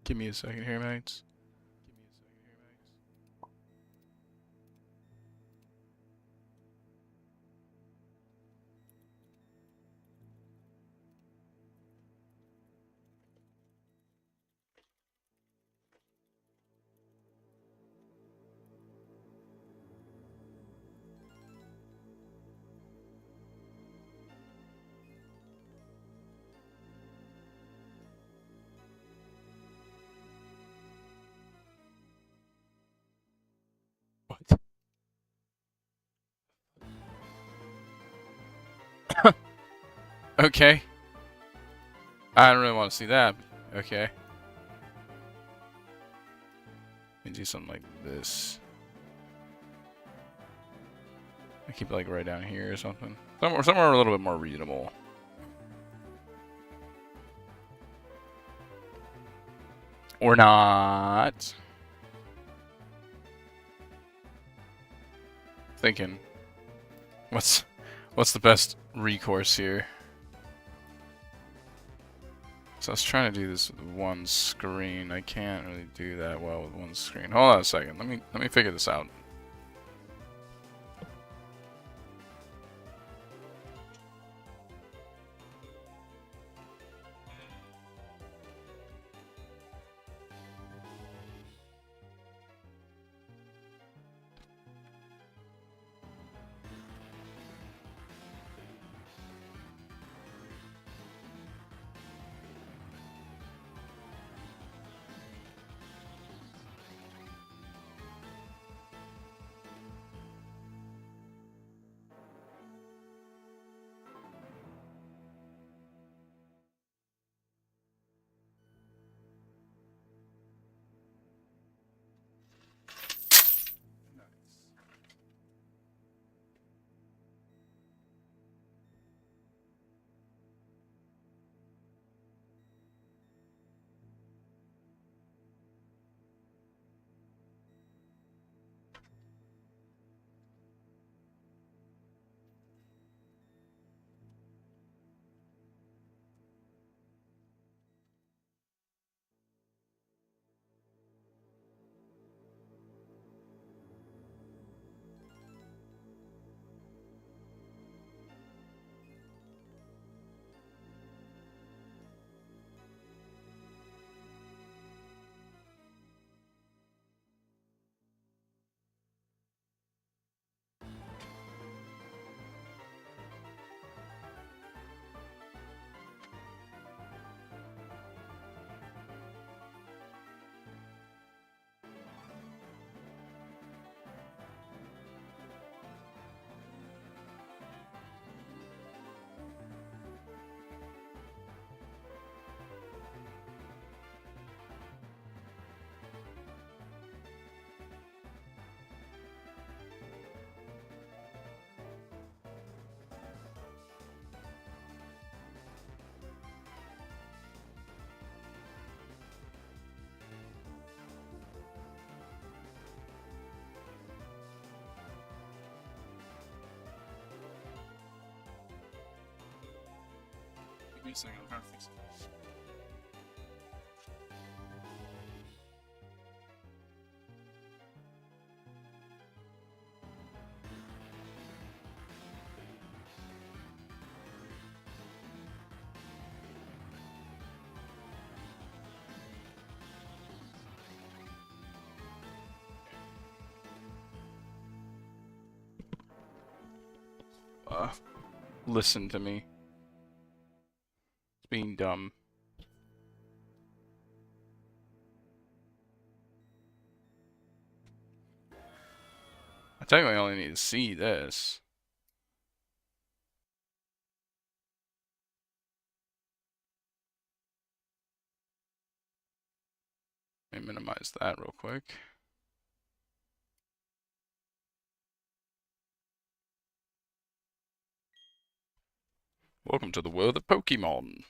Give me a second here, mates. What? Okay. I don't really want to see that. Okay. Let me do something like this. I keep it like right down here or something. Somewhere a little bit more readable. Or not. Thinking. What's the best recourse here? So I was trying to do this with one screen. I can't really do that well with one screen. Hold on a second. Let me figure this out. Give me a second. I'm trying to fix it. Listen to me. It's being dumb. I technically only need to see this. Let me minimize that real quick. Welcome to the world of Pokémon.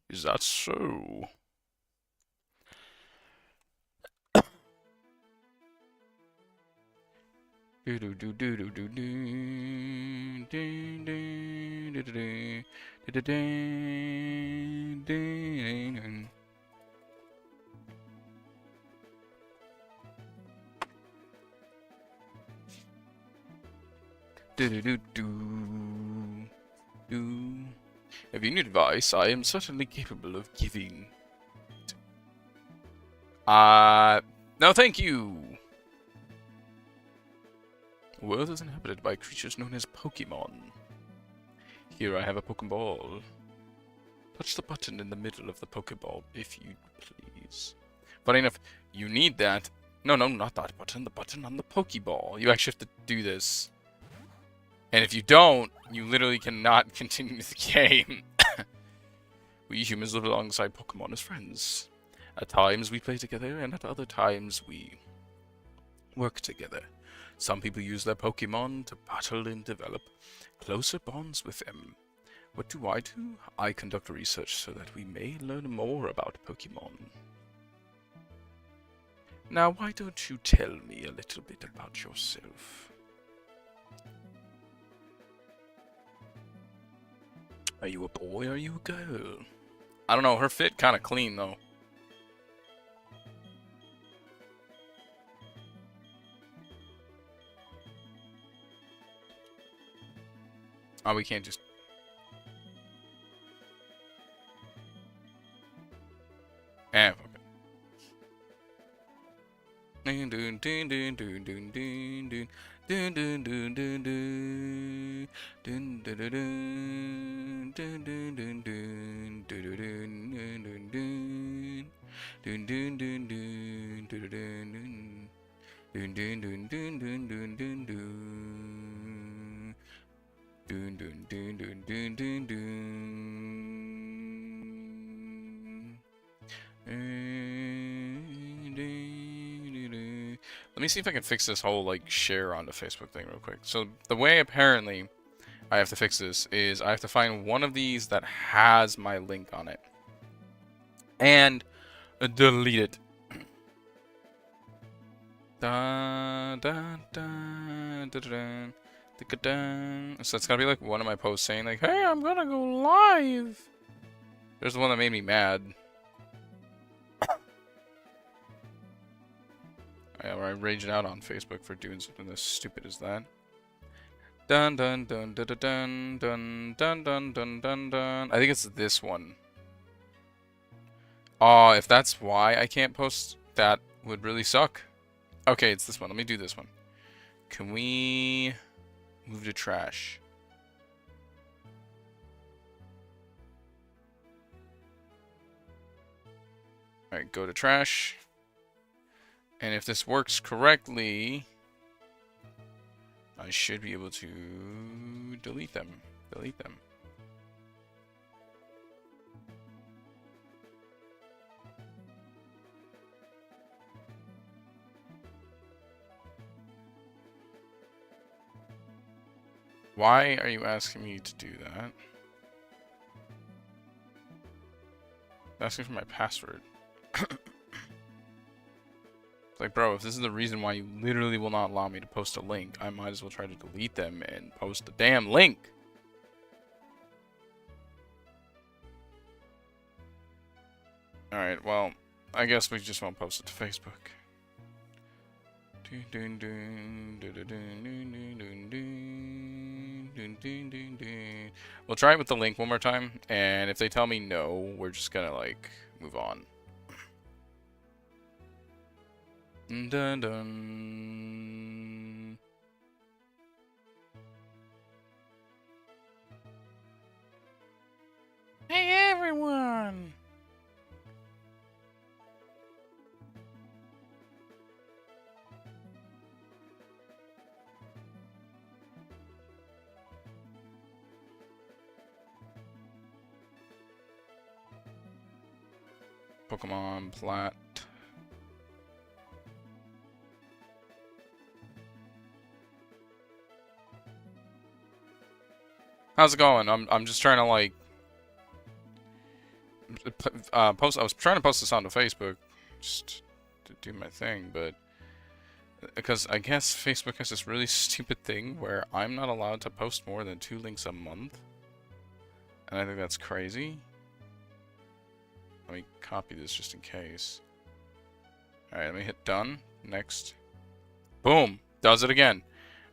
Is that so? If you need advice, I am certainly capable of giving. No thank you! The world is inhabited by creatures known as Pokémon. Here I have a Pokeball. Touch the button in the middle of the Pokeball, if you please. Funny enough, you need that. No, not that button. The button on the Pokeball. You actually have to do this. And if you don't, you literally cannot continue the game. We humans live alongside Pokemon as friends. At times we play together, and at other times we work together. Some people use their Pokemon to battle and develop closer bonds with them. What do? I conduct research so that we may learn more about Pokemon. Now, why don't you tell me a little bit about yourself? Are you a boy or are you a girl? I don't know, her fit kind of clean though. Oh, we can't just... fuck Let me see if I can fix this whole, like, share onto Facebook thing real quick. So, the way, apparently, I have to fix this is I have to find one of these that has my link on it. And delete it. So it's gotta be, like, one of my posts saying, like, hey, I'm gonna go live. There's the one that made me mad. Where I raged out on Facebook for doing something as stupid as that. Dun dun dun dun dun dun dun dun dun dun dun. I think it's this one. Oh, if that's why I can't post, that would really suck. Okay, it's this one. Let me do this one. Can we move to trash? Alright, go to trash. And if this works correctly, I should be able to delete them. Delete them. Why are you asking me to do that? Asking for my password. Like, bro, if this is the reason why you literally will not allow me to post a link, I might as well try to delete them and post the damn link. Alright, well, I guess we just won't post it to Facebook. We'll try it with the link one more time, and if they tell me no, we're just gonna, like, move on. Dun dun. Hey everyone! Pokemon Plat. How's it going? I'm just trying to, like, post. I was trying to post this onto Facebook just to do my thing, but because I guess Facebook has this really stupid thing where I'm not allowed to post more than 2 links a month, and I think that's crazy. Let me copy this just in case. Alright, let me hit done. Next. Boom! Does it again.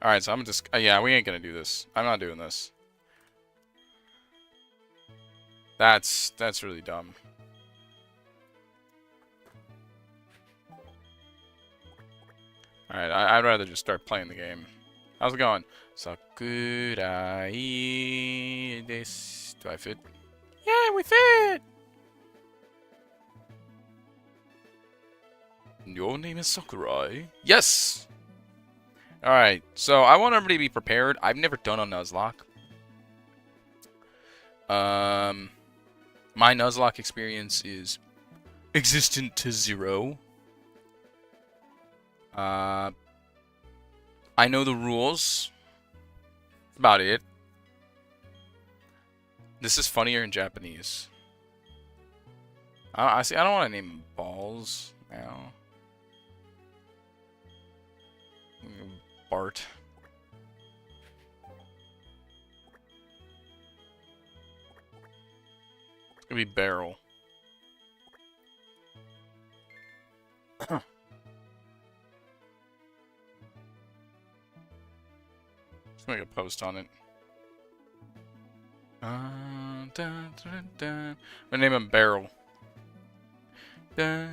Alright, so I'm just... yeah, we ain't gonna do this. I'm not doing this. That's really dumb. Alright, I'd rather just start playing the game. How's it going? Sakurai desu. Do I fit? Yeah, we fit! Your name is Sakurai? Yes! Alright, so I want everybody to be prepared. I've never done a Nuzlocke. My Nuzlocke experience is existent to 0. I know the rules. That's about it. This is funnier in Japanese. I see. I don't want to name balls now. Bart. It's gonna be Barrel. Let's make a post on it. I'm gonna name him Barrel. Your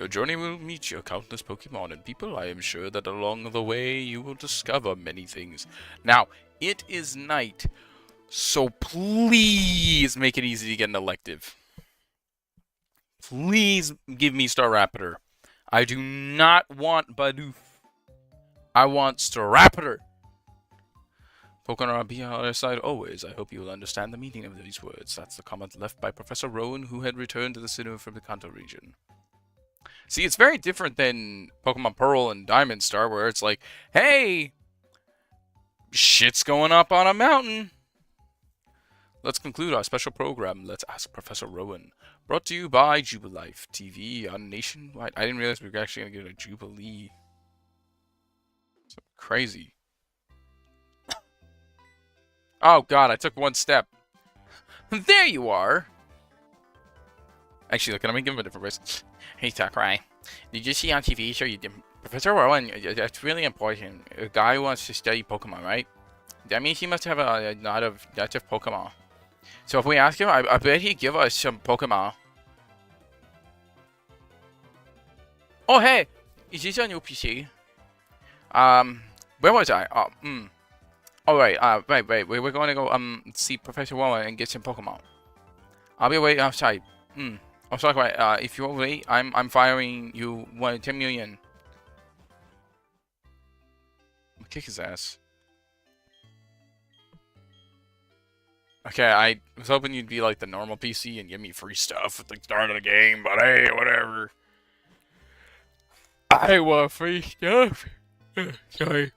journey will meet your countless Pokemon and people. I am sure that along the way you will discover many things. Now, it is night, so please make it easy to get an elective. Please give me Staraptor. I do not want Bidoof. I want Staraptor. Pokemon will be on our side always. I hope you will understand the meaning of these words. That's the comment left by Professor Rowan, who had returned to the Sinnoh from the Kanto region. See, it's very different than Pokemon Pearl and Diamond Star, where it's like, hey, shit's going up on a mountain. Let's conclude our special program. Let's ask Professor Rowan. Brought to you by Jubilife TV on Nationwide. I didn't realize we were actually going to get a Jubilee. It's crazy. Oh god, I took one step. There you are! Actually, look, let me give him a different voice. Hey, Sakurai. Did you see on TV show you did... Professor Rowan, that's really important. A guy who wants to study Pokemon, right? That means he must have a lot of Pokemon. So if we ask him, I bet he'd give us some Pokemon. Oh, hey! Is this a new PC? Where was I? Alright, wait, we're going to go, see Professor Rowan and get some Pokemon. I'll be waiting outside. Oh, sorry, if you're late, I'm firing you 10 million. I'll kick his ass. Okay, I was hoping you'd be like the normal PC and give me free stuff at the start of the game, but hey, whatever. I want free stuff. Sorry.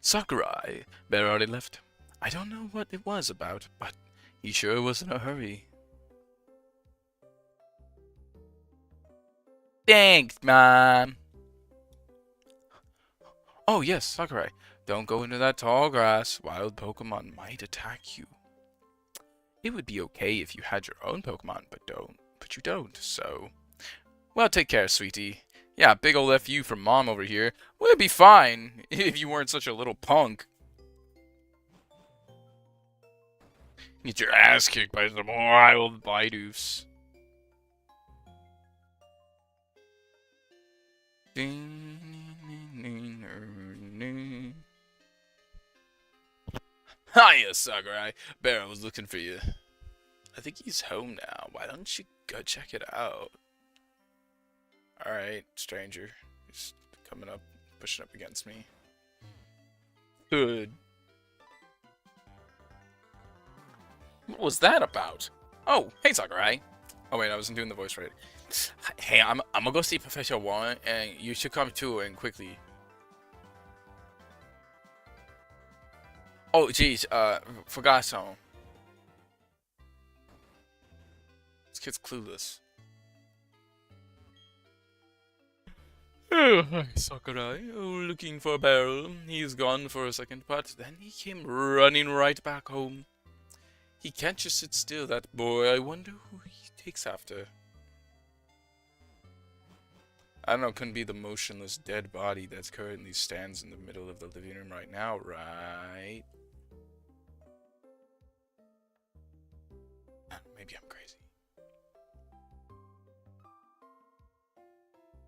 Sakurai. Bear already left. I don't know what it was about, but he sure was in a hurry. Thanks, Mom. Oh, yes, Sakurai. Don't go into that tall grass. Wild Pokemon might attack you. It would be okay if you had your own Pokemon, but you don't, so... Well, take care, sweetie. Yeah, big ol' FU from Mom over here. Would be fine if you weren't such a little punk. Get your ass kicked by some wild Bidoofs. Hiya, Sakurai. Barrow was looking for you. I think he's home now. Why don't you go check it out? Alright, stranger. He's coming up, pushing up against me. Good. What was that about? Oh, hey, Sakurai. Oh, wait, I wasn't doing the voice right. Hey, I'm gonna go see Professor Warren, and you should come too, and quickly. Oh, jeez, forgot something. This kid's clueless. Oh, hi, Sakurai. Oh, looking for a barrel. He's gone for a second, but then he came running right back home. He can't just sit still, that boy. I wonder who he takes after. I don't know, couldn't be the motionless dead body that currently stands in the middle of the living room right now, right? Maybe I'm crazy.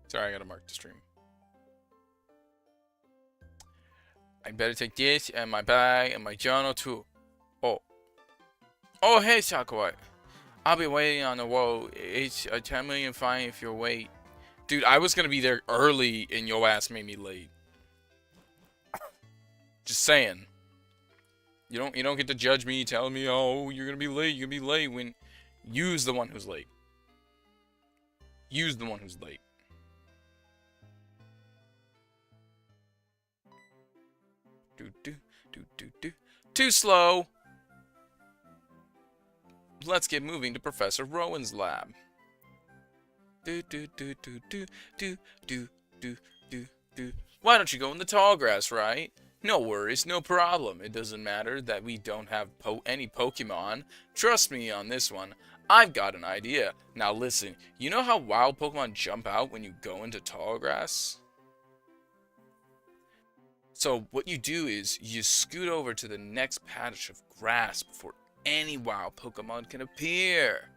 Sorry, I gotta mark the stream. I better take this and my bag and my journal too. Oh. Oh, hey, Sakurai. I'll be waiting on the wall. It's a 10 million fine if you're late. Dude, I was gonna be there early and your ass made me late. Just saying. You don't get to judge me telling me, oh, you're gonna be late, when you's the one who's late. You's the one who's late. Too slow. Let's get moving to Professor Rowan's lab. Why don't you go in the tall grass, right? No worries, no problem. It doesn't matter that we don't have any Pokemon. Trust me on this one. I've got an idea. Now listen, you know how wild Pokemon jump out when you go into tall grass? So what you do is you scoot over to the next patch of grass before any wild Pokemon can appear.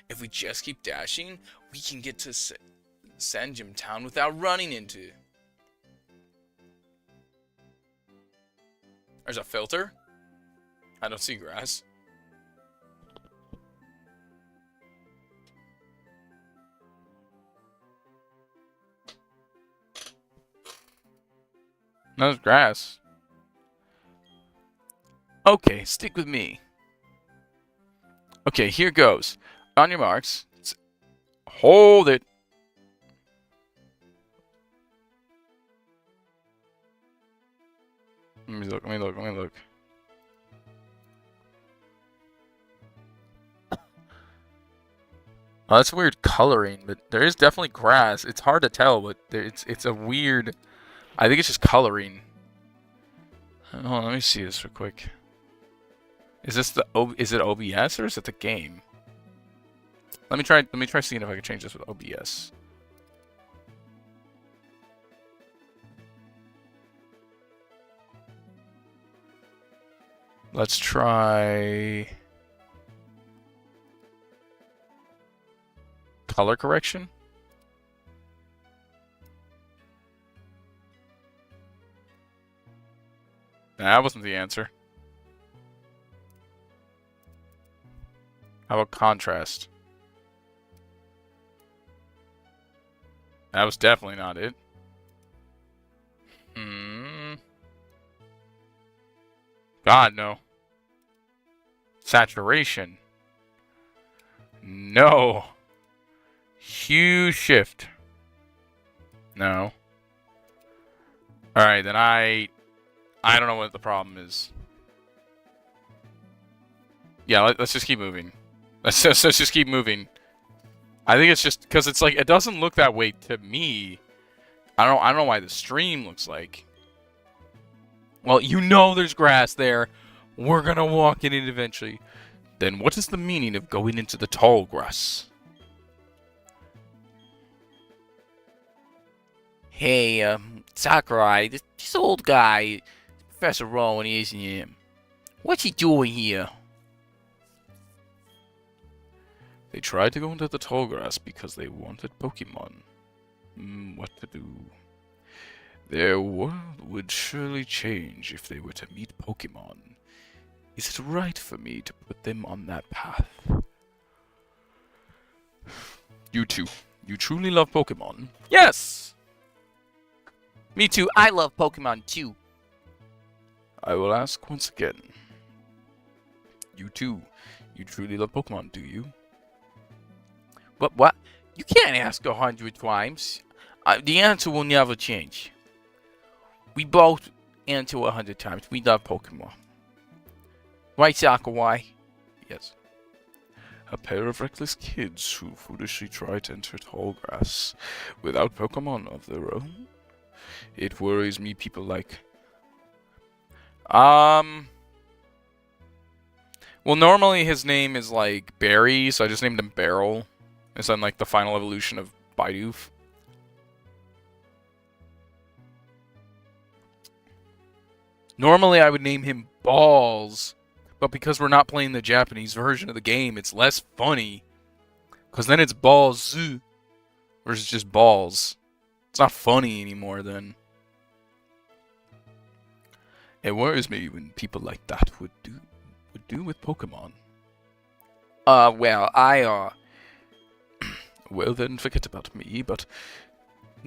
If we just keep dashing, we can get to Sanjim Town without running into. There's a filter? I don't see grass. No, there's grass. Okay, stick with me. Okay, here goes. On your marks. Hold it. Let me look. Oh, that's weird coloring, but there is definitely grass. It's hard to tell, but it's a weird... I think it's just coloring. Hold on, let me see this real quick. Is this is it OBS or is it the game? Let me try seeing if I can change this with OBS. Let's try color correction. That wasn't the answer. How about contrast? That was definitely not it. God, no. Saturation. No. Hue shift. No. Alright, then I don't know what the problem is. Yeah, let's just keep moving. Let's just keep moving. I think it's just because it's like it doesn't look that way to me. I don't know why the stream looks like. Well, you know there's grass there. We're gonna walk in it eventually. Then what is the meaning of going into the tall grass? Hey, Sakurai, this old guy, Professor Rowan, isn't he? What's he doing here? They tried to go into the tall grass because they wanted Pokemon. What to do? Their world would surely change if they were to meet Pokemon. Is it right for me to put them on that path? You two, you truly love Pokemon? Yes! Me too, I love Pokemon too. I will ask once again. You two, you truly love Pokemon, do you? What? You can't ask 100 times. The answer will never change. We both answer 100 times. We love Pokemon. Right, Sakurai? Yes. A pair of reckless kids who foolishly try to enter tall grass without Pokemon of their own. It worries me people like... Well, normally his name is like Barry, so I just named him Barrel. It's then like the final evolution of Bidoof. Normally I would name him Balls, but because we're not playing the Japanese version of the game, it's less funny. Because then it's Balls versus just Balls. It's not funny anymore then. It worries me when people like that would do with Pokemon. Well, Well then, forget about me, but...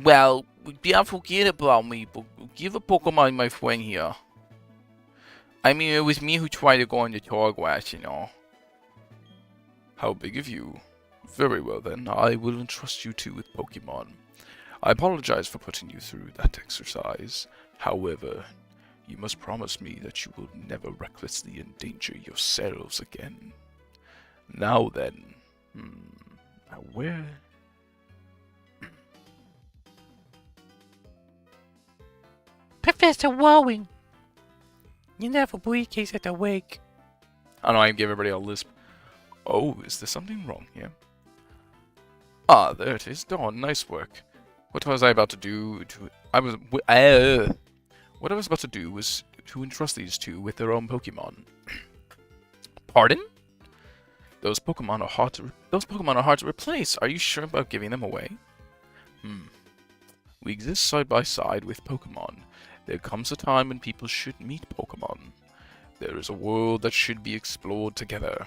Well, don't forget about me, but give a Pokemon my friend here. I mean, it was me who tried to go on the tall grass, you know. How big of you. Very well then, I will entrust you two with Pokemon. I apologize for putting you through that exercise. However, you must promise me that you will never recklessly endanger yourselves again. Now then, now where... Professor Warwing, you never briefcase at the wake. I don't know, I give everybody a lisp. Oh, is there something wrong here? Ah, there it is. Dawn, nice work. What was I about to do to... What I was about to do was to entrust these two with their own Pokemon. Pardon? Those Pokemon are hard to replace. Are you sure about giving them away? We exist side by side with Pokemon. There comes a time when people should meet Pokemon. There is a world that should be explored together.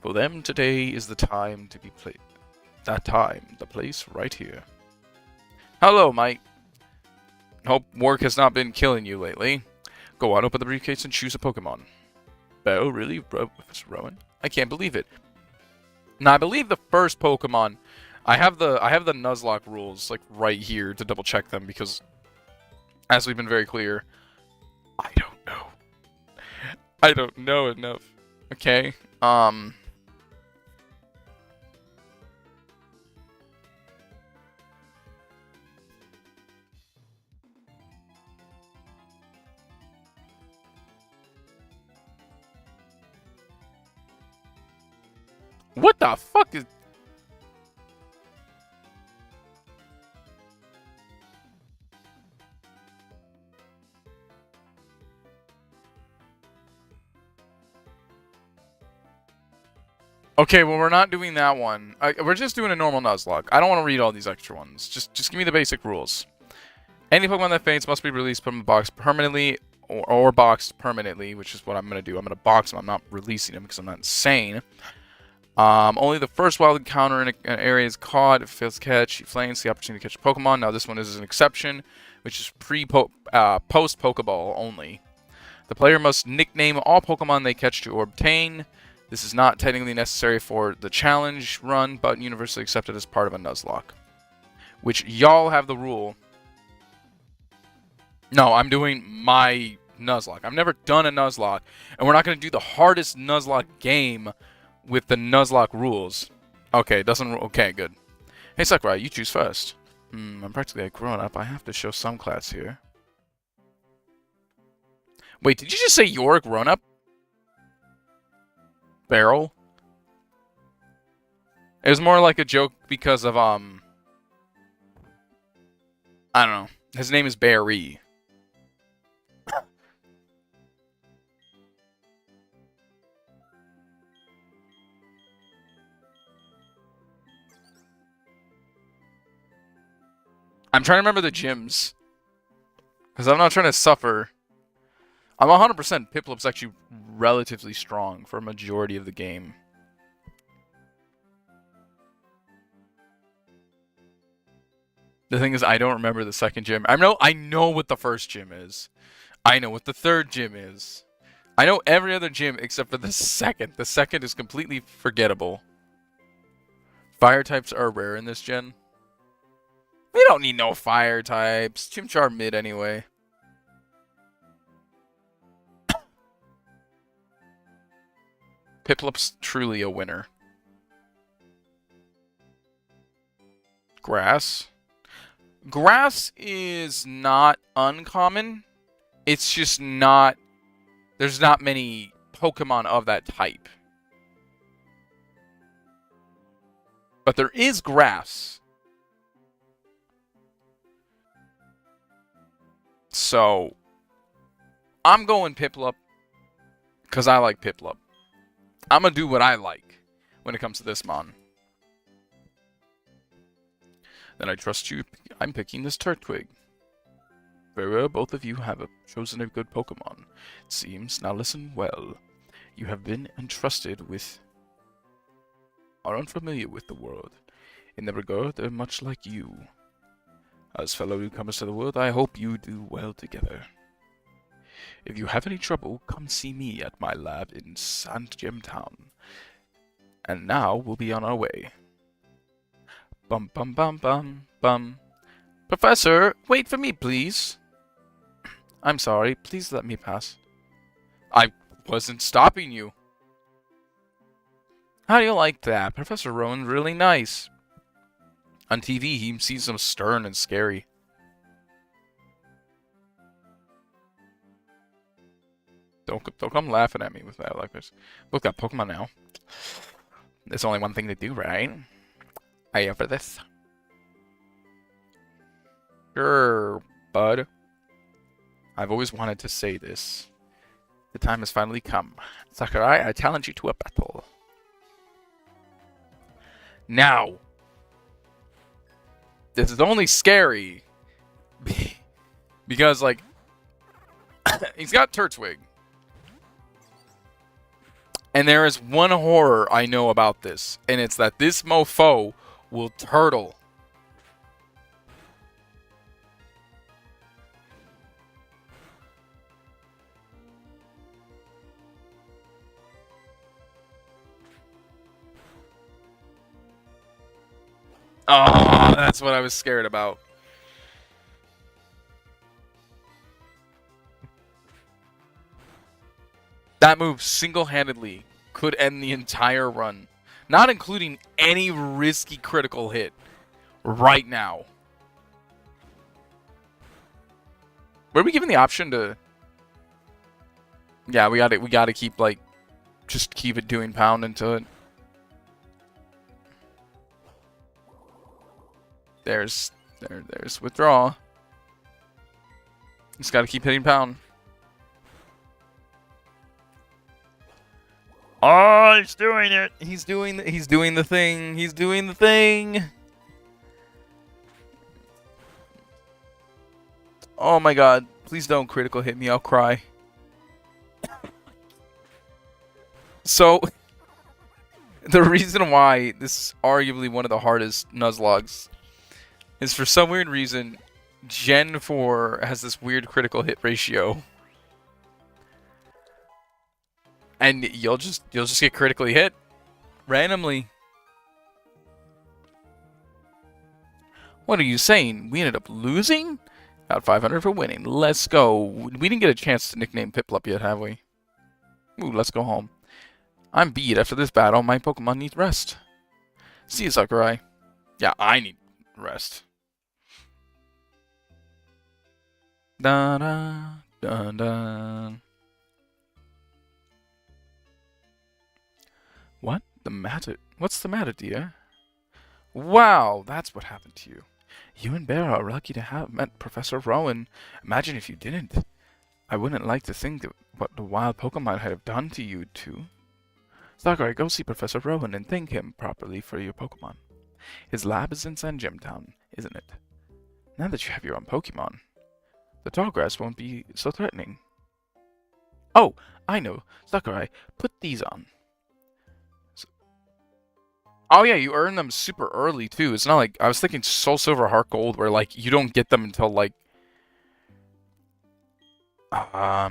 For them, today is the time to be played. That time, the place right here. Hello, mate. Hope work has not been killing you lately. Go on, open the briefcase and choose a Pokemon. Oh, really? Professor Rowan? I can't believe it. Now, I believe the first Pokemon... I have the Nuzlocke rules, like, right here to double check them, because... As we've been very clear... I don't know. I don't know enough. Okay? What the fuck is... Okay, well, we're not doing that one. We're just doing a normal Nuzlocke. I don't want to read all these extra ones. Just give me the basic rules. Any Pokemon that faints must be released from a box permanently or boxed permanently, which is what I'm going to do. I'm going to box them. I'm not releasing them because I'm not insane. Only the first wild encounter in an area is caught. If it fails to catch, he flames the opportunity to catch a Pokemon. Now, this one is an exception, which is post-Pokeball only. The player must nickname all Pokemon they catch to obtain. This is not technically necessary for the challenge run, but universally accepted as part of a Nuzlocke. Which, y'all have the rule. No, I'm doing my Nuzlocke. I've never done a Nuzlocke, and we're not going to do the hardest Nuzlocke game with the Nuzlocke rules. Okay, okay, good. Hey, Sakurai, you choose first. I'm practically a grown-up. I have to show some class here. Wait, did you just say you're a grown-up? Barrel? It was more like a joke because of, I don't know. His name is Barry. I'm trying to remember the gyms. Because I'm not trying to suffer. I'm 100% Piplup's actually relatively strong for a majority of the game. The thing is, I don't remember the second gym. I know what the first gym is. I know what the third gym is. I know every other gym except for the second. The second is completely forgettable. Fire types are rare in this gen. We don't need no fire types. Chimchar mid anyway. Piplup's truly a winner. grass. Grass is not uncommon. It's just not... There's not many Pokemon of that type. But there is grass. So, I'm going Piplup. Because I like Piplup. I'm going to do what I like when it comes to this mon. Then I trust you. I'm picking this Turtwig. Very well, both of you have chosen a good Pokemon, it seems. Now listen well. You have been entrusted with... are unfamiliar with the world. In that regard, they're much like you. As fellow newcomers to the world, I hope you do well together. If you have any trouble, come see me at my lab in St. Jim Town. And now we'll be on our way. Bum bum bum bum bum. Professor, wait for me, please. I'm sorry, please let me pass. I wasn't stopping you. How do you like that? Professor Rowan's really nice. On TV, he seems so stern and scary. Don't come laughing at me with that like this. Look, got Pokemon now. There's only one thing to do, right? Are you for this? Sure, bud. I've always wanted to say this. The time has finally come. Sakurai, I challenge you to a battle. Now. This is only scary. Because, like, he's got Turtwig. And there is one horror I know about this. And it's that this mofo will turtle. Oh, that's what I was scared about. That move single-handedly could end the entire run. Not including any risky critical hit. Right now. Were we given the option to... Yeah, we gotta keep, like... Just keep it doing pound until it... There's withdraw. Just gotta keep hitting pound. Oh, he's doing it. He's doing the thing. He's doing the thing. Oh my god. Please don't critical hit me. I'll cry. So, the reason why this is arguably one of the hardest Nuzlockes is for some weird reason, Gen 4 has this weird critical hit ratio. And you'll just get critically hit randomly. What are you saying? We ended up losing? Got 500 for winning. Let's go. We didn't get a chance to nickname Piplup yet, have we? Ooh, let's go home. I'm beat. After this battle, my Pokemon need rest. See you, Sakurai. Yeah, I need rest. Da da da da. What? What's the matter, dear? Wow, that's what happened to you. You and Bear are lucky to have met Professor Rowan. Imagine if you didn't. I wouldn't like to think that what the wild Pokemon might have done to you two. Sakurai, go see Professor Rowan and thank him properly for your Pokemon. His lab is in St. Jim Town, isn't it? Now that you have your own Pokemon, the tall grass won't be so threatening. Oh, I know. Sakurai, put these on. Oh yeah, you earn them super early too. It's not like I was thinking Soul Silver, Heart Gold, where like you don't get them until like oh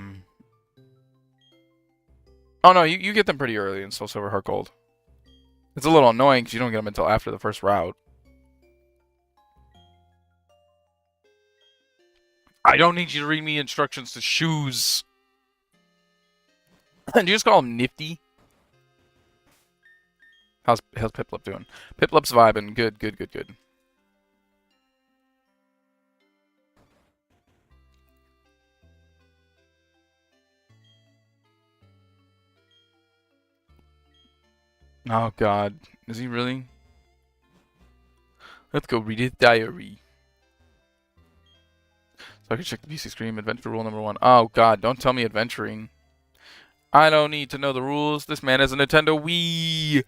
no, you get them pretty early in Soul Silver, Heart Gold. It's a little annoying because you don't get them until after the first route. I don't need you to read me instructions to shoes. Do you just call him Nifty? How's Piplup doing? Piplup's vibing. Good. Oh god. Is he really? Let's go read his diary. So I can check the PC screen. Adventure rule number 1. Oh god, don't tell me adventuring. I don't need to know the rules. This man has a Nintendo Wii.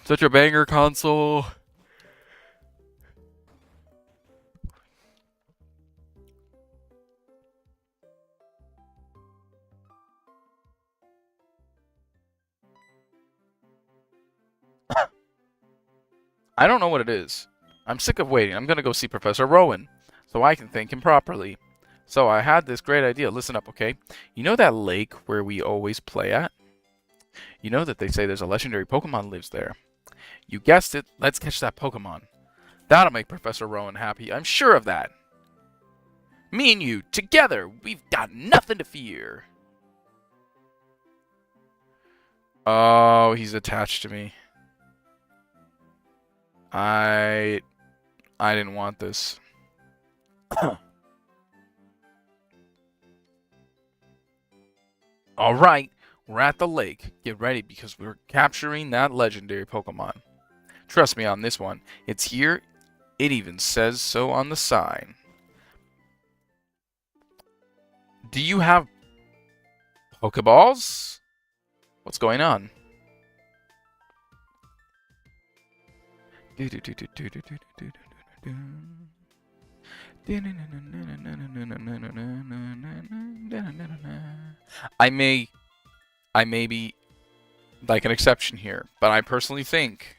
Such a banger console. I don't know what it is. I'm sick of waiting. I'm gonna go see Professor Rowan, so I can thank him properly. So I had this great idea. Listen up, okay? You know that lake where we always play at? You know that they say there's a legendary Pokemon lives there. You guessed it. Let's catch that Pokemon. That'll make Professor Rowan happy. I'm sure of that. Me and you, together, we've got nothing to fear. Oh, he's attached to me. I didn't want this. Alright, we're at the lake. Get ready because we're capturing that legendary Pokemon. Trust me on this one. It's here. It even says so on the sign. Do you have Pokeballs? What's going on? I may be like an exception here, but I personally think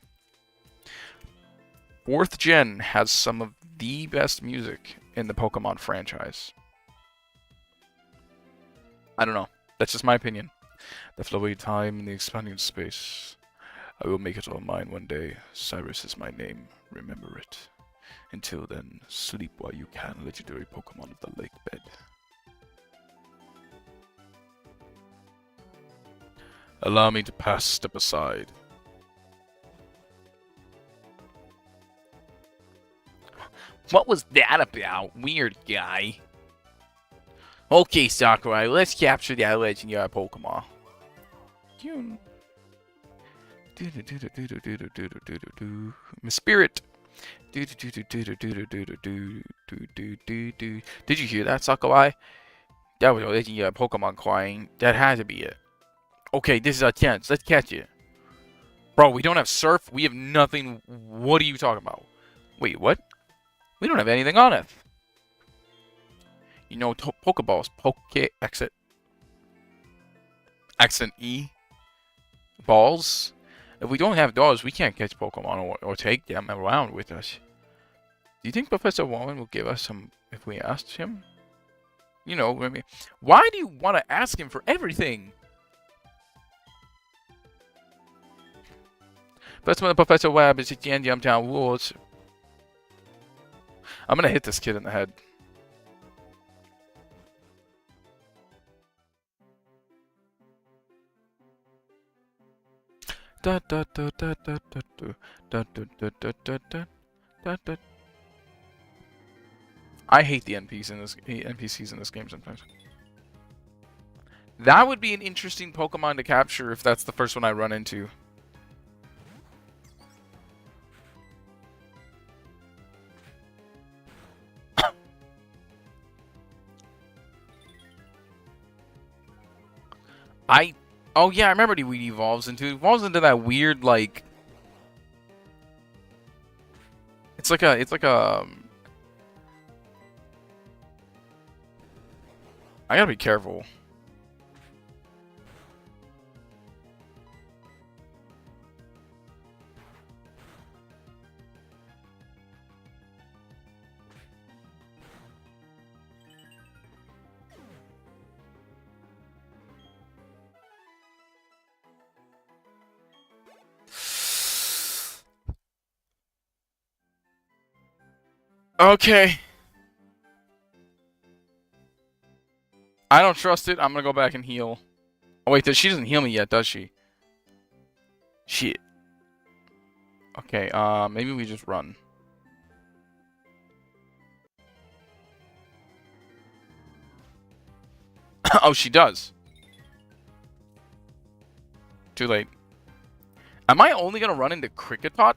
4th Gen has some of the best music in the Pokemon franchise. I don't know. That's just my opinion. The flowy time and the expanding space. I will make it all mine one day. Cyrus is my name. Remember it. Until then, sleep while you can, legendary Pokemon of the lake bed. Allow me to pass. Step aside. What was that about? Weird guy. Okay, Sakurai, let's capture that legendary Pokemon. Miss Spirit. Did you hear that, Sakurai? That was a legendary Pokemon crying. That had to be it. Okay, this is our chance. Let's catch it. Bro, we don't have Surf. We have nothing. What are you talking about? Wait, what? We don't have anything on it. You know, Pokeballs. Exit E. Balls. If we don't have those, we can't catch Pokemon or take them around with us. Do you think Professor Warren will give us some if we asked him? You know, I mean, why do you want to ask him for everything? That's when Professor Webb is at the end of Town Woods. I'm gonna hit this kid in the head. I hate the NPCs in this game sometimes. That would be an interesting Pokemon to capture if that's the first one I run into. Oh yeah, I remember what he evolves into. It evolves into that weird, like, it's like a. I gotta be careful. Okay. I don't trust it. I'm gonna go back and heal. Oh wait, she doesn't heal me yet, does she? Shit. Okay, maybe we just run. Oh, she does. Too late. Am I only gonna run into Cricketot?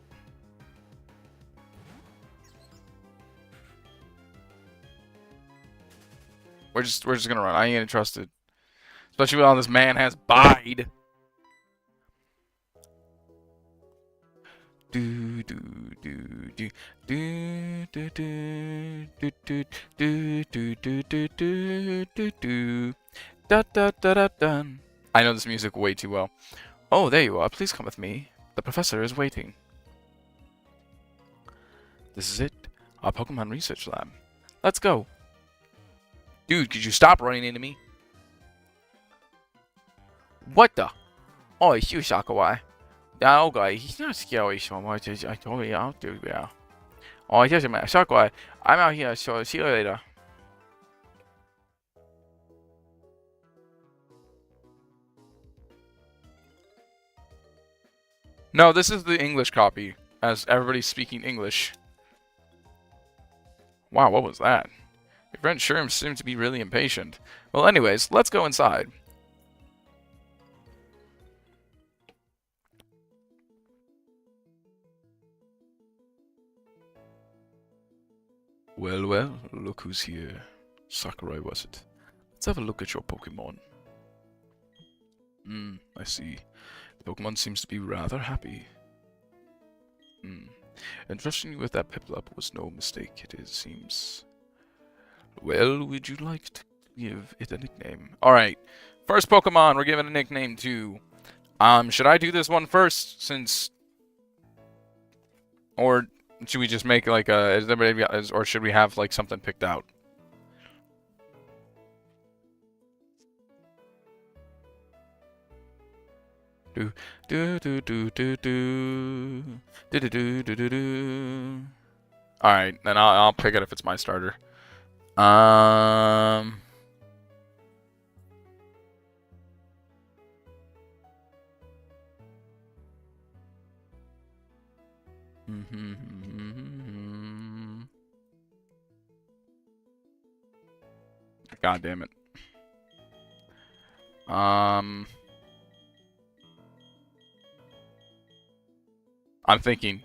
We're just gonna run. I ain't gonna trust it. Especially when this man has bide. Do do do do do do do do do do do do do do do da da da da dun. I know this music way too well. Oh, there you are. Please come with me. The professor is waiting. This is it. Our Pokemon research lab. Let's go. Dude, could you stop running into me? What the? Oh, it's you, Sakawai. Yeah, okay, he's not scary so much as I told you out to be. Oh, it doesn't matter. Sakawai, I'm out here, so see you later. No, this is the English copy, as everybody's speaking English. Wow, what was that? Your friend Sherm seemed to be really impatient. Well, anyways, let's go inside. Well, well, look who's here. Sakurai, was it? Let's have a look at your Pokemon. I see. The Pokemon seems to be rather happy. Entrusting you with that Piplup was no mistake, it seems. Well, would you like to give it a nickname? Alright, first Pokemon we're giving a nickname to. Should I do this one first, since... Or should we just make like a... Or should we have like something picked out? Do do do do do do do do do do do do. All right, then I'll pick it if it's my starter. God damn it. I'm thinking.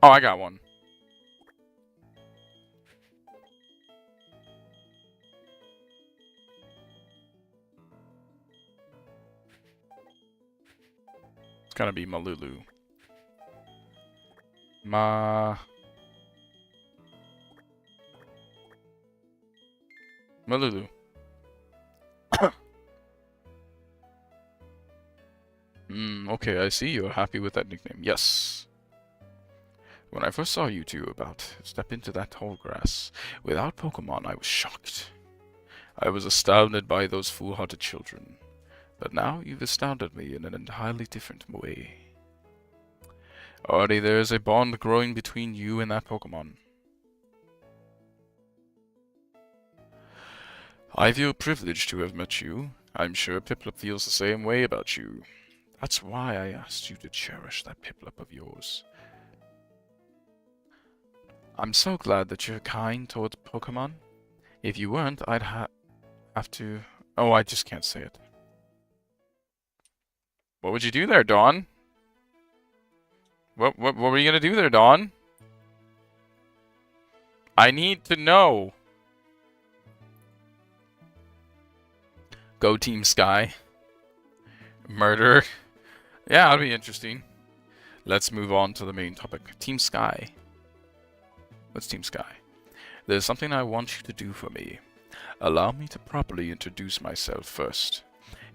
Oh, I got one. It's gonna be Malulu. Malulu. Okay, I see you're happy with that nickname. Yes. When I first saw you two about to step into that tall grass without Pokemon, I was shocked. I was astounded by those foolhardy children. But now you've astounded me in an entirely different way. Already there is a bond growing between you and that Pokemon. I feel privileged to have met you. I'm sure Piplup feels the same way about you. That's why I asked you to cherish that Piplup of yours. I'm so glad that you're kind towards Pokemon. If you weren't, I'd have to... Oh, I just can't say it. What would you do there, Dawn? What were you gonna do there, Dawn? I need to know. Go Team Sky. Murder. Yeah, that'll be interesting. Let's move on to the main topic. Team Sky. What's Team Sky? There's something I want you to do for me. Allow me to properly introduce myself first.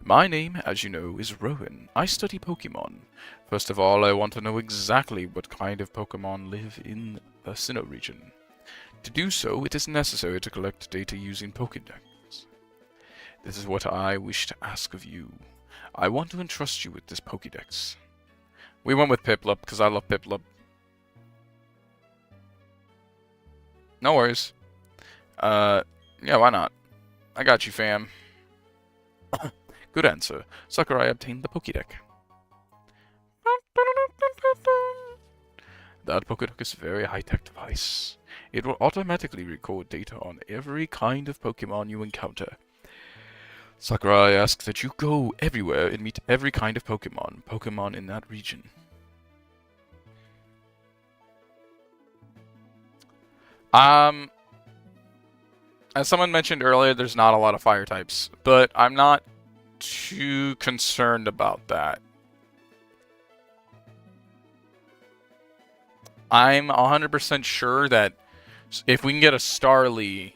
My name, as you know, is Rowan. I study Pokemon. First of all, I want to know exactly what kind of Pokemon live in the Sinnoh region. To do so, it is necessary to collect data using Pokédex. This is what I wish to ask of you. I want to entrust you with this Pokédex. We went with Piplup because I love Piplup. No worries. Yeah, why not? I got you, fam. Good answer. Sakurai obtained the Pokédex. That Pokédex is a very high-tech device. It will automatically record data on every kind of Pokemon you encounter. Sakurai asks that you go everywhere and meet every kind of Pokemon in that region. As someone mentioned earlier, there's not a lot of fire types, but I'm not too concerned about that. I'm 100% sure that if we can get a Starly,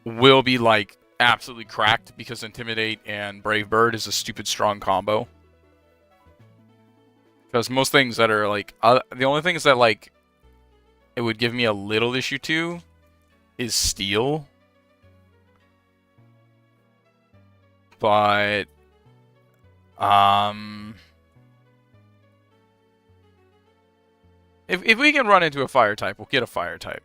we'll be like absolutely cracked because Intimidate and Brave Bird is a stupid strong combo. Because most things that are like the only things that like it would give me a little issue to is Steel. But if we can run into a fire type, we'll get a fire type.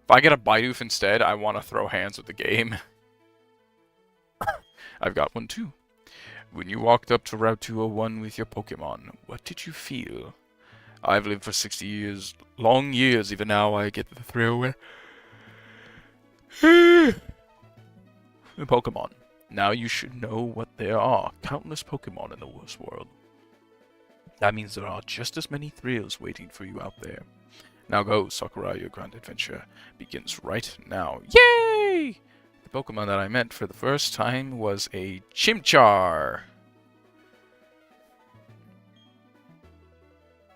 If I get a Bidoof instead, I want to throw hands with the game. I've got one too. When you walked up to Route 201 with your Pokemon, what did you feel? I've lived for 60 years, long years, even now I get the thrill. The Pokemon. Now you should know what there are. Countless Pokemon in the world. That means there are just as many thrills waiting for you out there. Now go, Sakurai, your grand adventure begins right now. Yay! The Pokemon that I met for the first time was a Chimchar.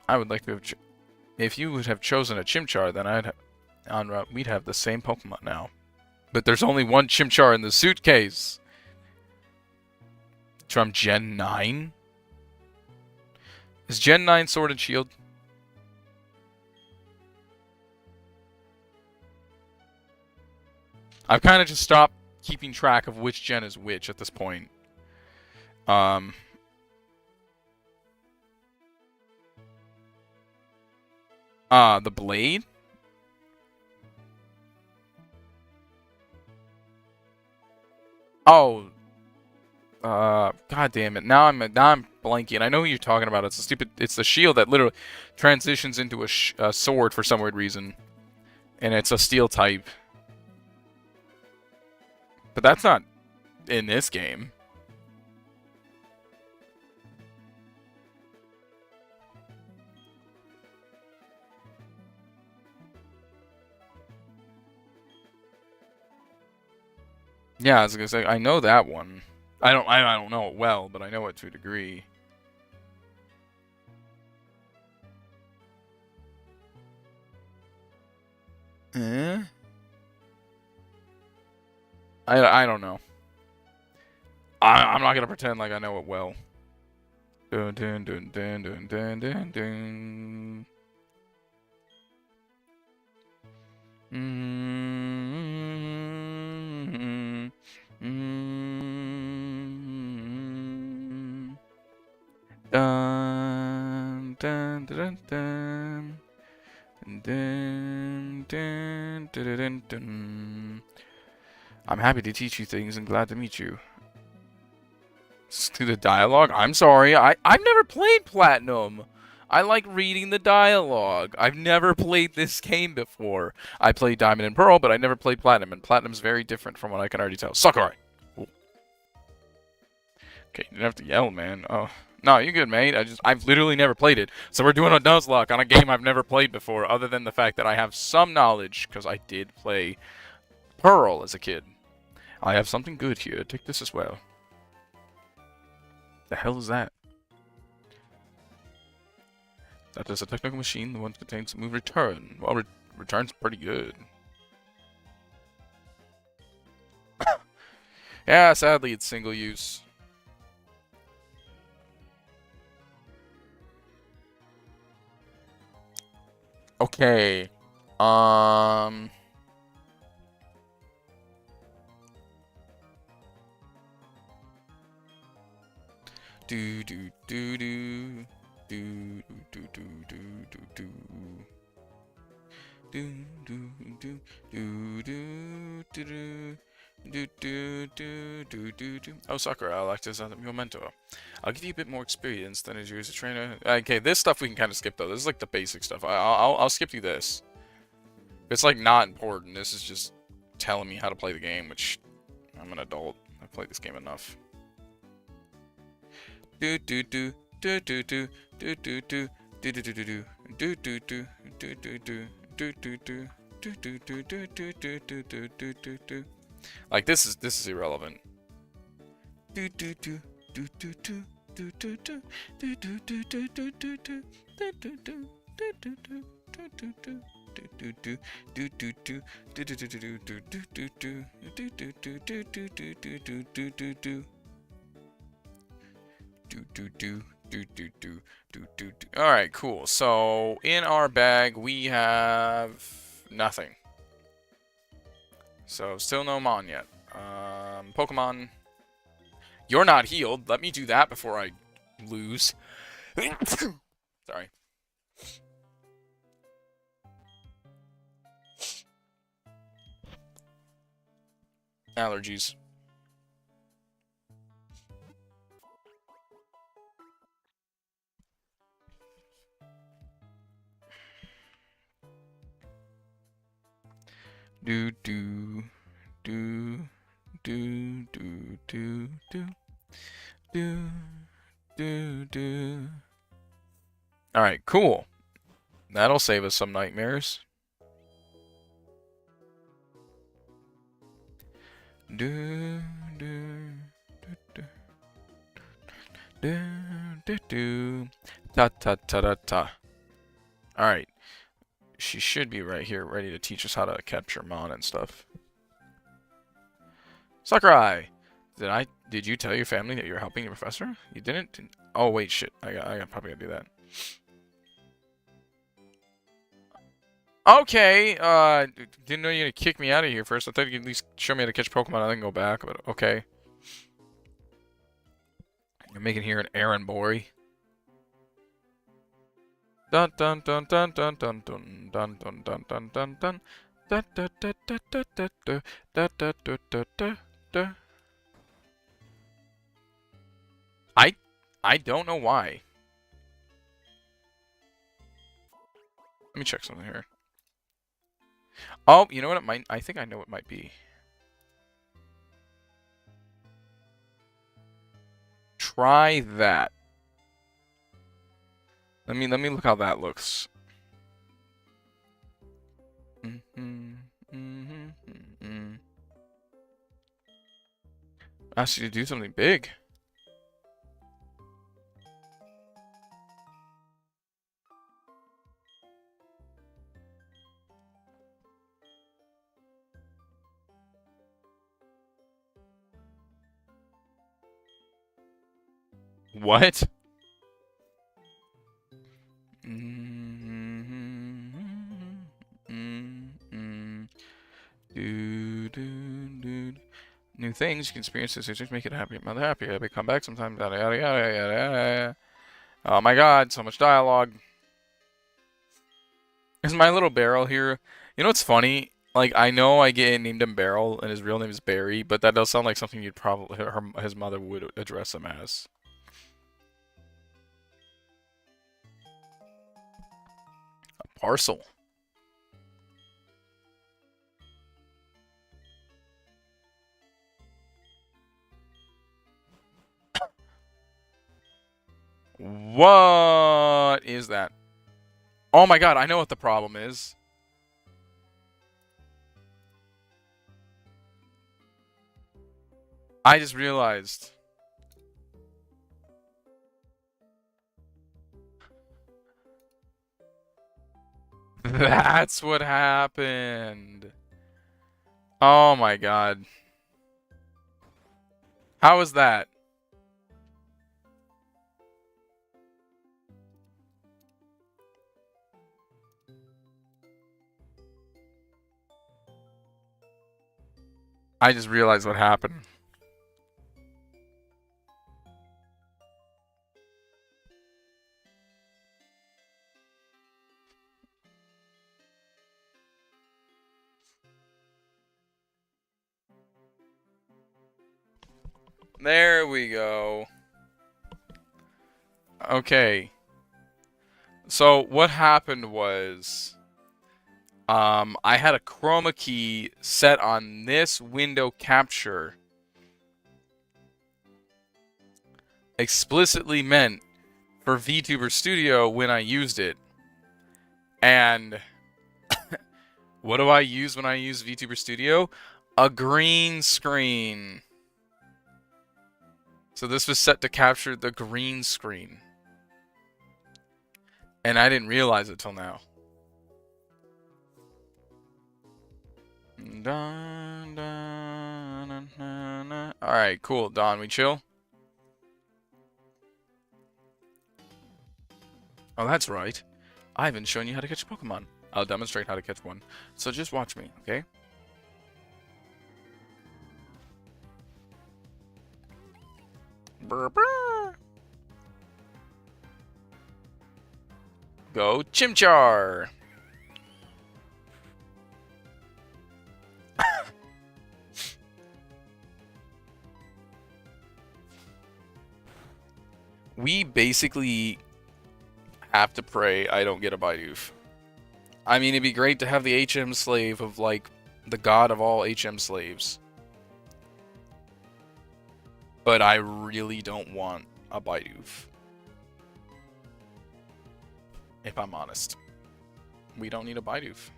I would like to have... If you would have chosen a Chimchar, then we'd have the same Pokemon now. But there's only one Chimchar in the suitcase. It's from Gen 9? Is Gen 9 Sword and Shield? I've kind of just stopped keeping track of which gen is which at this point. The Blade? Oh. God damn it. Now I'm blanking. I know who you're talking about. It's the shield that literally transitions into a sword for some weird reason. And it's a steel type. But that's not in this game. Yeah, I was gonna say I know that one. I don't know it well, but I know it to a degree. Eh? I don't know. I'm not gonna pretend like I know it well. Dun dun dun dun dun dun dun dun. Dun dun dun dun dun dun dun dun dun. I'm happy to teach you things and glad to meet you. To the dialogue? I'm sorry, I've never played Platinum. I like reading the dialogue. I've never played this game before. I played Diamond and Pearl, but I never played Platinum, and Platinum's very different from what I can already tell. Sakurai! Ooh. Okay, you didn't have to yell, man. Oh. No, you're good, mate. I've literally never played it. So we're doing a Nuzlocke on a game I've never played before, other than the fact that I have some knowledge, because I did play Pearl as a kid. I have something good here. Take this as well. The hell is that? That is a technical machine. The one contains the move Return. Well, Return's pretty good. Yeah, sadly it's single use. Okay. Do do do do do do do do do do do do do do do do Oh, Sakura, I'll act as your mentor. I'll give you a bit more experience than as you as a trainer. Okay, this stuff we can kind of skip though. This is like the basic stuff. I'll skip you this. It's like not important. This is just telling me how to play the game, which I'm an adult. I've played this game enough. Like this is irrelevant. Alright, cool. So, in our bag, we have nothing. So, still no Mon yet. Pokemon, you're not healed. Let me do that before I lose. Sorry. Allergies. Do do do do do do do do do do. All right, cool. That'll save us some nightmares. Do do do do do do ta ta ta ta ta. All right. She should be right here, ready to teach us how to capture Mon and stuff. Sakurai! Did you tell your family that you're helping your professor? You didn't? Oh, wait, shit. I probably gotta do that. Okay, didn't know you were gonna kick me out of here first. I thought you'd at least show me how to catch Pokemon and then go back, but okay. You're making here an errand boy. Dun dun dun dun dun dun dun dun dun dun dun dun dun da da da da da da da da da da da da. I don't know why. Let me check something here. Oh, you know what it might? I think I know what it might be. Try that. Let me look how that looks. Ask you to do something big. What? New things you can experience this just make it happy. Mother happy. Happy come back sometimes. Yada yada yada yada yada. Oh my god, so much dialogue. Is my little Barrel here? You know what's funny? Like I know I named him Barrel and his real name is Barry, but that does sound like something you'd probably his mother would address him as. A parcel. What is that? Oh my god, I know what the problem is. I just realized. That's what happened. Oh my god. How is that? I just realized what happened. There we go. Okay. So what happened was, I had a chroma key set on this window capture, explicitly meant for VTuber Studio when I used it. And what do I use when I use VTuber Studio? A green screen. So this was set to capture the green screen. And I didn't realize it till now. Alright, cool. Don, we chill? Oh, that's right. I haven't shown you how to catch a Pokemon. I'll demonstrate how to catch one. So just watch me, okay? Brr, brr. Go Chimchar! We basically have to pray I don't get a Bidoof. I mean, it'd be great to have the HM slave of, like, the god of all HM slaves. But I really don't want a Bidoof. If I'm honest. We don't need a Bidoof.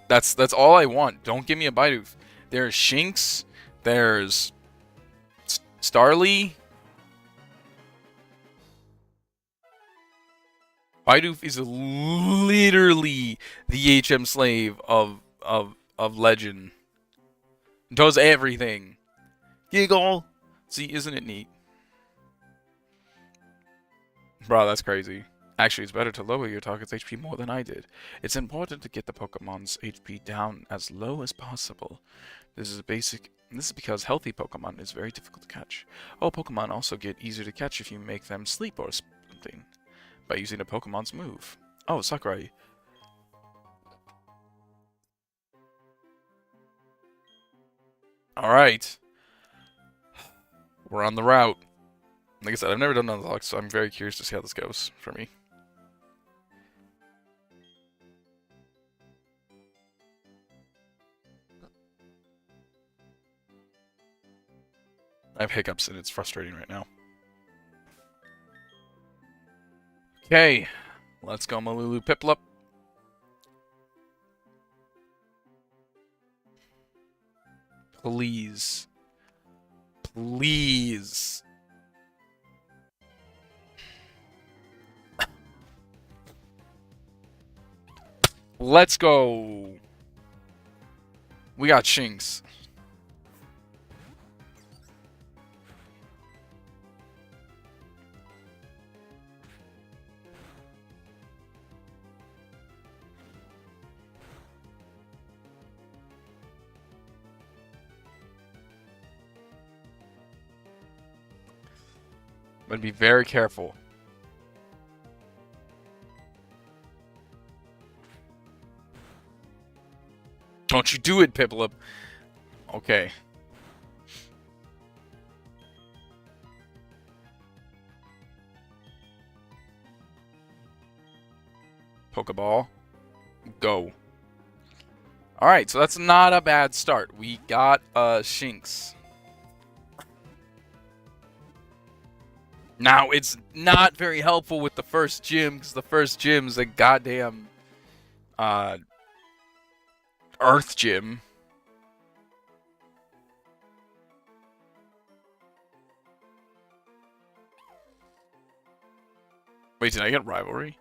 That's all I want. Don't give me a Bidoof. There's Shinx. There's Starly. Bidoof is literally the HM slave of Legend. Does everything. Giggle. See, isn't it neat? Bro, that's crazy. Actually, it's better to lower your target's HP more than I did. It's important to get the Pokemon's HP down as low as possible. This is because healthy Pokemon is very difficult to catch. All Pokemon also get easier to catch if you make them sleep or something. By using a Pokemon's move. Oh, Sakurai. Alright. We're on the route. Like I said, I've never done Nuzlocke, so I'm very curious to see how this goes for me. I have hiccups and it's frustrating right now. Okay, let's go Malulu Piplup. Please. Please. Let's go. We got Shinx. But be very careful. Don't you do it, Piplup. Okay. Pokeball. Go. Alright, so that's not a bad start. We got Shinx. Now, it's not very helpful with the first gym, because the first gym's a goddamn Earth gym. Wait, did I get Rivalry?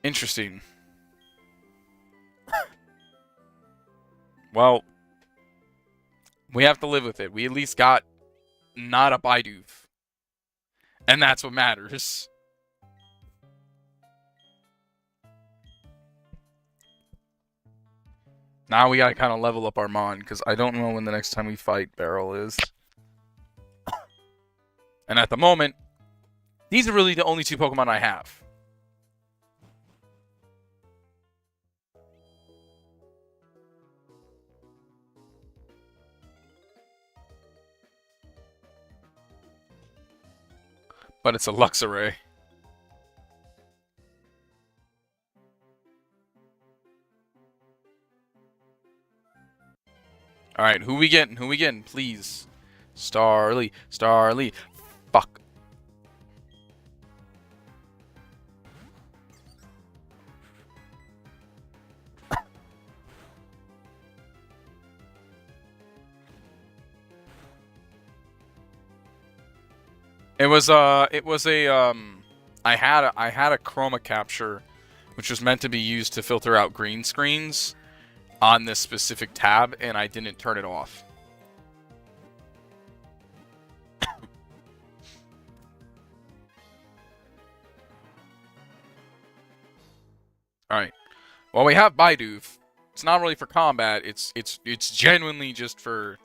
Interesting. Well, we have to live with it. We at least got not a Bidoof. And that's what matters. Now we gotta kind of level up our Mon, because I don't know when the next time we fight Beryl is. And at the moment, these are really the only two Pokemon I have. But it's a Luxray. Alright, who we getting? Who we getting? Please. Starly. Starly. Fuck. It was a I had a chroma capture which was meant to be used to filter out green screens on this specific tab, and I didn't turn it off. Alright. Well, we have Bidoof. It's not really for combat, it's genuinely just for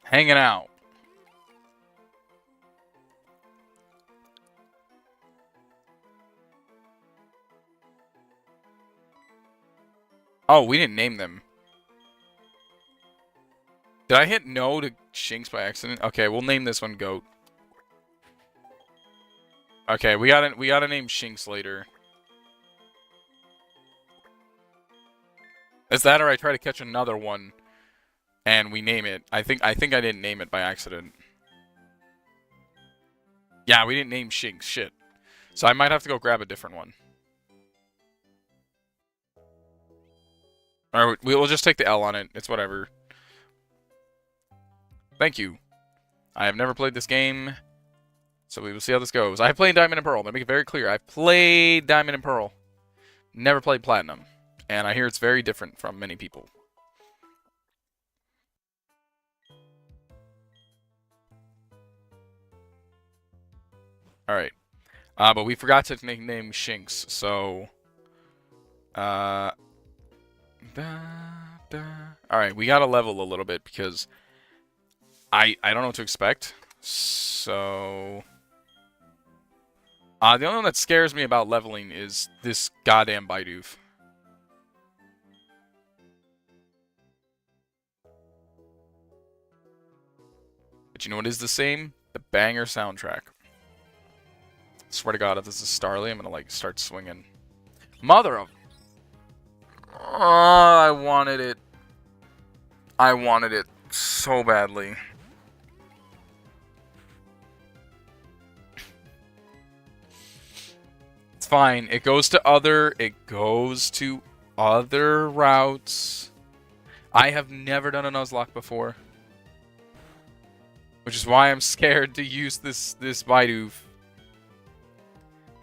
hanging out. Oh, we didn't name them. Did I hit no to Shinx by accident? Okay, we'll name this one Goat. Okay, we gotta name Shinx later. Is that or I try to catch another one and we name it? I think I didn't name it by accident. Yeah, we didn't name Shinx. Shit. So I might have to go grab a different one. Alright, we'll just take the L on it. It's whatever. Thank you. I have never played this game, so we will see how this goes. I have played Diamond and Pearl. Let me make it very clear. I've played Diamond and Pearl. Never played Platinum. And I hear it's very different from many people. Alright. But we forgot to name Shinx, so... Alright, we gotta level a little bit because I don't know what to expect. So... the only one that scares me about leveling is this goddamn Bidoof. But you know what is the same? The banger soundtrack. Swear to God, if this is Starly, I'm gonna, like, start swinging. Mother of... Oh, I wanted it. I wanted it so badly. It's fine. It goes to other routes. I have never done a Nuzlocke before. Which is why I'm scared to use this Bidoof.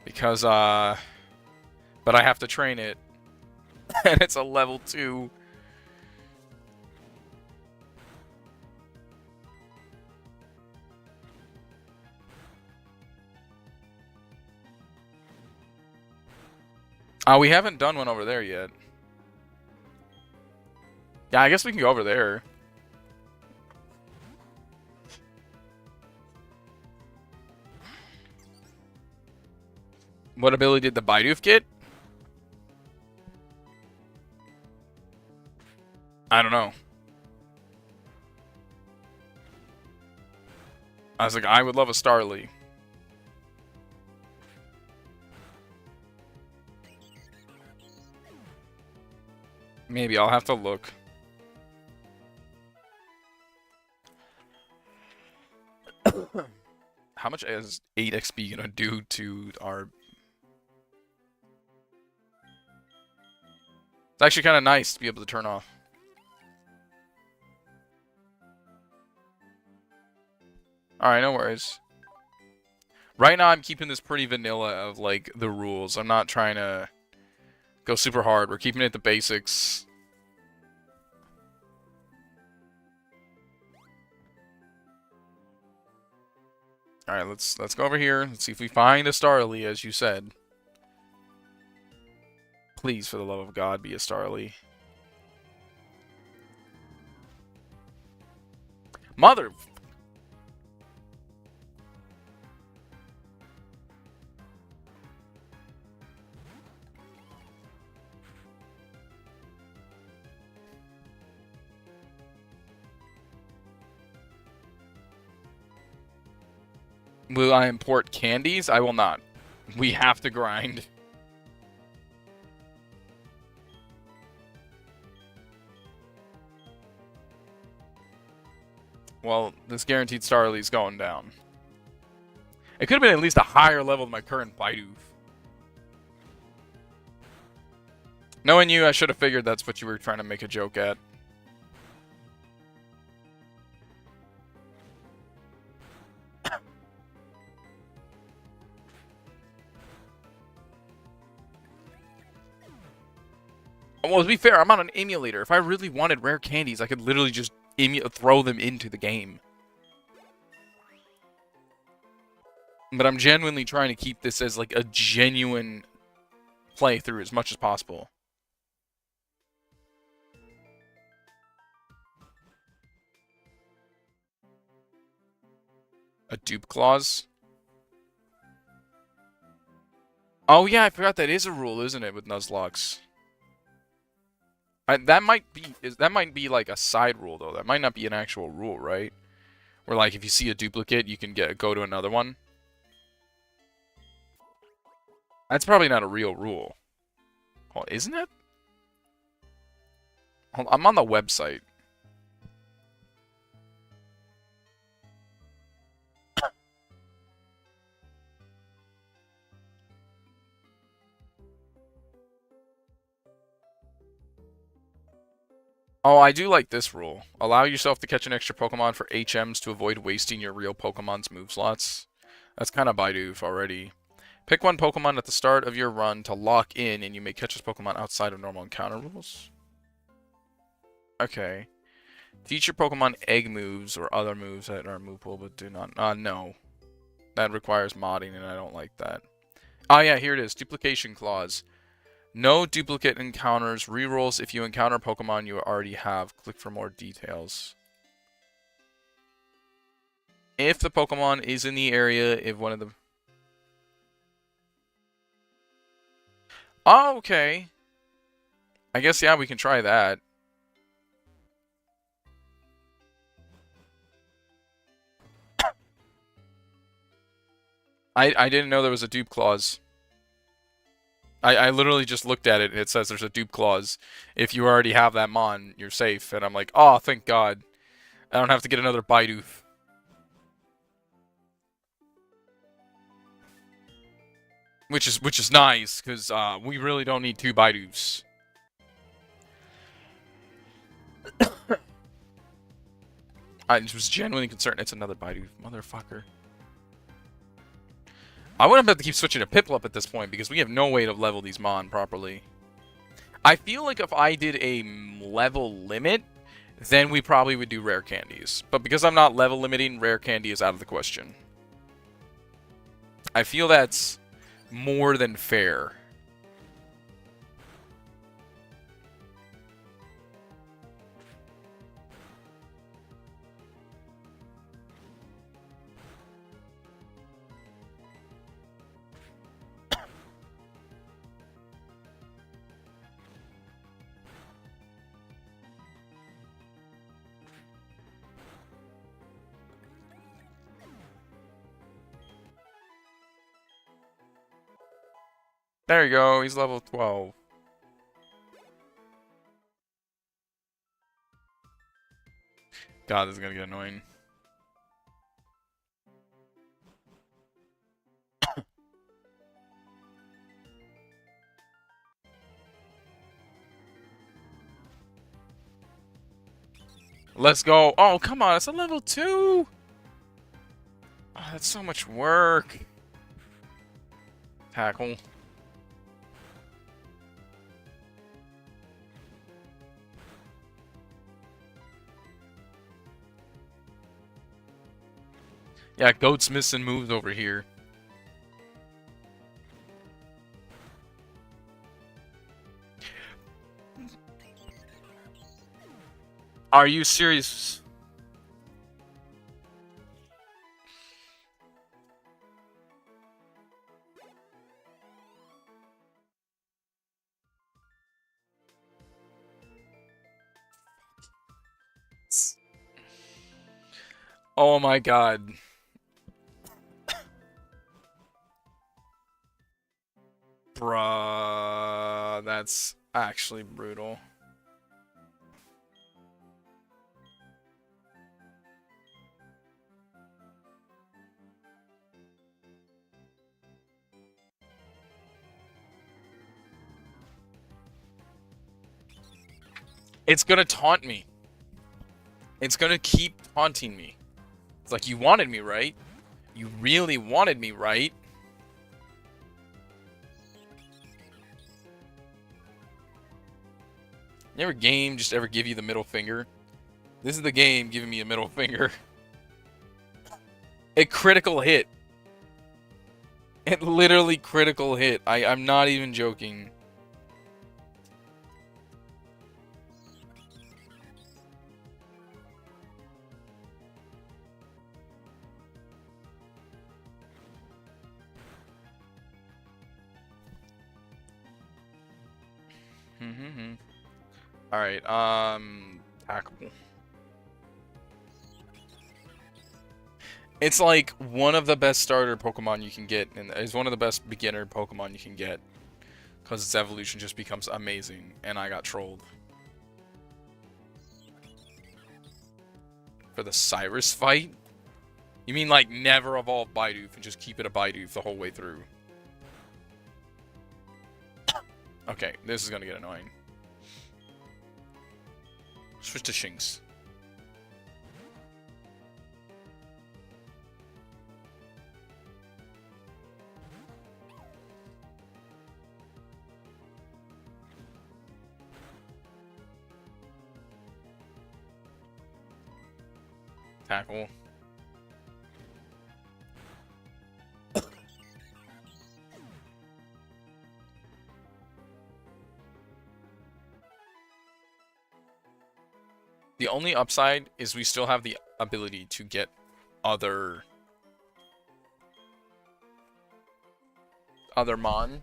Because, but I have to train it. And it's a level 2. We haven't done one over there yet. Yeah, I guess we can go over there. What ability did the Bidoof get? I don't know. I was like, I would love a Starly. Maybe, I'll have to look. How much is 8 XP gonna do to our... It's actually kind of nice to be able to turn off. Alright, no worries. Right now, I'm keeping this pretty vanilla of, like, the rules. I'm not trying to go super hard. We're keeping it the basics. Alright, let's go over here. Let's see if we find a Starly, as you said. Please, for the love of God, be a Starly. Mother... Will I import candies? I will not. We have to grind. Well, this guaranteed star elite's going down. It could have been at least a higher level than my current Bidoof. Knowing you, I should have figured that's what you were trying to make a joke at. Well, to be fair, I'm on an emulator. If I really wanted rare candies, I could literally just throw them into the game. But I'm genuinely trying to keep this as like a genuine playthrough as much as possible. A dupe clause? Oh yeah, I forgot that is a rule, isn't it, with Nuzlocks? That might be like a side rule though. That might not be an actual rule, right? Where like if you see a duplicate, you can go to another one. That's probably not a real rule. Oh, isn't it? Hold on, I'm on the website. Oh, I do like this rule. Allow yourself to catch an extra Pokemon for HMs to avoid wasting your real Pokemon's move slots. That's kind of Bidoof already. Pick one Pokemon at the start of your run to lock in, and you may catch this Pokemon outside of normal encounter rules. Okay. Teach your Pokemon egg moves or other moves that are movable but do not... no. That requires modding, and I don't like that. Oh, yeah, here it is. Duplication clause. No duplicate encounters. Rerolls if you encounter Pokemon you already have. Click for more details. If the Pokemon is in the area, if one of the... Oh, okay. I guess, yeah, we can try that. I didn't know there was a dupe clause. I literally just looked at it and it says there's a dupe clause. If you already have that mon, you're safe. And I'm like, oh, thank God. I don't have to get another Bidoof. Which is nice, because we really don't need two Bidoofs. I was genuinely concerned. It's another Bidoof, motherfucker. I wouldn't have to keep switching to Piplup at this point, because we have no way to level these mon properly. I feel like if I did a level limit, then we probably would do rare candies. But because I'm not level limiting, rare candy is out of the question. I feel that's more than fair. There you go, he's level 12. God, this is gonna get annoying. Let's go. Oh, come on, it's a level 2! Oh, that's so much work. Tackle. Yeah, Goat's missing moves over here. Are you serious? Oh my god. Bruh, that's actually brutal. It's gonna taunt me. It's gonna keep taunting me. It's like, you wanted me, right? You really wanted me, right? Never game just ever give you the middle finger. This is the game giving me a middle finger. It critical hit. It literally critical hit. I'm not even joking. Alright, tackle. It's like one of the best starter Pokemon you can get, and it's one of the best beginner Pokemon you can get. Because its evolution just becomes amazing, and I got trolled. For the Cyrus fight? You mean like never evolve Bidoof and just keep it a Bidoof the whole way through? Okay, this is gonna get annoying. Switch to Shinx. Tackle. The only upside is we still have the ability to get other Mon.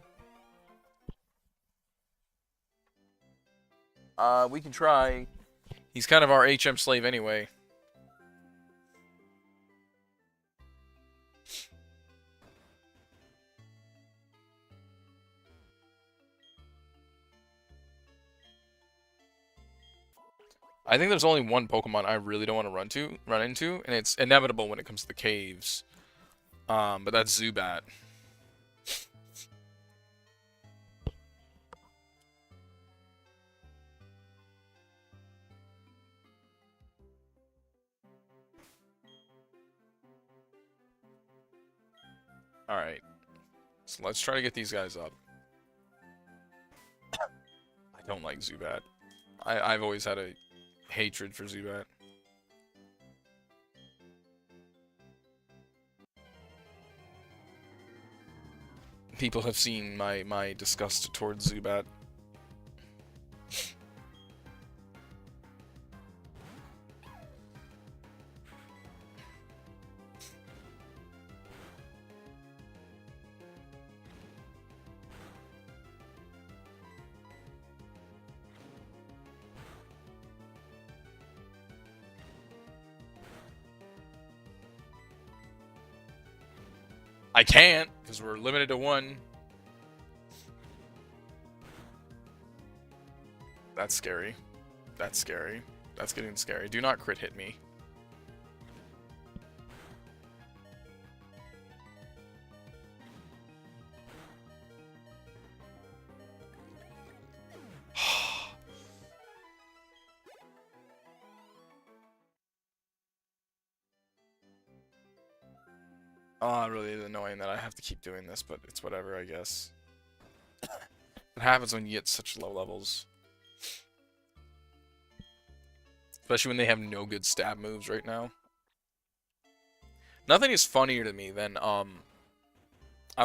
We can try. He's kind of our HM slave anyway. I think there's only one Pokemon I really don't want to run into, and it's inevitable when it comes to the caves. But that's Zubat. Alright. So let's try to get these guys up. I don't like Zubat. I've always had a hatred for Zubat. People have seen my disgust towards Zubat. I can't, because we're limited to one. That's scary. That's scary. That's getting scary. Do not crit hit me. Oh, really annoying that I have to keep doing this, but it's whatever, I guess. It happens when you get such low levels. Especially when they have no good stab moves right now. Nothing is funnier to me than, I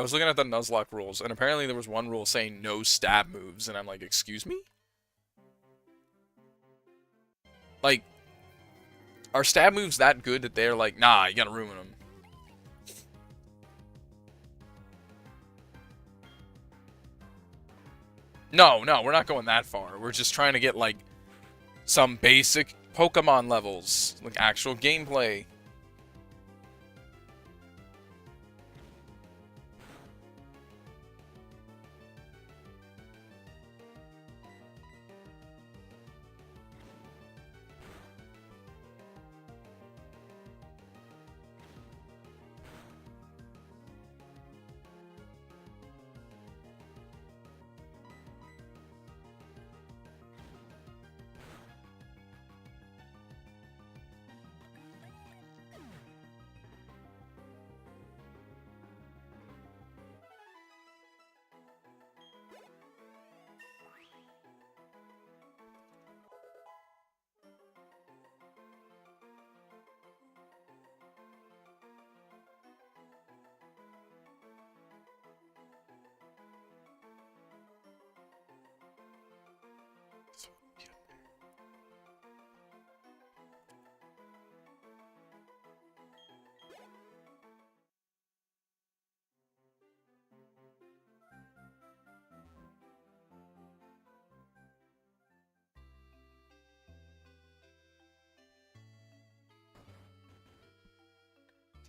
was looking at the Nuzlocke rules, and apparently there was one rule saying no stab moves, and I'm like, excuse me? Like, are stab moves that good that they're like, nah, you gotta ruin them? No, we're not going that far. We're just trying to get, like, some basic Pokemon levels. Like, actual gameplay.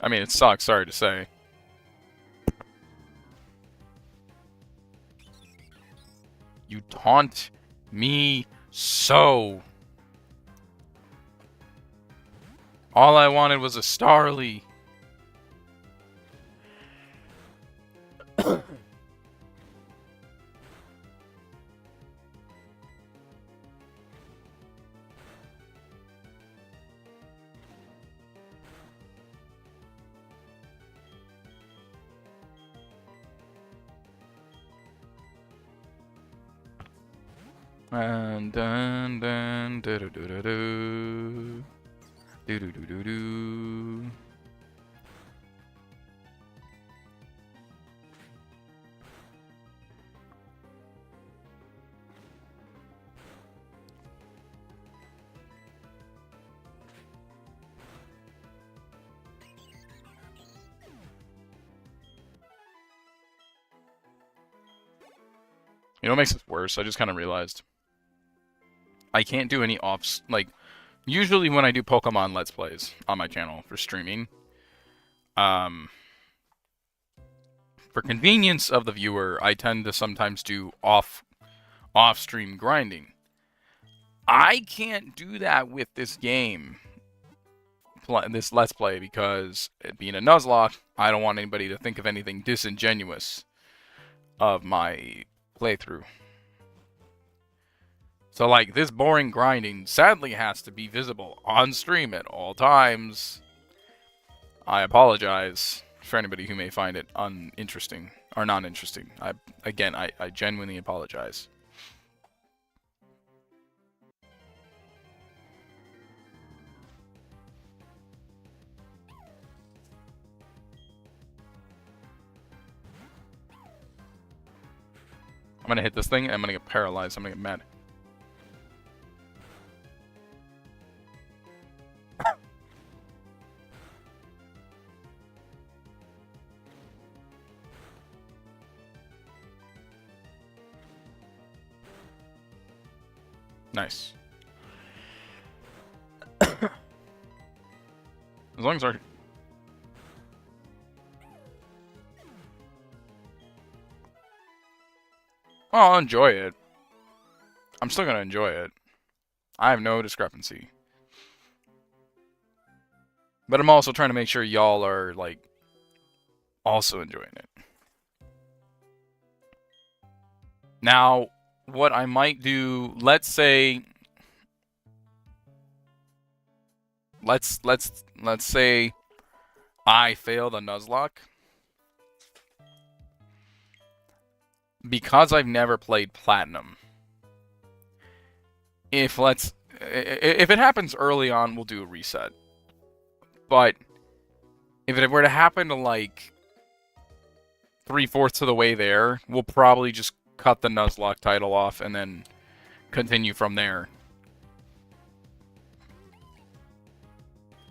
I mean, it sucks, sorry to say. You taunt me so. All I wanted was a Starly. And then do do do do do do do do do do. You know what makes this worse? I just kind of realized. I can't do any offs, like, usually when I do Pokemon Let's Plays on my channel for streaming, for convenience of the viewer, I tend to sometimes do off-stream grinding. I can't do that with this game, this Let's Play, because it being a Nuzlocke, I don't want anybody to think of anything disingenuous of my playthrough. So, like, this boring grinding sadly has to be visible on stream at all times. I apologize for anybody who may find it uninteresting or non-interesting. I genuinely apologize. I'm gonna hit this thing and I'm gonna get paralyzed. I'm gonna get mad. Nice. As long as our... Oh, I'll enjoy it. I'm still gonna enjoy it. I have no discrepancy. But I'm also trying to make sure y'all are, like, also enjoying it. Now, what I might do, let's say... Let's say I fail the Nuzlocke. Because I've never played Platinum. If it happens early on, we'll do a reset. But if it were to happen to, like, 3/4 of the way there, we'll probably just cut the Nuzlocke title off and then continue from there.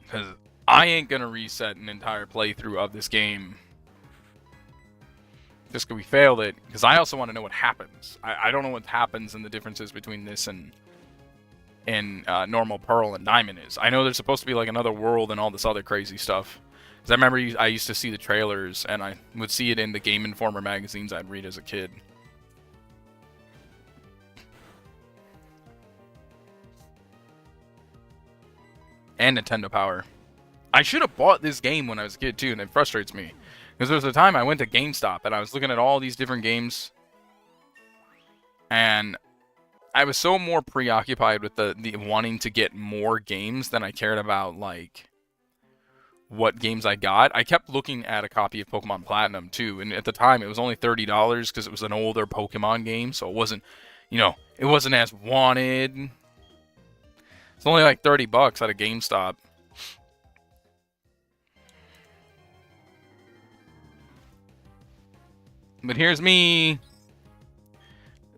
Because I ain't gonna reset an entire playthrough of this game just because we failed it. Because I also want to know what happens. I don't know what happens and the differences between this and normal Pearl and Diamond is. I know there's supposed to be like another world and all this other crazy stuff. Because I remember I used to see the trailers and I would see it in the Game Informer magazines I'd read as a kid. And Nintendo Power. I should have bought this game when I was a kid too, and it frustrates me. Because there was a time I went to GameStop and I was looking at all these different games. And I was so more preoccupied with the wanting to get more games than I cared about, like, what games I got. I kept looking at a copy of Pokemon Platinum too, and at the time it was only $30 because it was an older Pokemon game, so it wasn't, you know, it wasn't as wanted. It's only like $30 at a GameStop. But here's me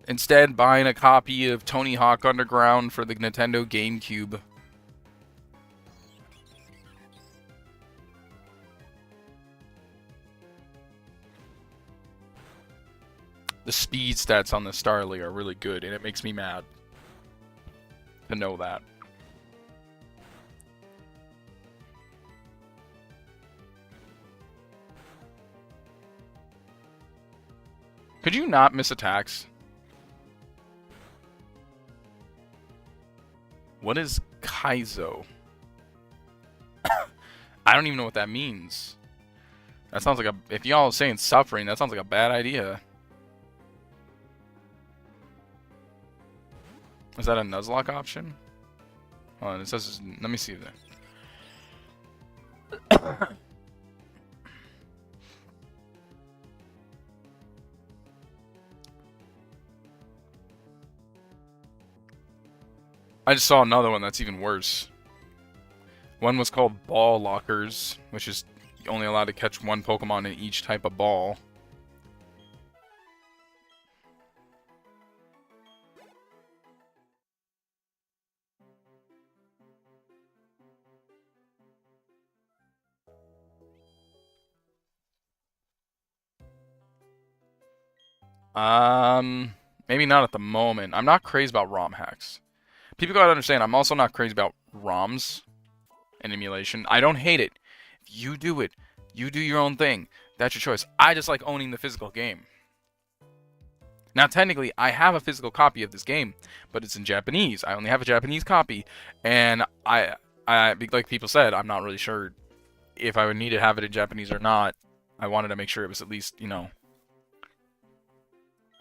instead buying a copy of Tony Hawk Underground for the Nintendo GameCube. The speed stats on the Starly are really good, and it makes me mad to know that. you not miss attacks? What is Kaizo? I don't even know what that means. That sounds like a... If y'all are saying suffering, that sounds like a bad idea. Is that a Nuzlocke option? Hold on, it says... Let me see there. I just saw another one that's even worse. One was called Ball Lockers, which is only allowed to catch one Pokemon in each type of ball. Maybe not at the moment. I'm not crazy about ROM hacks. People gotta understand, I'm also not crazy about ROMs and emulation. I don't hate it. If you do it, you do your own thing. That's your choice. I just like owning the physical game. Now, technically, I have a physical copy of this game, but it's in Japanese. I only have a Japanese copy, and I like people said, I'm not really sure if I would need to have it in Japanese or not. I wanted to make sure it was at least, you know,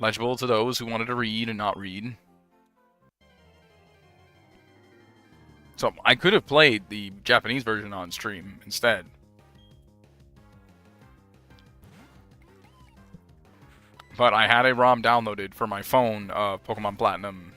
legible to those who wanted to read and not read. So I could have played the Japanese version on stream instead. But I had a ROM downloaded for my phone of Pokemon Platinum.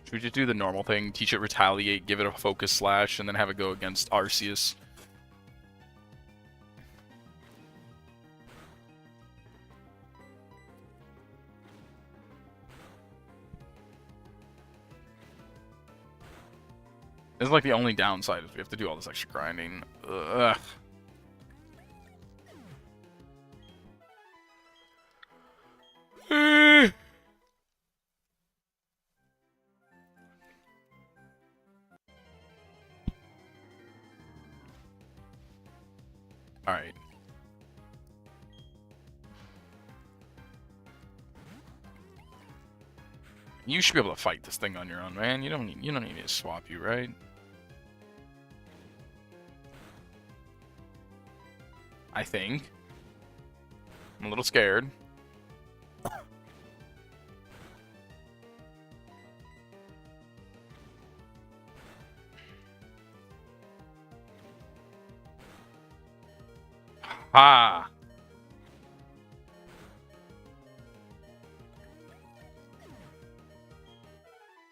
Should we just do the normal thing? Teach it Retaliate, give it a Focus Slash, and then have it go against Arceus? This is like the only downside is we have to do all this extra grinding. Ugh. Alright. You should be able to fight this thing on your own, man. You don't need me to swap you, right? I think. I'm a little scared. Ha!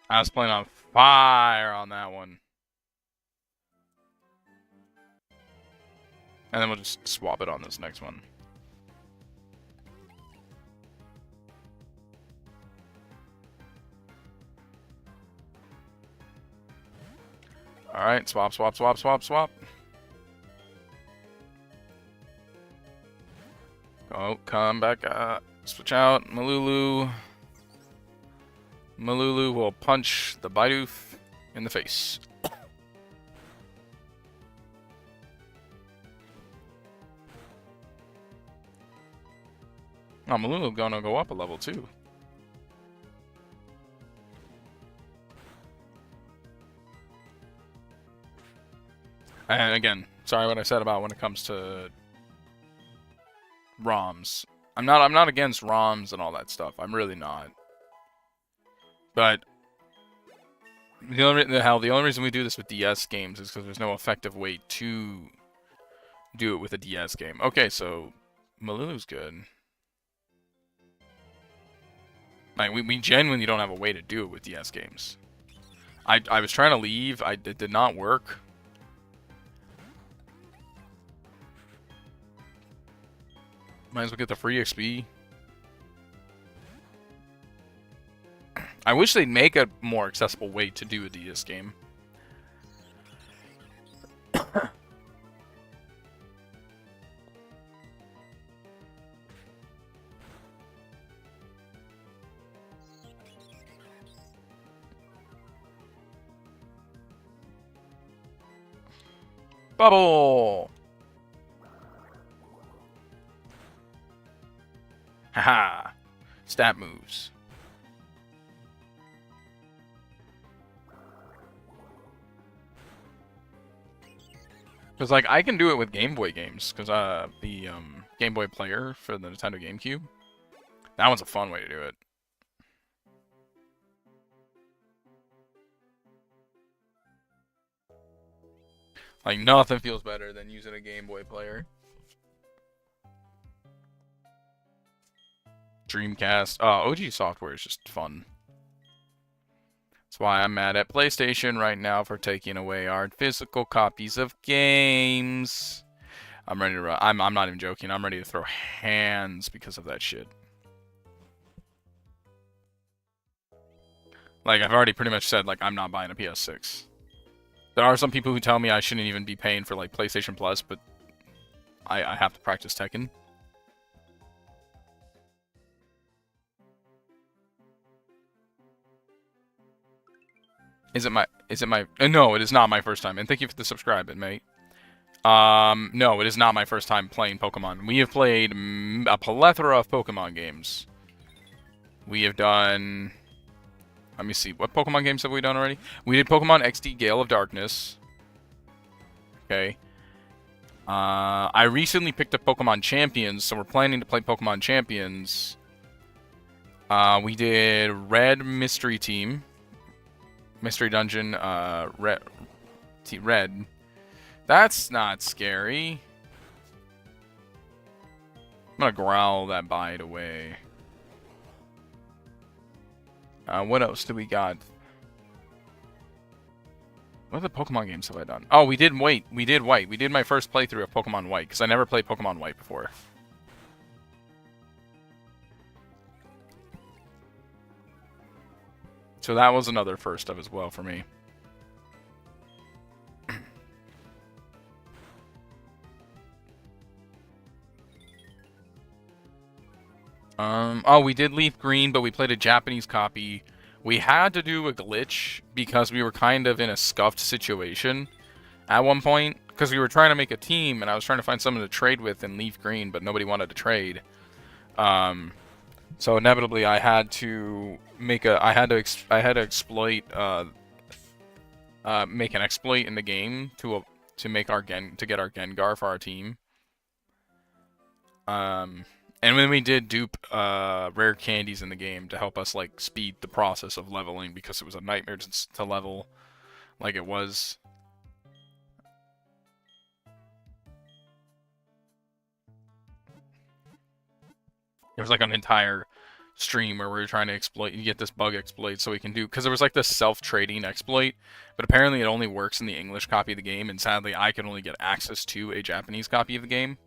I was playing on fire on that one. And then we'll just swap it on this next one. Alright, swap, swap, swap, swap, swap. Oh, come back up. Switch out. Malulu. Malulu will punch the Bidoof in the face. Oh, Malulu gonna go up a level too. And again, sorry what I said about when it comes to ROMs. I'm not against ROMs and all that stuff. I'm really not. But the only reason we do this with DS games is because there's no effective way to do it with a DS game. Okay, so Malulu's good. Like we genuinely don't have a way to do it with DS games. I was trying to leave. It did not work. Might as well get the free XP. I wish they'd make a more accessible way to do a DS game. Bubble! Haha! Stat moves. Because, like, I can do it with Game Boy games. Because, the, Game Boy Player for the Nintendo GameCube. That one's a fun way to do it. Like, nothing feels better than using a Game Boy Player. Dreamcast. Oh, OG software is just fun. That's why I'm mad at PlayStation right now for taking away our physical copies of games. I'm ready to run. I'm not even joking. I'm ready to throw hands because of that shit. Like, I've already pretty much said, like, I'm not buying a PS6. There are some people who tell me I shouldn't even be paying for, like, PlayStation Plus, but I have to practice Tekken. Is it my, no, it is not my first time, and thank you for the subscribe, mate. No, it is not my first time playing Pokemon. We have played a plethora of Pokemon games. We have done, let me see, what Pokemon games have we done already? We did Pokemon XD Gale of Darkness. Okay. I recently picked up Pokemon Champions, so we're planning to play Pokemon Champions. We did Red Mystery Team. Mystery Dungeon, Red. That's not scary. I'm gonna growl that bite away. What else do we got? What other Pokemon games have I done? Oh, we did White. We did White. We did my first playthrough of Pokemon White, because I never played Pokemon White before. So that was another first of as well for me. Oh, we did Leaf Green, but we played a Japanese copy. We had to do a glitch because we were kind of in a scuffed situation at one point. Because we were trying to make a team, and I was trying to find someone to trade with in Leaf Green, but nobody wanted to trade. So inevitably, I had to make a. I had to exploit. Make an exploit in the game to make our to get our Gengar for our team. And when we did dupe rare candies in the game to help us like speed the process of leveling because it was a nightmare to level like it was. There was like an entire stream where we were trying to get this bug exploit so we can do, because there was like this self-trading exploit, but apparently it only works in the English copy of the game, and sadly I can only get access to a Japanese copy of the game.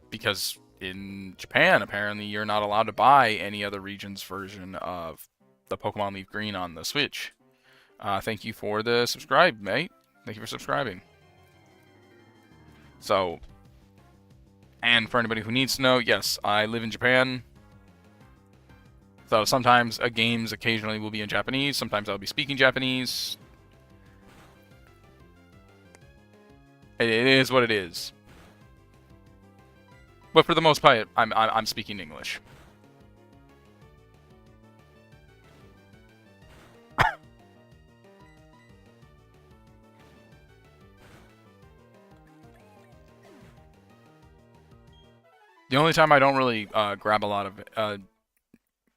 Because in Japan, apparently, you're not allowed to buy any other region's version of the Pokemon Leaf Green on the Switch. Thank you for the subscribe, mate. Thank you for subscribing. So, and for anybody who needs to know, yes, I live in Japan. So sometimes games occasionally will be in Japanese. Sometimes I'll be speaking Japanese. It is what it is. But for the most part, I'm speaking English. The only time I don't really grab a lot of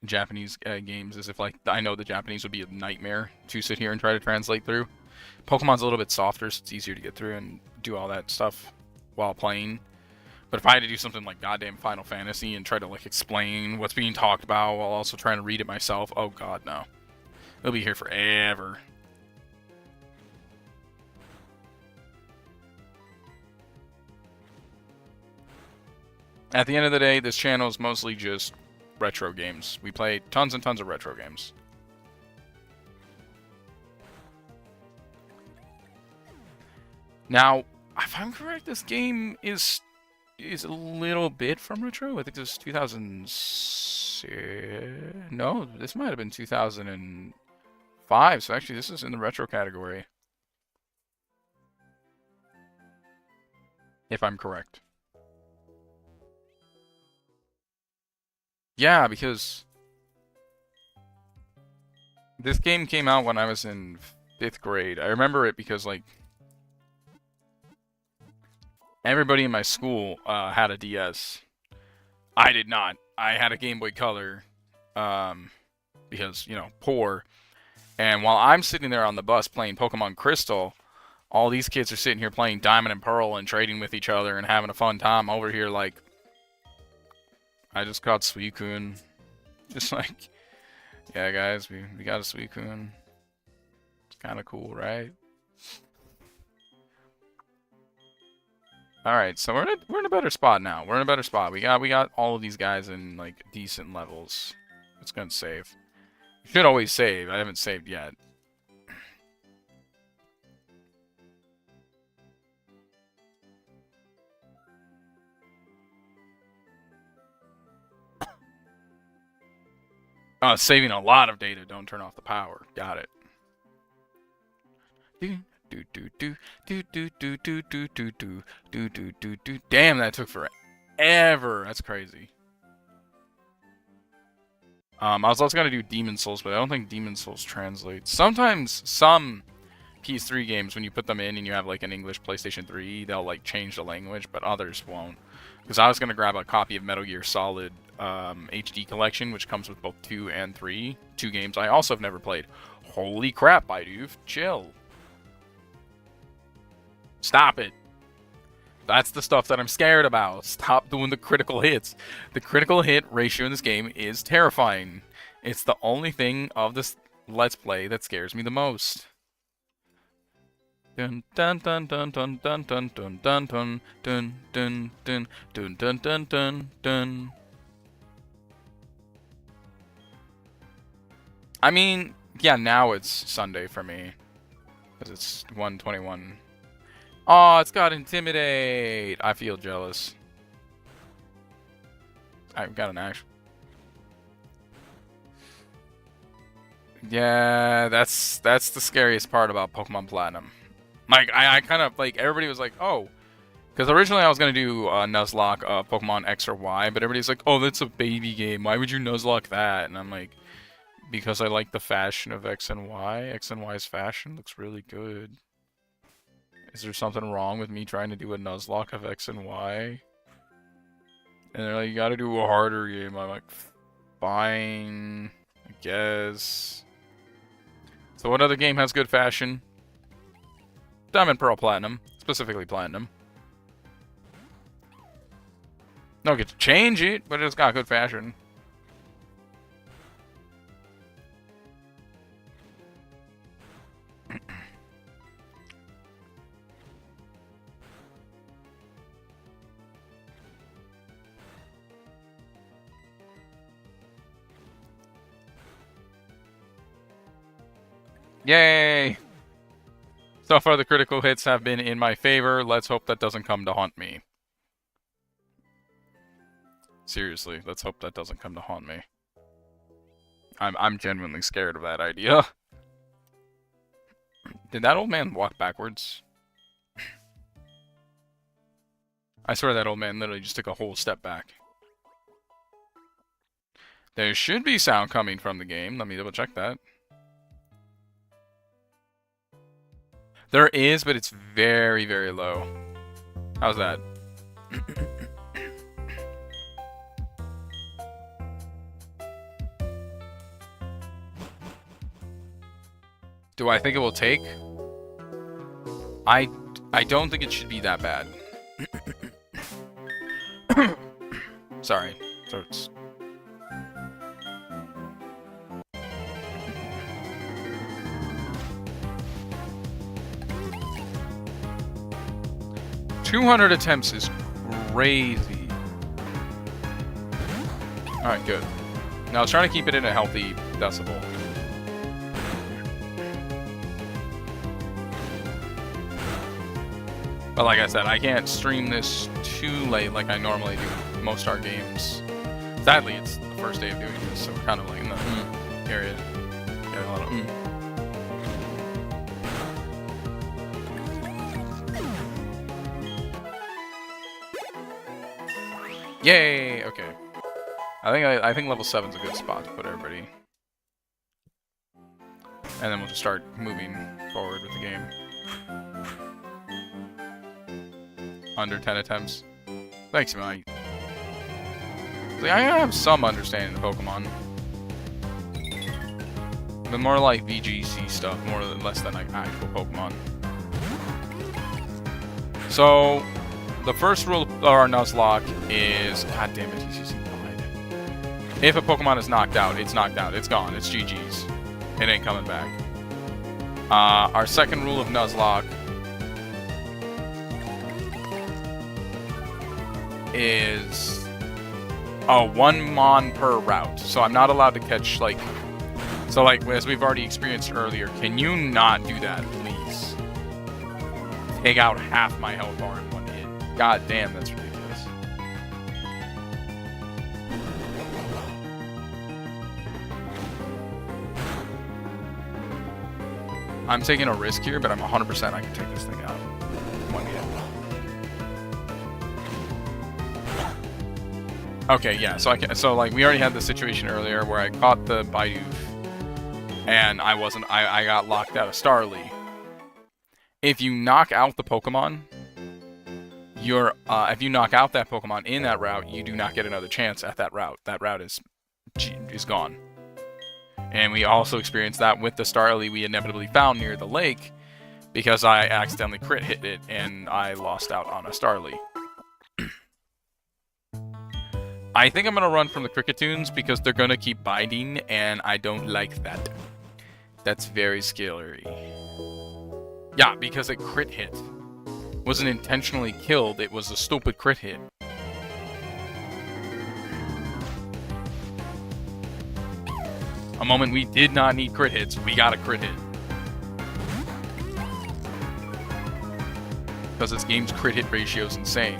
Japanese games is if like I know the Japanese would be a nightmare to sit here and try to translate through. Pokemon's a little bit softer, so it's easier to get through and do all that stuff while playing. But if I had to do something like goddamn Final Fantasy and try to like explain what's being talked about while also trying to read it myself, oh god, no. It'll be here forever. At the end of the day, this channel is mostly just retro games. We play tons and tons of retro games. Now, if I'm correct, this game is a little bit from retro. I think this was 2000. No, this might have been 2005. So actually, this is in the retro category, if I'm correct. Yeah, because this game came out when I was in 5th grade. I remember it because, like, everybody in my school had a DS. I did not. I had a Game Boy Color because, you know, poor. And while I'm sitting there on the bus playing Pokemon Crystal, all these kids are sitting here playing Diamond and Pearl and trading with each other and having a fun time over here. Like, I just caught Suicune. Just like, yeah, guys, we got a Suicune. It's kind of cool, right? All right, so we're in a better spot now. We're in a better spot. We got all of these guys in like decent levels. It's gonna save. You should always save. I haven't saved yet. Saving a lot of data. Don't turn off the power. Got it. Damn, that took forever. That's crazy. I was also gonna do Demon Souls, but I don't think Demon Souls translates. Sometimes some PS3 games, when you put them in and you have like an English PlayStation 3, they'll like change the language, but others won't. Because I was gonna grab a copy of Metal Gear Solid HD Collection, which comes with both 2 and 3. 2 games I also have never played. Holy crap, Baidu, chill. Stop it. That's the stuff that I'm scared about. Stop doing the critical hits. The critical hit ratio in this game is terrifying. It's the only thing of this Let's Play that scares me the most. Dun dun dun dun dun dun dun dun dun dun dun dun dun dun dun dun dun dun. I mean, yeah, now it's Sunday for me. Because it's 1:21. Oh, it's got Intimidate. I feel jealous. I've got an action. Yeah, that's the scariest part about Pokemon Platinum. Like, I kind of, like, everybody was like, oh. Because originally I was going to do a Nuzlocke of Pokemon X or Y, but everybody's like, oh, that's a baby game. Why would you Nuzlocke that? And I'm like, because I like the fashion of X and Y. X and Y's fashion looks really good. Is there something wrong with me trying to do a Nuzlocke of X and Y? And they're like, you gotta do a harder game. I'm like, fine, I guess. So what other game has good fashion? Diamond, Pearl, Platinum. Specifically Platinum. Don't get to change it, but it's got good fashion. Yay! So far the critical hits have been in my favor. Let's hope that doesn't come to haunt me. Seriously, let's hope that doesn't come to haunt me. I'm genuinely scared of that idea. Did that old man walk backwards? I swear that old man literally just took a whole step back. There should be sound coming from the game. Let me double check that. There is, but it's very, very low. How's that? Do I think it will take? I don't think it should be that bad. Sorry. Throats. $200 attempts is crazy. Alright, good. Now I was trying to keep it in a healthy decibel. But like I said, I can't stream this too late like I normally do most of our games. Sadly, it's the first day of doing this, so we're kind of like in the area. Getting a lot of Yay! Okay. I think level 7's a good spot to put everybody. And then we'll just start moving forward with the game. Under 10 attempts. Thanks, Mike. Like, I have some understanding of Pokemon. But more like VGC stuff, less than like actual Pokemon. So, the first rule of our Nuzlocke is... God damn it, he's using Glide. If a Pokemon is knocked out, it's knocked out. It's gone. It's GG's. It ain't coming back. Our second rule of Nuzlocke is 1 Mon per route. So I'm not allowed to catch, like... So, like, as we've already experienced earlier, can you not do that, please? Take out half my health bar in one hit. God damn, that's ridiculous. I'm taking a risk here, but I'm 100% I can take this thing out. One hit. Okay, yeah, so like we already had the situation earlier where I caught the Bidoof and I got locked out of Starly. If you knock out the Pokemon, if you knock out that Pokemon in that route, you do not get another chance at that route. That route is gone. And we also experienced that with the Starly we inevitably found near the lake because I accidentally crit hit it and I lost out on a Starly. I think I'm going to run from the Crickettoons because they're going to keep biting and I don't like that. That's very scary. Yeah, because a crit hit wasn't intentionally killed, it was a stupid crit hit. A moment we did not need crit hits, we got a crit hit. Because this game's crit hit ratio is insane.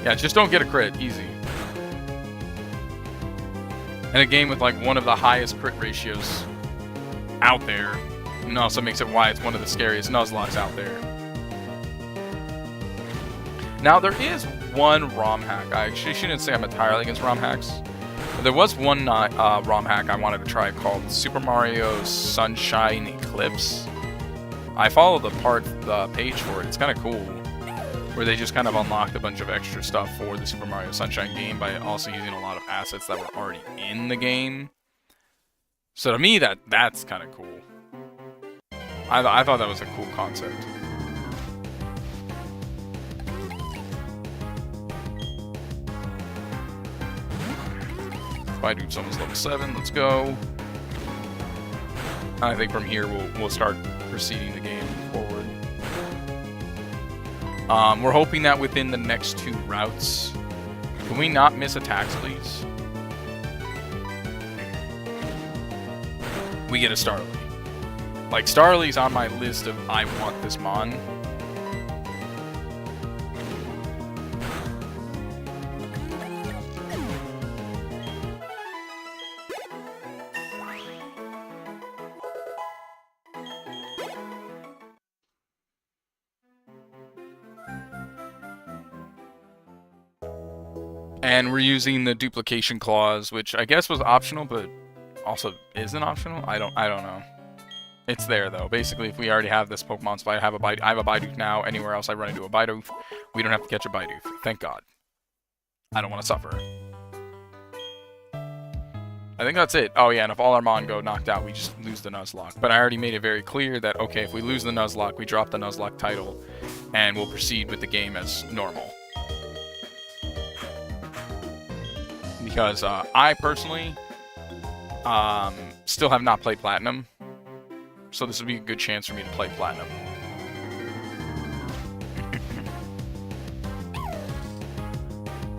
Yeah, just don't get a crit, easy. And a game with like one of the highest crit ratios out there, and also makes it why it's one of the scariest Nuzlockes out there. Now there is one ROM hack. I actually shouldn't say I'm entirely against ROM hacks. There was one ROM hack I wanted to try called Super Mario Sunshine Eclipse. I followed the page for it. It's kind of cool, where they just kind of unlocked a bunch of extra stuff for the Super Mario Sunshine game by also using a lot of assets that were already in the game. So to me, that's kind of cool. I thought that was a cool concept. Bidoof's almost level 7. Let's go. I think from here we'll start proceeding the game forward. We're hoping that within the next 2 routes, can we not miss attacks, please? We get a Starly. Like, Starly's on my list of I want this Mon. And we're using the duplication clause, which I guess was optional, but also isn't optional. I don't know. It's there though. Basically, if we already have this Pokemon, so I have a Bidoof now. Anywhere else I run into a Bidoof, we don't have to catch a Bidoof. Thank God. I don't want to suffer. I think that's it. Oh yeah, and if all our Mon go knocked out, we just lose the Nuzlocke. But I already made it very clear that, okay, if we lose the Nuzlocke, we drop the Nuzlocke title, and we'll proceed with the game as normal. Because I personally still have not played Platinum, so this would be a good chance for me to play Platinum.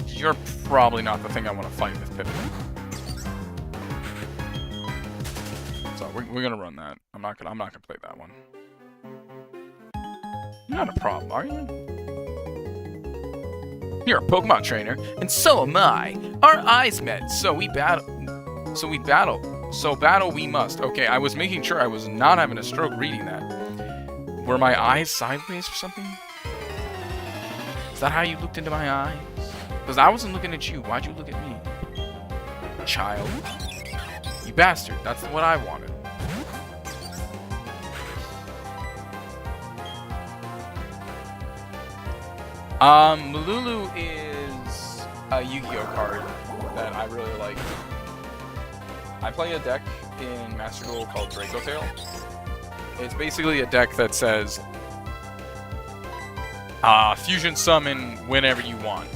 You're probably not the thing I want to fight with, Pivot. So we're gonna run that. I'm not gonna play that one. You're not a problem, are you? You're a Pokemon trainer, and so am I. Our eyes met, so we battle. So battle we must. Okay, I was making sure I was not having a stroke reading that. Were my eyes sideways or something? Is that how you looked into my eyes? Because I wasn't looking at you. Why'd you look at me? Child. You bastard. That's what I wanted. Malulu is a Yu-Gi-Oh card that I really like. I play a deck in Master Duel called Draco Tail. It's basically a deck that says fusion summon whenever you want.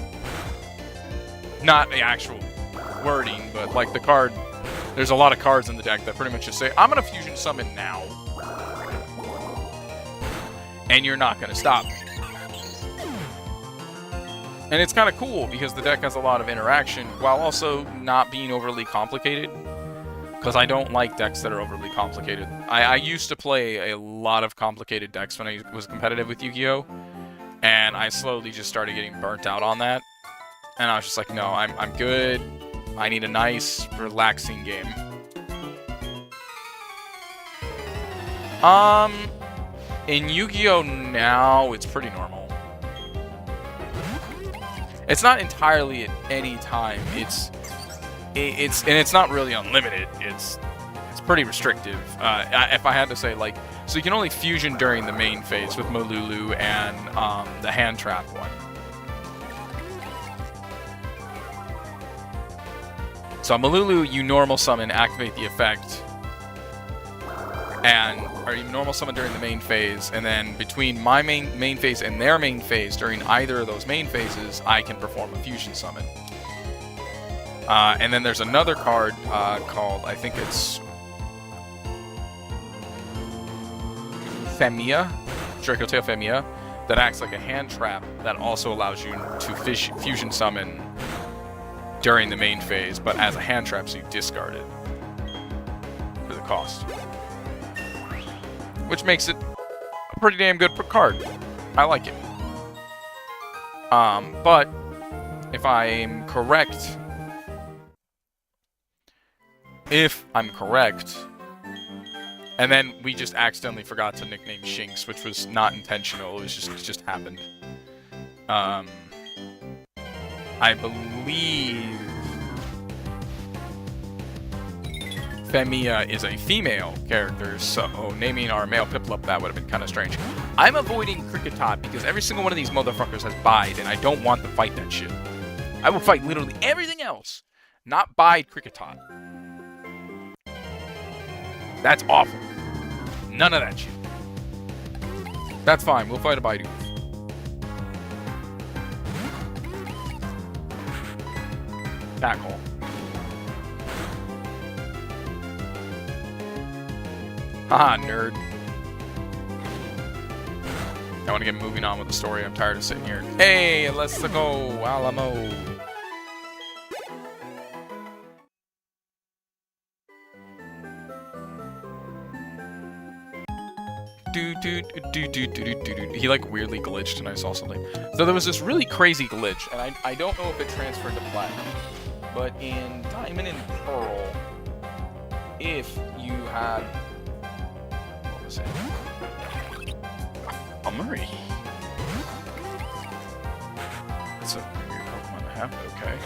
Not the actual wording, but like the card. There's a lot of cards in the deck that pretty much just say, I'm gonna fusion summon now. And you're not gonna stop me. And it's kind of cool because the deck has a lot of interaction while also not being overly complicated. Because I don't like decks that are overly complicated. I used to play a lot of complicated decks when I was competitive with Yu-Gi-Oh! And I slowly just started getting burnt out on that. And I was just like, no, I'm good. I need a nice, relaxing game. In Yu-Gi-Oh! Now, it's pretty normal. It's not entirely at any time. It's not really unlimited. It's pretty restrictive. If I had to say, like, so you can only fusion during the main phase with Malulu and the hand trap one. So Malulu, you normal summon, activate the effect, or you normal summon during the main phase, and then between my main phase and their main phase, during either of those main phases, I can perform a fusion summon. And then there's another card called, I think it's Femia, Draco Tail Femia, that acts like a hand trap that also allows you to fusion summon during the main phase, but as a hand trap, so you discard it for the cost. Which makes it a pretty damn good card. I like it. But if I'm correct, and then we just accidentally forgot to nickname Shinx, which was not intentional, it just happened. I believe Femia is a female character, so naming our male Piplup, that would have been kind of strange. I'm avoiding Kricketot because every single one of these motherfuckers has Bide, and I don't want to fight that shit. I will fight literally everything else, not Bide Kricketot. That's awful. None of that shit. That's fine, we'll fight a Baidu. Tackle. Haha, nerd. I want to get moving on with the story. I'm tired of sitting here. Hey, let's go, Alamo. He like weirdly glitched and I saw something. So there was this really crazy glitch, and I don't know if it transferred to Platinum, but in Diamond and Pearl, if you had, what was it? A Murray. That's a weird Pokemon to have, but okay.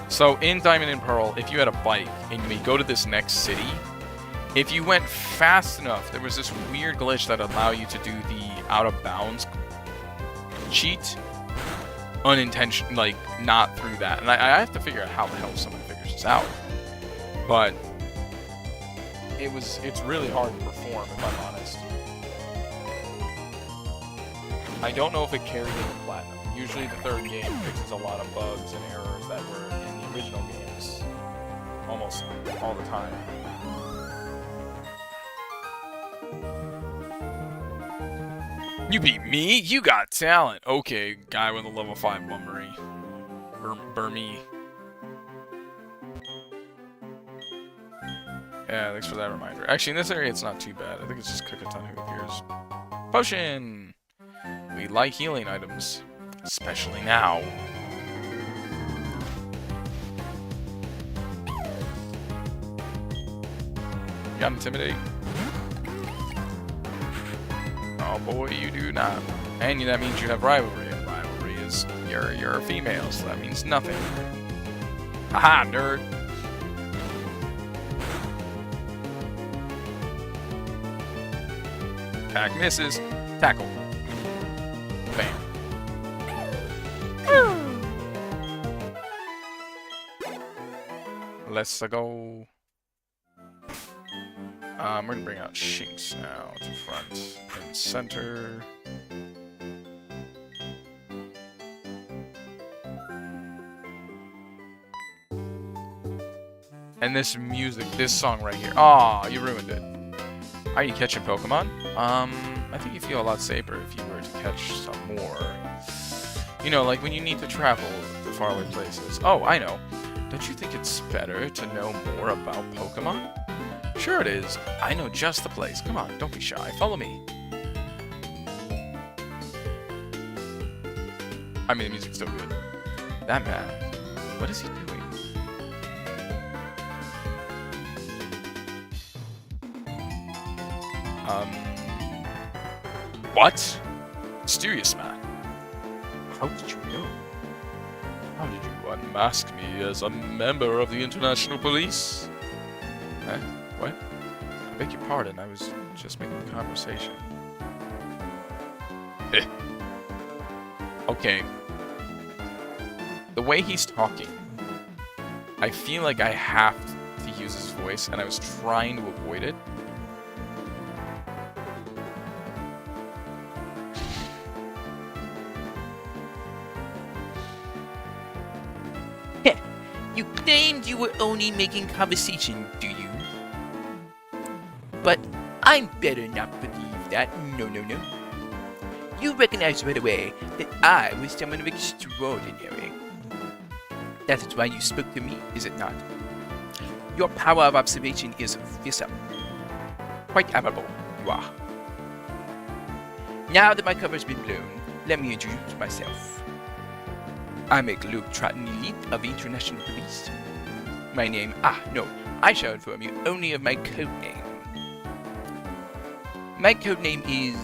So in Diamond and Pearl, if you had a bike and you may go to this next city, if you went fast enough, there was this weird glitch that allowed you to do the out of bounds cheat unintentional, like not through that. And I have to figure out how the hell someone figures this out. But it's really hard to perform, if I'm honest. I don't know if it carried into Platinum. Usually the third game fixes a lot of bugs and errors that were in the original games almost all the time. You beat me? You got talent. Okay, guy with a level 5 Bummery. Burmy. Yeah, thanks for that reminder. Actually, in this area, it's not too bad. I think it's just Kricketot who appears. Potion! We like healing items. Especially now. You got Intimidate? Oh boy, you do not. And that means you have Rivalry, and Rivalry is you're a female, so that means nothing. Haha, nerd! Attack misses. Tackle. Bam. Let's go. We're gonna bring out Shinx now to front and center. And this music, this song right here. Aw, you ruined it. Are you catching Pokemon? I think you feel a lot safer if you were to catch some more. You know, like when you need to travel to faraway places. Oh, I know. Don't you think it's better to know more about Pokemon? Sure it is. I know just the place. Come on, don't be shy. Follow me. I mean, the music's so good. That man. What is he doing? What? Mysterious man. How did you know? How did you unmask me as a member of the International Police? Eh? What? I beg your pardon, I was just making conversation. Okay. The way he's talking, I feel like I have to use his voice, and I was trying to avoid it. You claimed you were only making conversation, do you? But I'm better not believe that. No. You recognized right away that I was someone of extraordinary. That is why you spoke to me, is it not? Your power of observation is fearsome. Quite admirable, you are. Now that my cover's been blown, let me introduce myself. I'm a globe-trotting elite of the International Police. My name... I shall inform you only of my code name. My code name is...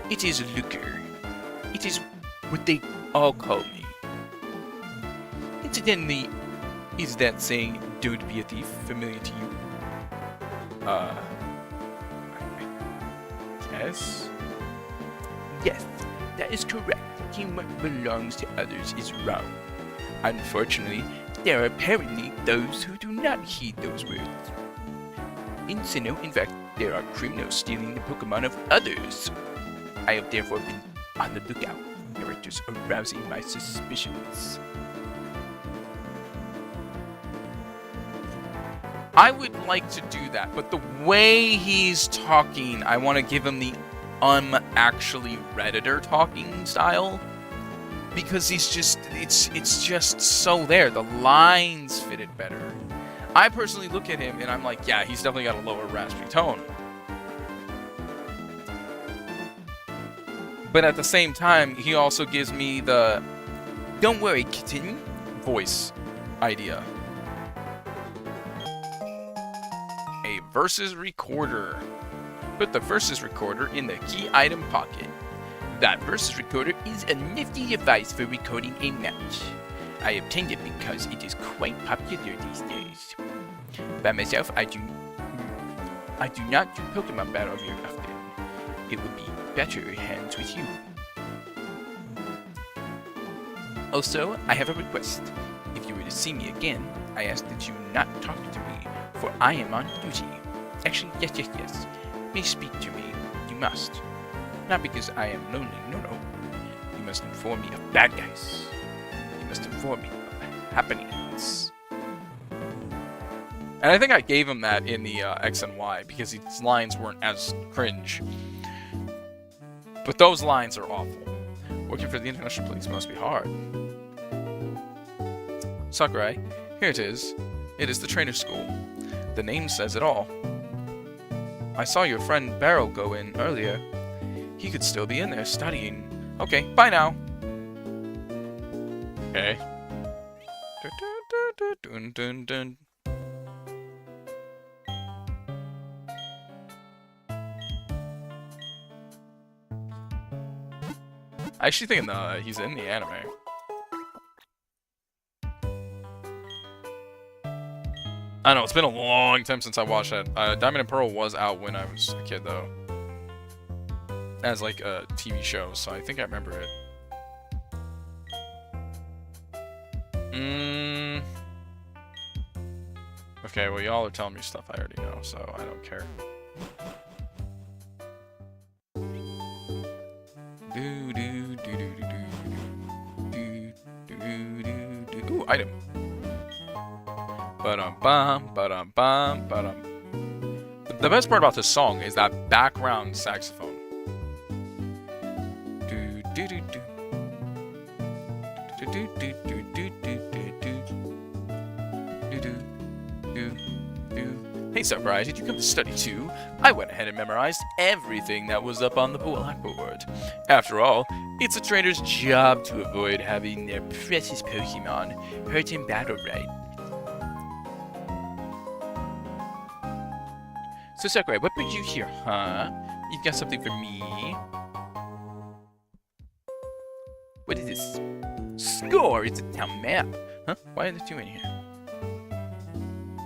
It is Luker. It is what they all call me. Incidentally, is that saying, don't be a thief, familiar to you? I guess? Yes, that is correct. Taking what belongs to others is wrong. Unfortunately, there are apparently those who do not heed those words. In Sinnoh, in fact, there are criminals stealing the Pokemon of others. I have therefore been on the lookout for characters arousing my suspicions. I would like to do that, but the way he's talking, I want to give him the actually Redditor talking style, because he's just it's just so there. The lines fit it better. I personally look at him and I'm like, yeah, he's definitely got a lower raspy tone. But at the same time, he also gives me the "don't worry, kitten" voice idea. A versus recorder. Put the versus recorder in the key item pocket. That versus recorder is a nifty device for recording a match. I obtained it because it is quite popular these days. By myself, I do not do Pokemon battle very often. It would be better hands with you. Also, I have a request. If you were to see me again, I ask that you not talk to me, for I am on duty. Actually, yes. Please speak to me. You must. Not because I am lonely, no. You must inform me of bad guys. You must inform me of happenings. And I think I gave him that in the X and Y, because his lines weren't as cringe. But those lines are awful. Working for the International Police must be hard. Sakurai, here it is. It is the trainer school. The name says it all. I saw your friend Barrel go in earlier. He could still be in there studying. Okay, bye now. Okay. Dun, dun, dun. I actually think he's in the anime. I know, it's been a long time since I watched that. Diamond and Pearl was out when I was a kid, though. As, like, a TV show, so I think I remember it. Okay, well, y'all are telling me stuff I already know, so I don't care. Ooh, item. Ba-dum-bum, ba-dum-bum, ba-dum. The best part about this song is that background saxophone. Do-do-do-do. Hey, Surprise, did you come to study too? I went ahead and memorized everything that was up on the blackboard. After all, it's a trainer's job to avoid having their precious Pokémon hurt in battle, right? So, Sakurai, what brings you here, huh? You've got something for me? What is this? Score! It's a town map! Huh? Why are there two in here?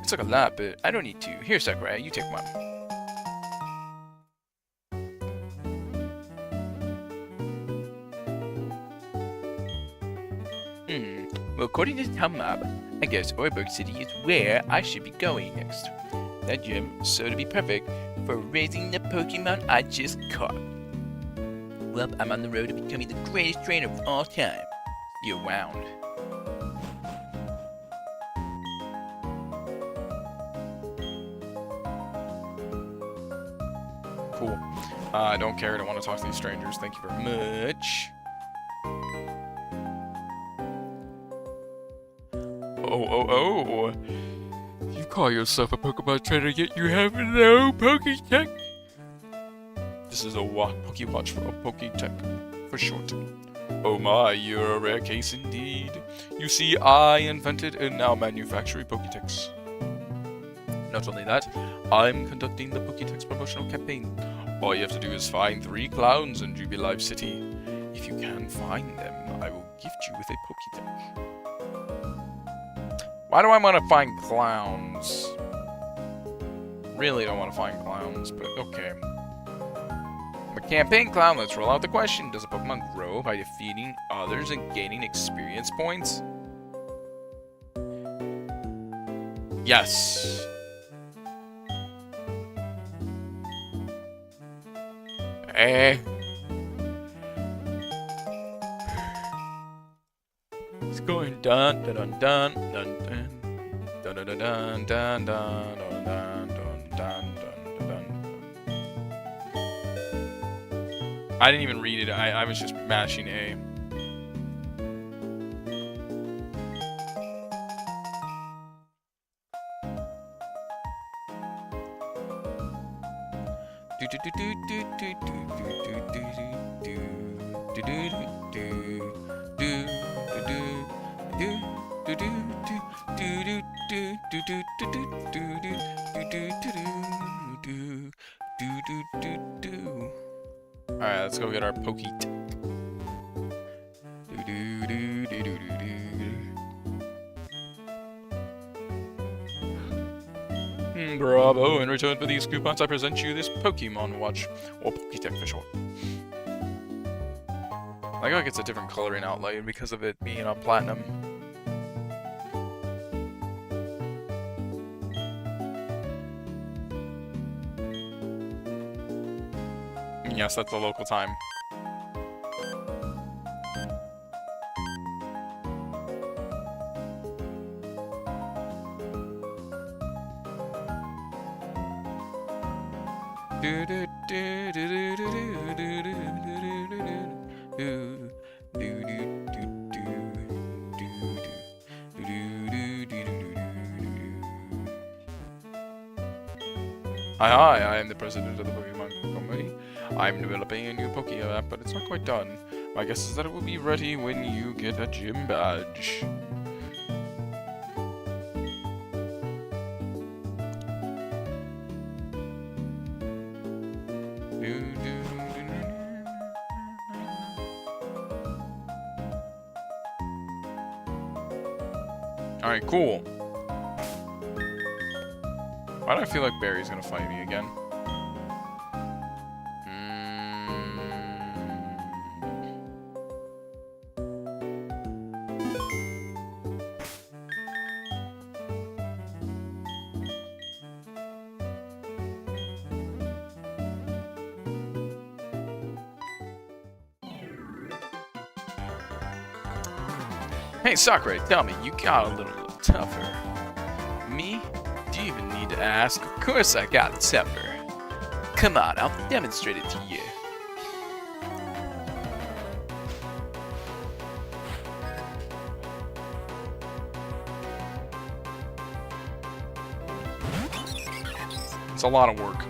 It's like a lot, but I don't need two. Here, Sakurai, you take one. Well, according to the town map, I guess Oreburgh City is where I should be going next. That gym is so to be perfect for raising the Pokemon I just caught. Well, I'm on the road to becoming the greatest trainer of all time. See you around. Cool. I don't care. I don't want to talk to these strangers. Thank you very much. Oh. You call yourself a Pokemon trainer, yet you have no Pokétech? This is a Pokewatch for a Pokétech, for short. Oh my, you're a rare case indeed. You see, I invented and now manufacture Pokétechs. Not only that, I'm conducting the Pokétex promotional campaign. All you have to do is find 3 clowns in Jubilife City. If you can find them, I will gift you with a Pokétech. Why do I want to find clowns? Really don't want to find clowns, but okay. I'm a campaign clown. Let's roll out the question. Does a Pokemon grow by defeating others and gaining experience points? Yes. It's going dun dun dun dun dun dun dun dun dun dun dun dun dun dun dun. I didn't even read it. I was just mashing A. Alright, let's go get our Pokétech. Bravo! In return for these coupons, I present you this Pokemon Watch, or Pokétech for short. I like how it gets a different coloring outlay because of it being on Platinum. Yes, that's the local time. Hi, I am the president of the Pokemon Company. I'm developing a new Poké app, but it's not quite done. My guess is that it will be ready when you get a gym badge. Alright, cool. Why do I feel like Barry's gonna fight me again? Hey Sakura, tell me, you got a little tougher. Me? Do you even need to ask? Of course I got tougher. Come on, I'll demonstrate it to you. It's a lot of work.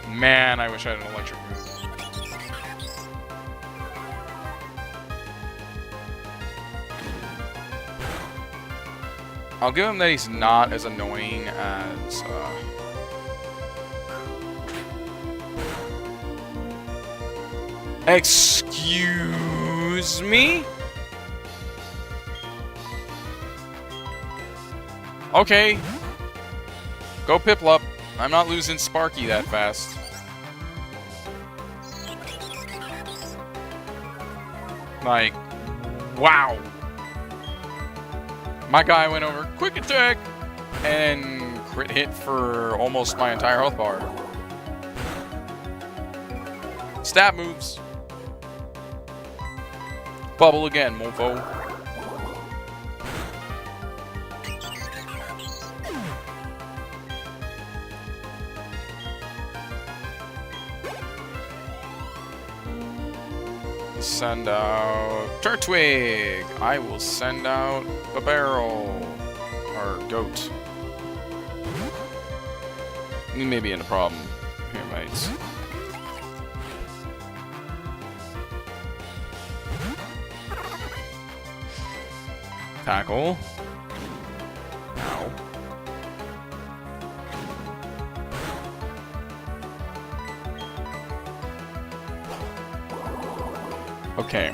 Man, I wish I had an electric move. I'll give him that he's not as annoying as, Excuse me? Okay. Go Piplup. I'm not losing Sparky that fast. Like, wow. My guy went over quick attack and crit hit for almost my entire health bar. Stab moves. Bubble again, mofo. Send out Turtwig. I will send out a barrel or goat. We may be in a problem here, mates. Tackle. Ow. Okay,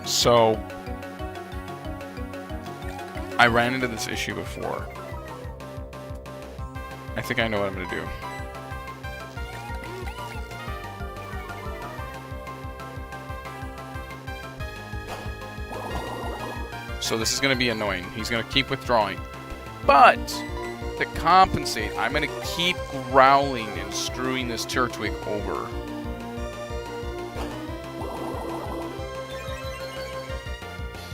so I ran into this issue before. I think I know what I'm gonna do. So this is gonna be annoying. He's gonna keep withdrawing. But to compensate, I'm gonna keep growling and screwing this Turtwig over.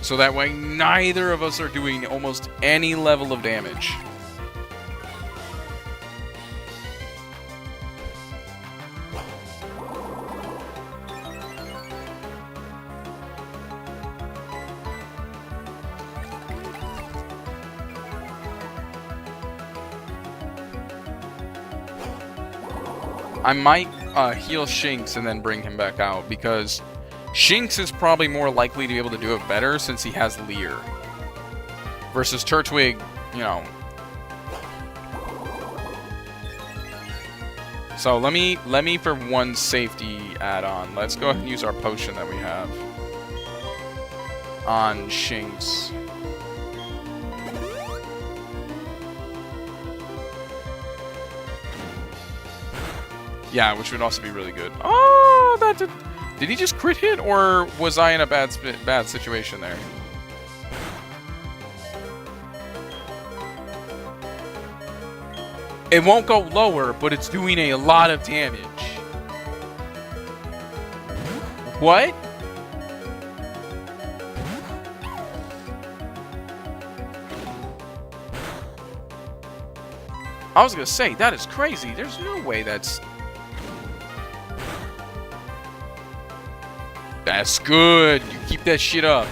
So that way, neither of us are doing almost any level of damage. I might heal Shinx and then bring him back out, because Shinx is probably more likely to be able to do it better since he has Leer. Versus Turtwig, you know. So let me for one safety add-on, let's go ahead and use our potion that we have on Shinx. Yeah, which would also be really good. Oh, that did he just crit hit, or was I in a bad situation there? It won't go lower, but it's doing a lot of damage. What? I was gonna say, that is crazy. There's no way that's... That's good. You keep that shit up.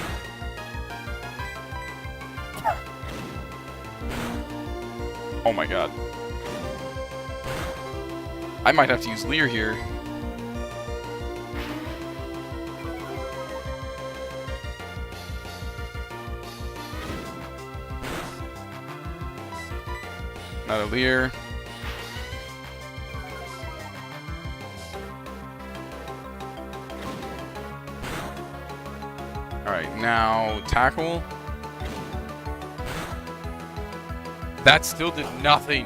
Oh my god. I might have to use Leer here. Another Leer. Alright, now tackle. That still did nothing.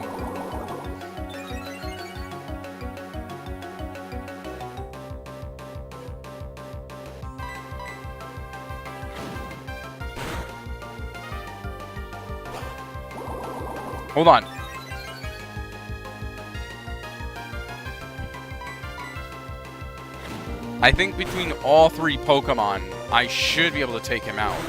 Hold on. I think between all three Pokemon, I should be able to take him out.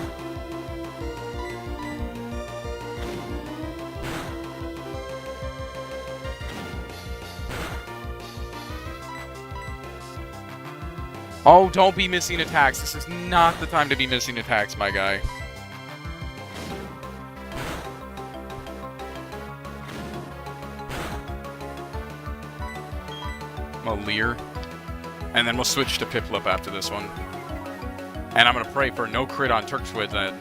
Oh, don't be missing attacks. This is not the time to be missing attacks, my guy. A Leer. And then we'll switch to Piplup after this one. And I'm going to pray for no crit on Turkswood then.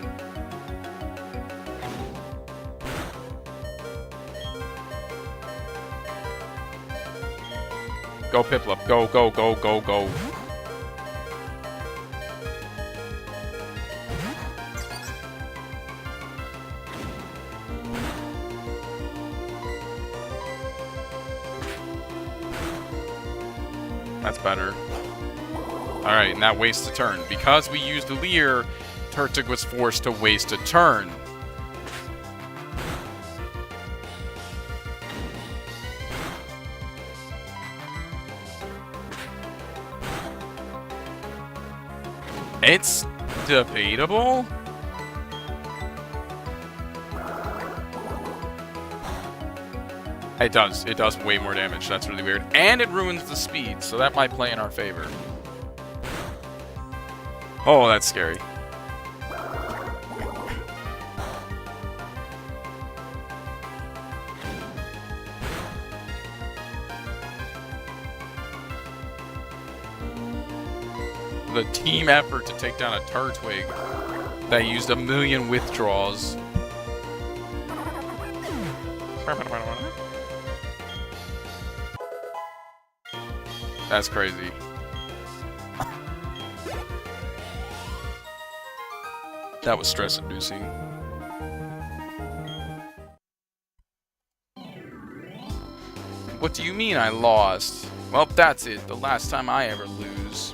Go Piplup. Go, go, go, go, go. That's better. Alright, and that wastes a turn. Because we used a Leer, Turtwig was forced to waste a turn. It's debatable. It does. It does way more damage. That's really weird. And it ruins the speed, so that might play in our favor. Oh, that's scary. The team effort to take down a Turtwig that used 1,000,000 withdraws. That's crazy. That was stress-inducing. What do you mean I lost? Well, that's it. The last time I ever lose.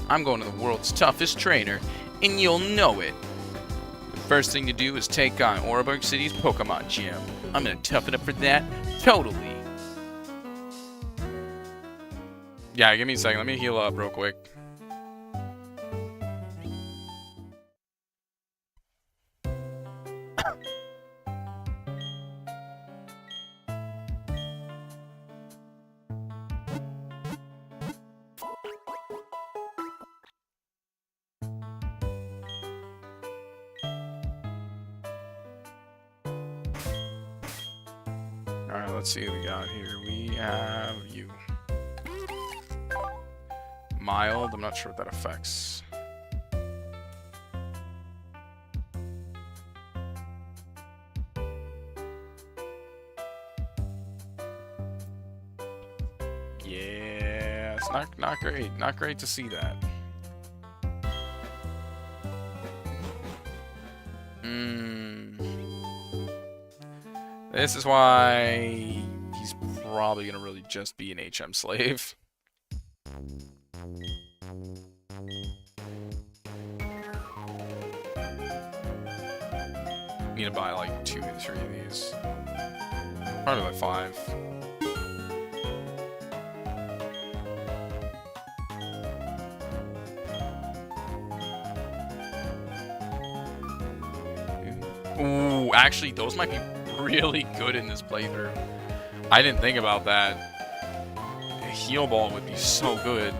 I'm going to the world's toughest trainer, and you'll know it. The first thing to do is take on Oreburg City's Pokemon Gym. I'm gonna toughen up for that. Totally. Yeah, give me a second. Let me heal up real quick. Alright, let's see what we got here. We have you. Mild, I'm not sure what that affects. Yeah, it's not great. Not great to see that. This is why he's probably gonna really just be an HM slave. Need to buy like 2 or 3 of these. Probably like 5. Ooh, actually, those might be really good in this playthrough. I didn't think about that. A heal ball would be so good.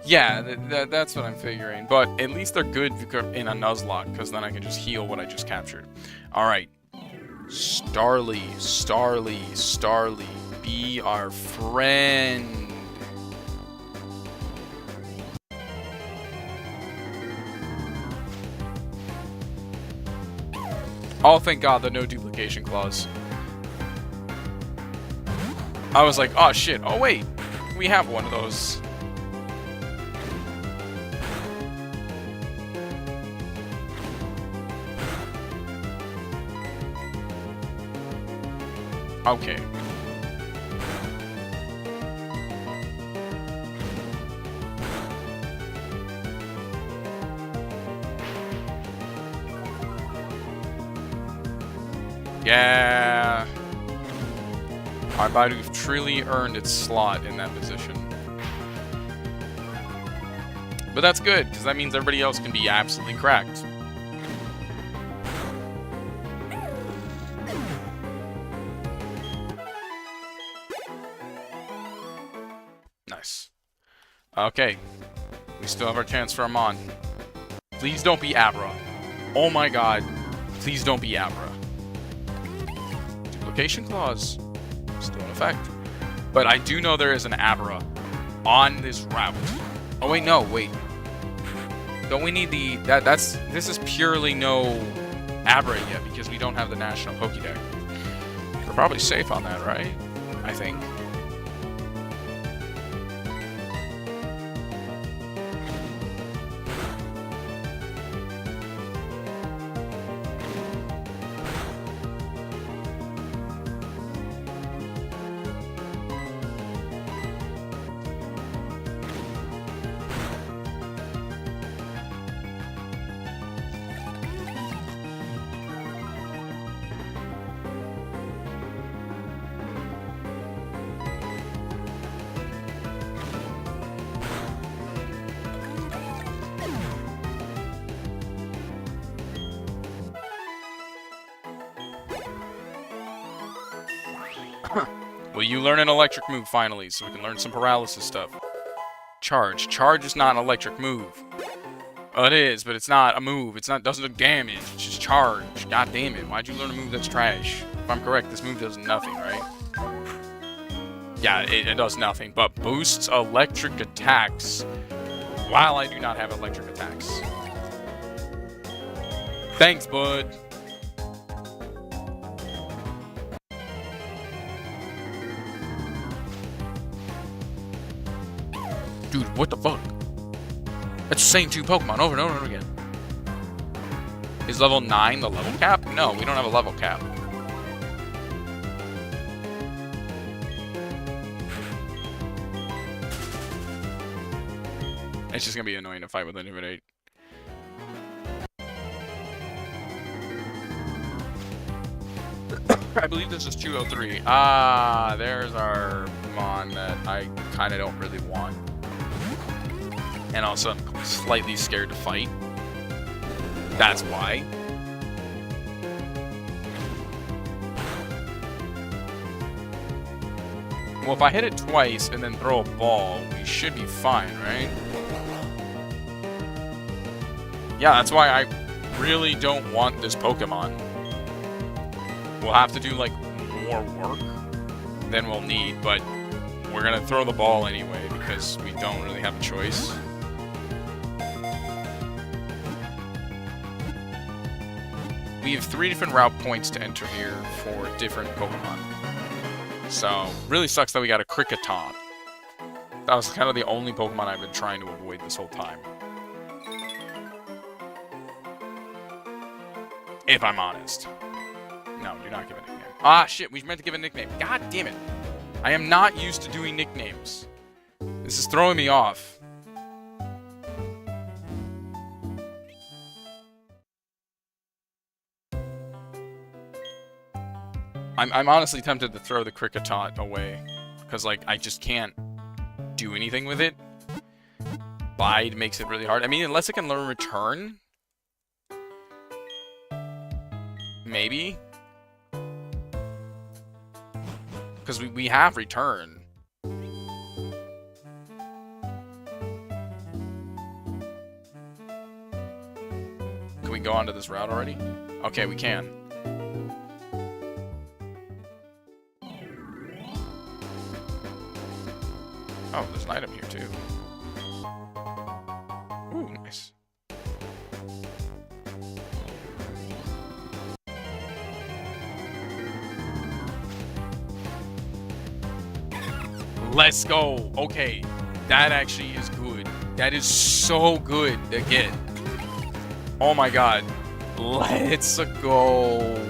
Yeah, that's what I'm figuring. But at least they're good in a Nuzlocke, because then I can just heal what I just captured. Alright. Starly, Starly, Starly, be our friend. Oh, thank God, the no duplication clause. I was like, oh shit, oh wait, we have one of those. Okay. Yeah. Our body truly earned its slot in that position. But that's good, because that means everybody else can be absolutely cracked. Nice. Okay. We still have our chance for Amon. Please don't be Abra. Oh my god. Please don't be Abra. Duplication clause. Still in effect. But I do know there is an Abra on this route. Oh wait, no, wait. Don't we need the... This is purely no Abra yet, because we don't have the National Pokédex. We're probably safe on that, right? I think. Will you learn an electric move finally, so we can learn some paralysis stuff? Charge. Charge is not an electric move. Oh, it is, but it's not a move. It's not, doesn't do damage. It's just charge. God damn it. Why'd you learn a move that's trash? If I'm correct, this move does nothing, right? Yeah, it does nothing, but boosts electric attacks while I do not have electric attacks. Thanks, bud. Dude, what the fuck? That's the same two Pokemon over and over and over again. Is level 9 the level cap? No, we don't have a level cap. It's just gonna be annoying to fight with Intimidate. I believe this is 203. Ah, there's our Mon that I kind of don't really want. And also, I'm slightly scared to fight. That's why. Well, if I hit it twice and then throw a ball, we should be fine, right? Yeah, that's why I really don't want this Pokemon. We'll have to do, like, more work than we'll need, but we're gonna throw the ball anyway because we don't really have a choice. We have 3 different route points to enter here for different Pokemon. So, really sucks that we got a Kricketot. That was kind of the only Pokemon I've been trying to avoid this whole time. If I'm honest. No, do not give a nickname. Ah, shit, we meant to give a nickname. God damn it. I am not used to doing nicknames. This is throwing me off. I'm honestly tempted to throw the Kricketot away. Because, like, I just can't do anything with it. Bide makes it really hard. I mean, unless it can learn Return. Maybe. Because we have Return. go onto this route already? Okay, we can. Oh, there's an item here too. Ooh, nice. Let's go. Okay, that actually is good. That is so good to get. Oh my god. Let's go.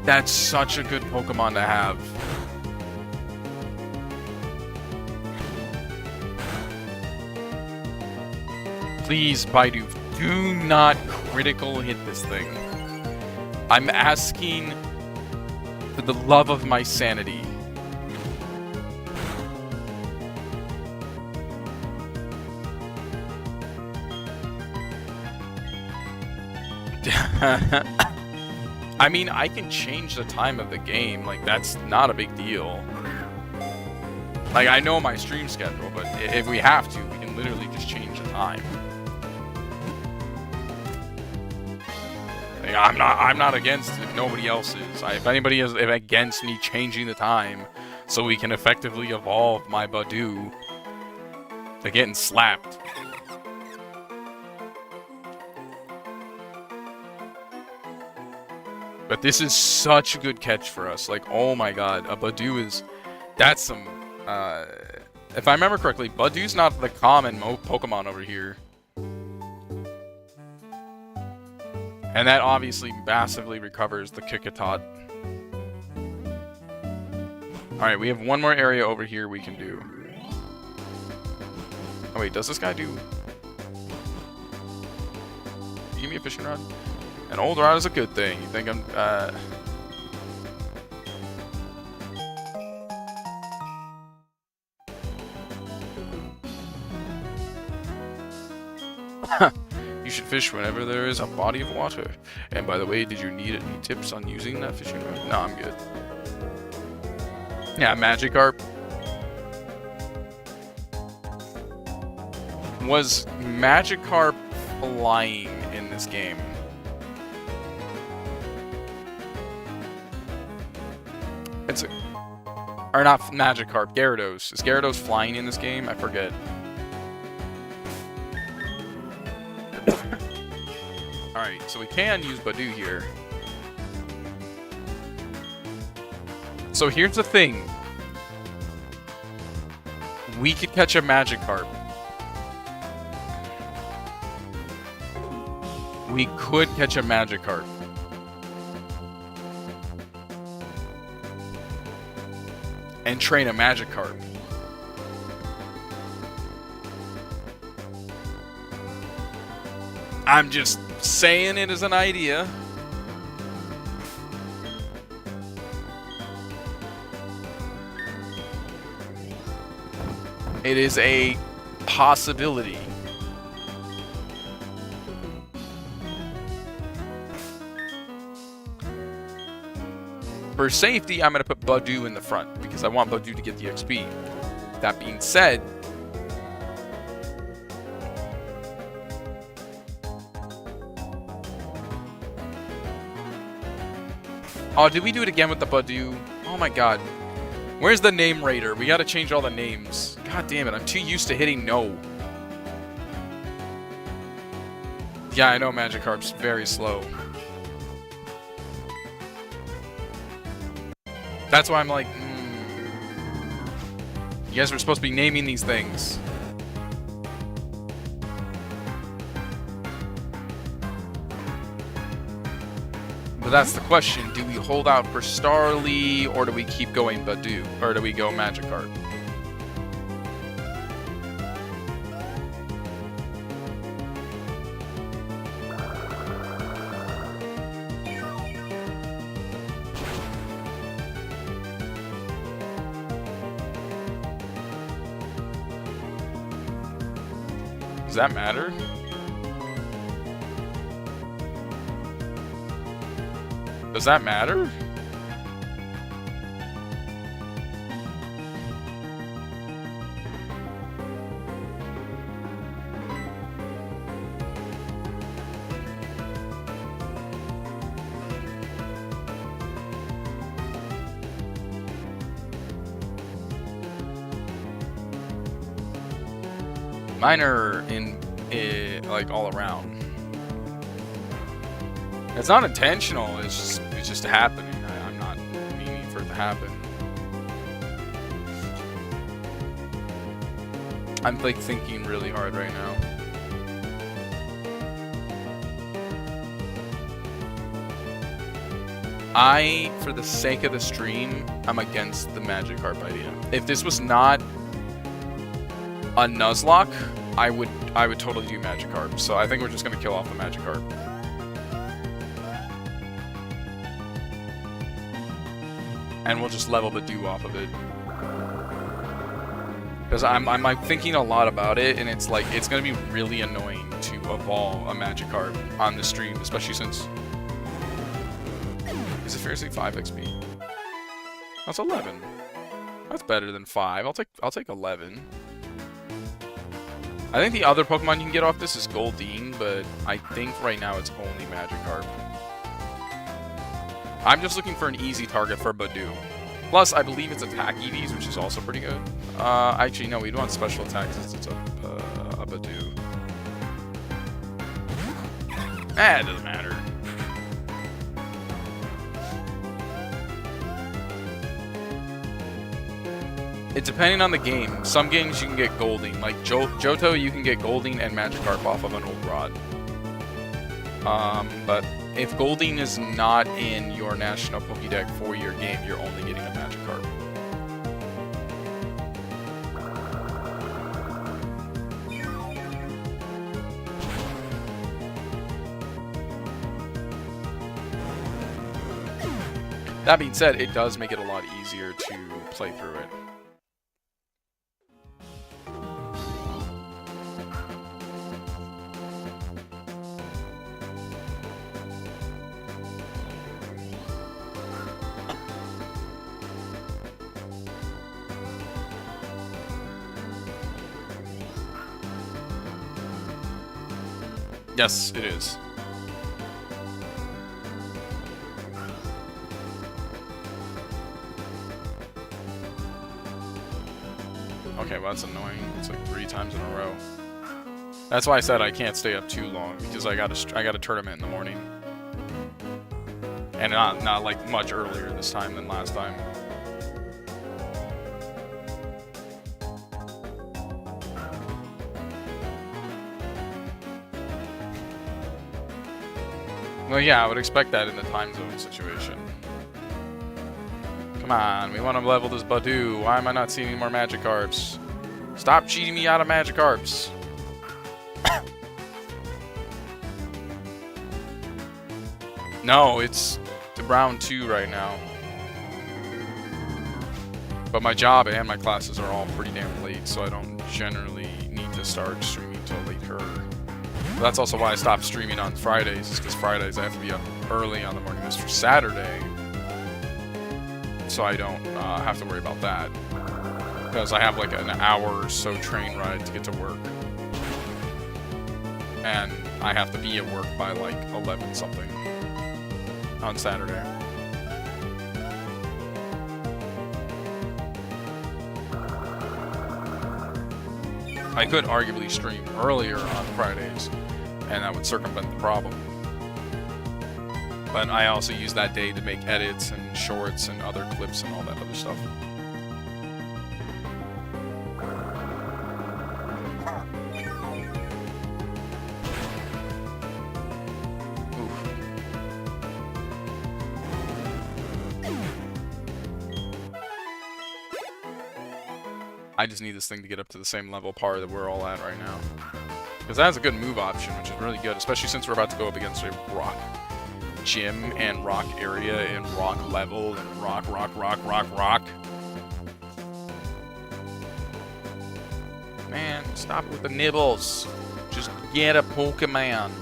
That's such a good Pokemon to have. Please, Baidu, do not critical hit this thing. I'm asking for the love of my sanity. I mean, I can change the time of the game. Like, that's not a big deal. Like, I know my stream schedule, but if we have to, we can literally just change the time. Like, I'm not against it if nobody else is. If anybody is against me changing the time so we can effectively evolve my Badu to getting slapped. But this is such a good catch for us. Like, oh my god, a Badu is... That's some... if I remember correctly, Badu's not the common Pokemon over here. And that obviously massively recovers the Kikatot. Alright, we have one more area over here we can do. Oh wait, does this guy do... Give me a fishing rod? An old rod is a good thing. You think I'm, You should fish whenever there is a body of water. And by the way, did you need any tips on using that fishing rod? No, I'm good. Yeah, Magikarp. Was Magikarp flying in this game? It's a... Or not Magikarp, Gyarados. Is Gyarados flying in this game? I forget. Alright, so we can use Badu here. So here's the thing. We could catch a Magikarp. We could catch a Magikarp. And train a Magikarp. I'm just saying it as an idea. It is a possibility. For safety, I'm going to put Badu in the front because I want Badu to get the XP. That being said, oh, did we do it again with the Badu? Oh my god. Where's the name raider? We gotta change all the names. God damn it, I'm too used to hitting no. Yeah, I know Magikarp's very slow. That's why I'm like, You guys were supposed to be naming these things. But that's the question. Do we hold out for Starly, or do we keep going Badu? Or do we go Magikarp? Does that matter? Does that matter? Mine are in like all around. It's not intentional. It's just happening. I'm not meaning for it to happen. I'm like thinking really hard right now. For the sake of the stream, I'm against the Magikarp idea. If this was not a Nuzlocke, I would totally do Magikarp. So I think we're just gonna kill off the Magikarp. And we'll just level the Dew off of it. Because I'm like thinking a lot about it, and it's like it's gonna be really annoying to evolve a Magikarp on the stream, especially since. Is it fair to say 5 XP? That's 11. That's better than 5. I'll take 11. I think the other Pokemon you can get off this is Goldeen, but I think right now it's only Magikarp. I'm just looking for an easy target for Badoo. Plus, I believe it's attack EVs, which is also pretty good. Actually, no, we don't want special attacks since it's a Badoo. It doesn't matter. It's depending on the game. Some games you can get Goldeen. Like Johto, you can get Goldeen and Magikarp off of an old rod. But if Goldeen is not in your National Pokédex for your game, you're only getting a Magikarp. That being said, it does make it a lot easier to play through it. Yes, it is. Okay, well that's annoying. It's like 3 times in a row. That's why I said I can't stay up too long, because I got a tournament in the morning. And not like much earlier this time than last time. Well, yeah, I would expect that in the time zone situation. Come on, we want to level this Badoo. Why am I not seeing any more Magikarps? Stop cheating me out of Magikarps. No, it's round 2 right now. But my job and my classes are all pretty damn late, so I don't generally need to start streaming till later. But that's also why I stopped streaming on Fridays, is because Fridays I have to be up early on the morning list for Saturday. So I don't have to worry about that. Because I have like an hour or so train ride to get to work. And I have to be at work by like 11 something on Saturday. I could arguably stream earlier on Fridays, and that would circumvent the problem. But I also use that day to make edits and shorts and other clips and all that other stuff. I just need this thing to get up to the same level par that we're all at right now. Because that has a good move option, which is really good, especially since we're about to go up against a rock gym and rock area and rock level and rock. Man, stop with the nibbles. Just get a Pokemon.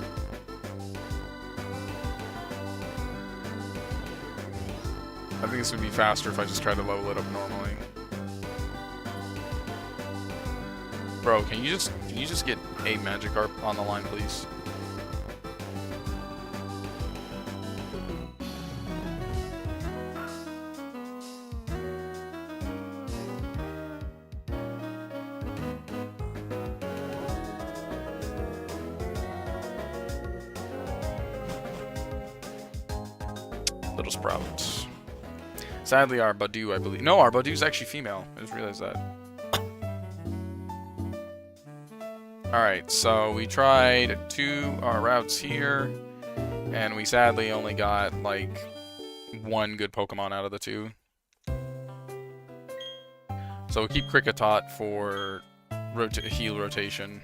I think this would be faster if I just tried to level it up normally. Bro, can you just get a Magikarp on the line, please? little sprout. Sadly, our Badoo, I believe. No, our Badoo's actually female. I just realized that. Alright, so we tried 2 routes here, and we sadly only got, like, 1 good Pokemon out of the 2. So we'll keep Kricketot for heal rotation.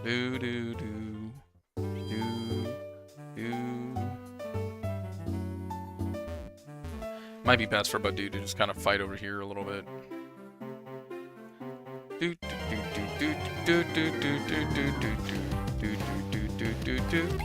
Do do do do do. Might be best for Badoo to just kind of fight over here a little bit. Do do do do do do do do do do do do do do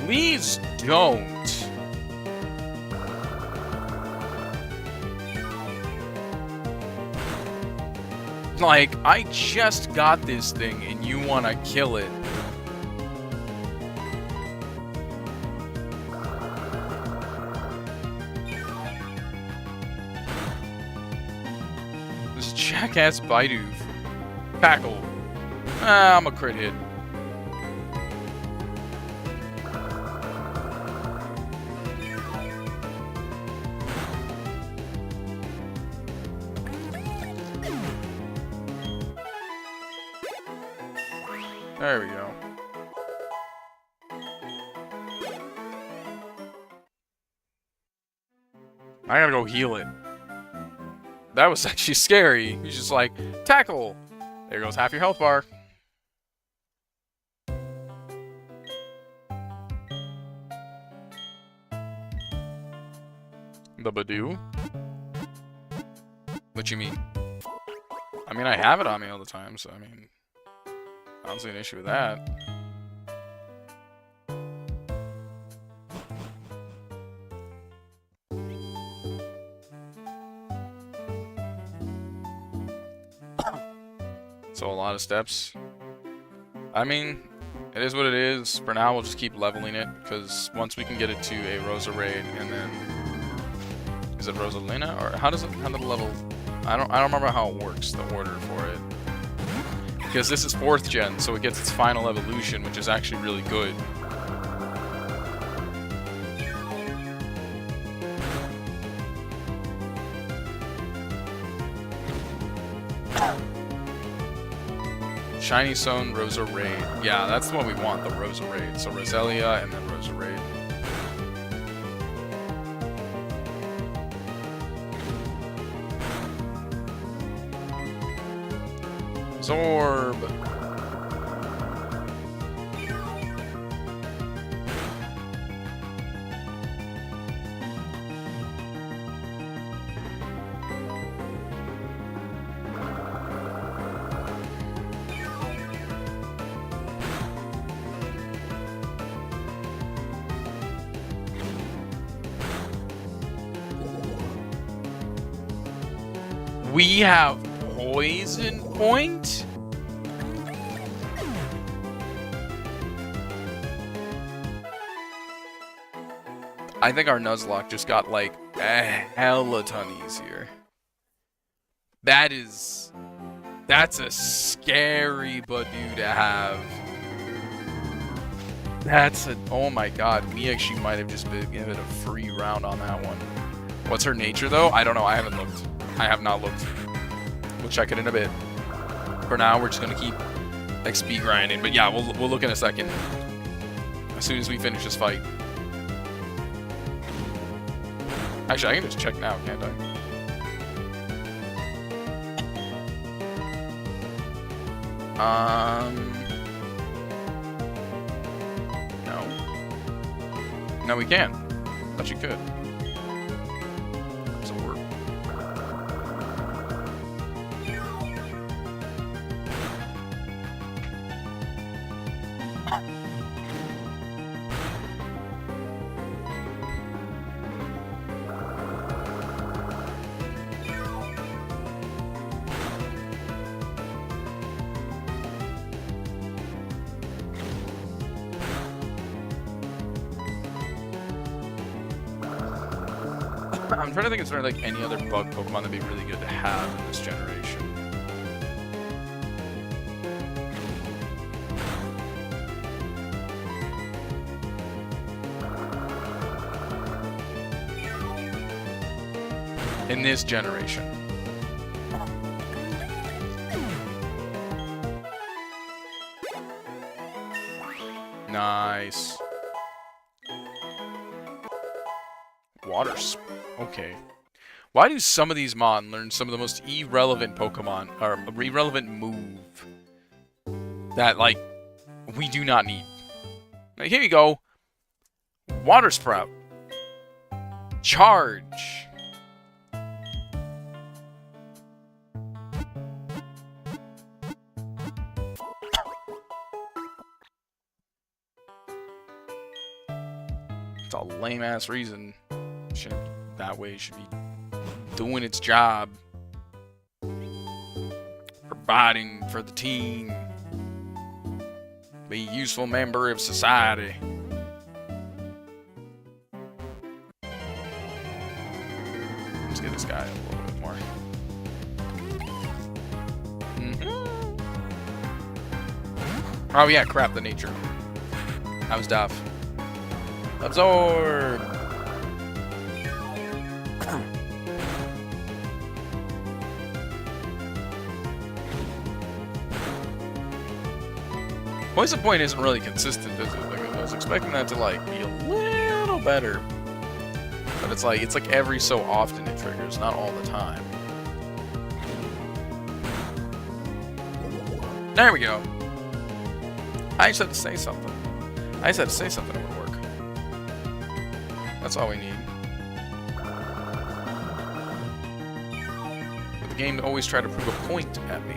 Please don't. Like, I just got this thing and you want to kill it. This jackass Baidu. Tackle. Ah, I'm a crit hit. There we go. I gotta go heal it. That was actually scary. He's just like, tackle! There goes half your health bar. The Badoo? What you mean? I mean, I have it on me all the time, so I mean... I don't see an issue with that. So a lot of steps. I mean, it is what it is. For now, we'll just keep leveling it, because once we can get it to a Rosa raid, and then... Is it Rosalina? Or how does it... How the level... I don't remember how it works, the order for it. Because this is 4th gen, so it gets its final evolution, which is actually really good. Shiny Stone, Rosa Raid. Yeah, that's the one we want, the Rosa Raid. So Roselia and then Rosa Raid. Zorb. We have Poison Point? I think our Nuzlocke just got like a hella ton easier. That's a scary Badoo to have. Oh my god, we actually might have just been given a free round on that one. What's her nature though? I don't know, I haven't looked. I have not looked. We'll check it in a bit. For now, we're just gonna keep XP grinding. But yeah, we'll look in a second. As soon as we finish this fight. Actually, I can just check now, can't I? No. No, we can. Thought you could. Doesn't work. I'm trying to think if there's like any other bug Pokemon that'd be really good to have in this generation. In this generation. Nice. Water. Okay. Why do some of these Mon learn some of the most irrelevant Pokemon, or irrelevant move that, like, we do not need? Now, here you go. Water Sprout. Charge. It's a lame-ass reason. That way should be doing its job. Providing for the team. Be a useful member of society. Let's get this guy a little bit more. Oh yeah, crap, the nature. That was Duff. Absorb! Poison Point isn't really consistent, is it? Like, I was expecting that to like be a little better. But it's like every so often it triggers, not all the time. There we go. I just had to say something. I just had to say something that would work. That's all we need. But the game always tried to prove a point at me.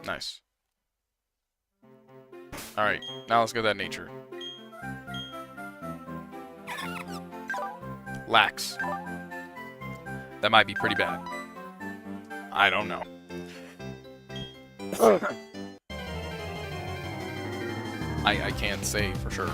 Nice. Alright, now let's go to that nature. Lax. That might be pretty bad. I don't know. I can't say for sure.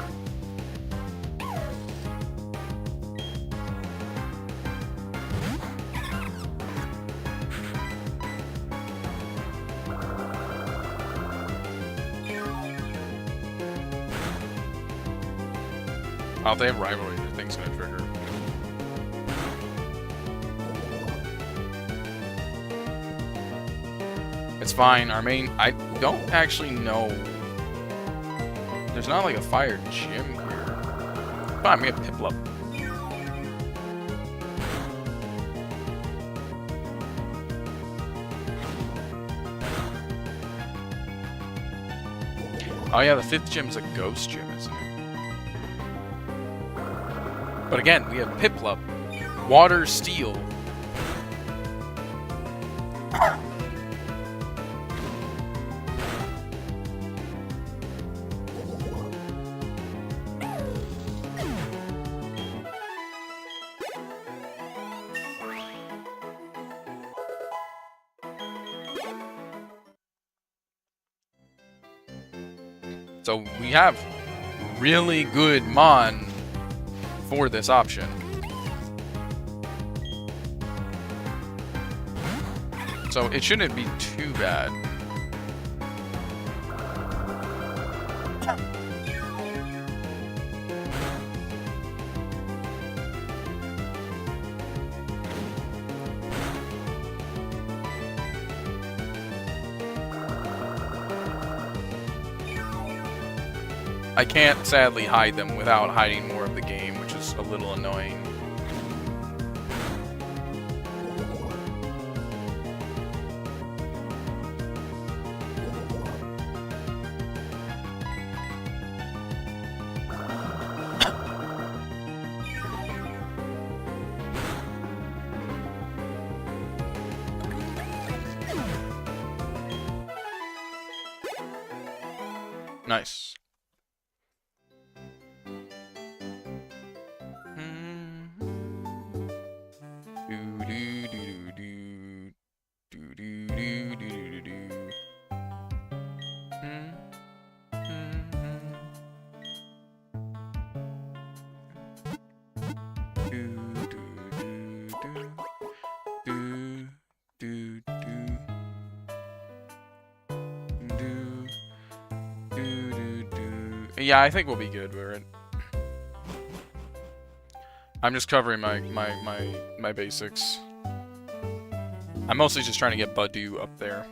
Oh, if they have rivalry, the thing's gonna trigger. It's fine. Our main... I don't actually know. There's not like a fire gym here. Fine, we have Piplup. Oh yeah, the 5th gym's a ghost gym, isn't it? But again, we have Piplup, Water, Steel. So we have really good Mon for this option. So it shouldn't be too bad. I can't sadly hide them without hiding more of the game, which is a little annoying. Nice. Yeah, I think we'll be good. I'm just covering my basics. I'm mostly just trying to get Badu up there.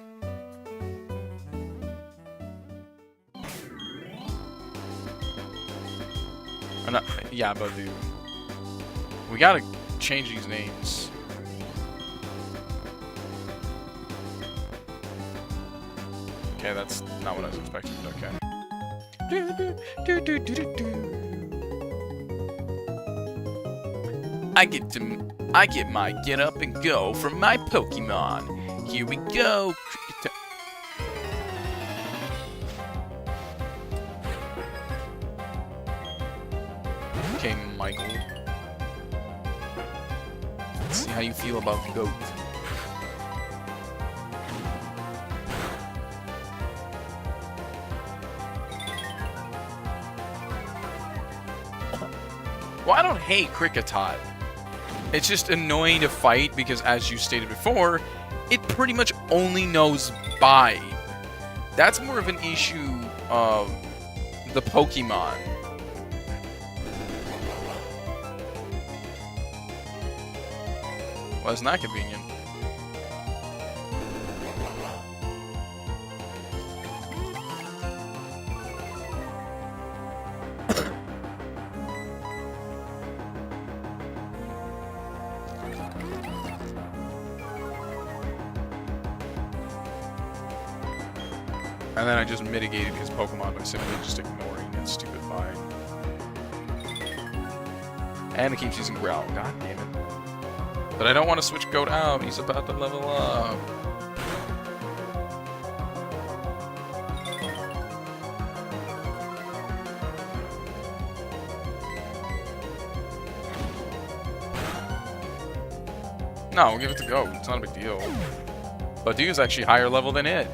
Yeah, Badu. We gotta change these names. Okay, that's not what I was expecting, but okay. I get my get up and go from my Pokemon. Here we go. Okay, Michael. Let's see how you feel about Goat. Well, I don't hate Kricketot. It's just annoying to fight because, as you stated before, it pretty much only knows Bide. That's more of an issue of the Pokemon. Well, isn't that convenient? And then I just mitigated his Pokemon by simply just ignoring his stupid Bide. And it keeps using Growl. God damn it. But I don't want to switch Goat out. He's about to level up. No, we'll give it to Goat. It's not a big deal. But Dude's actually higher level than it.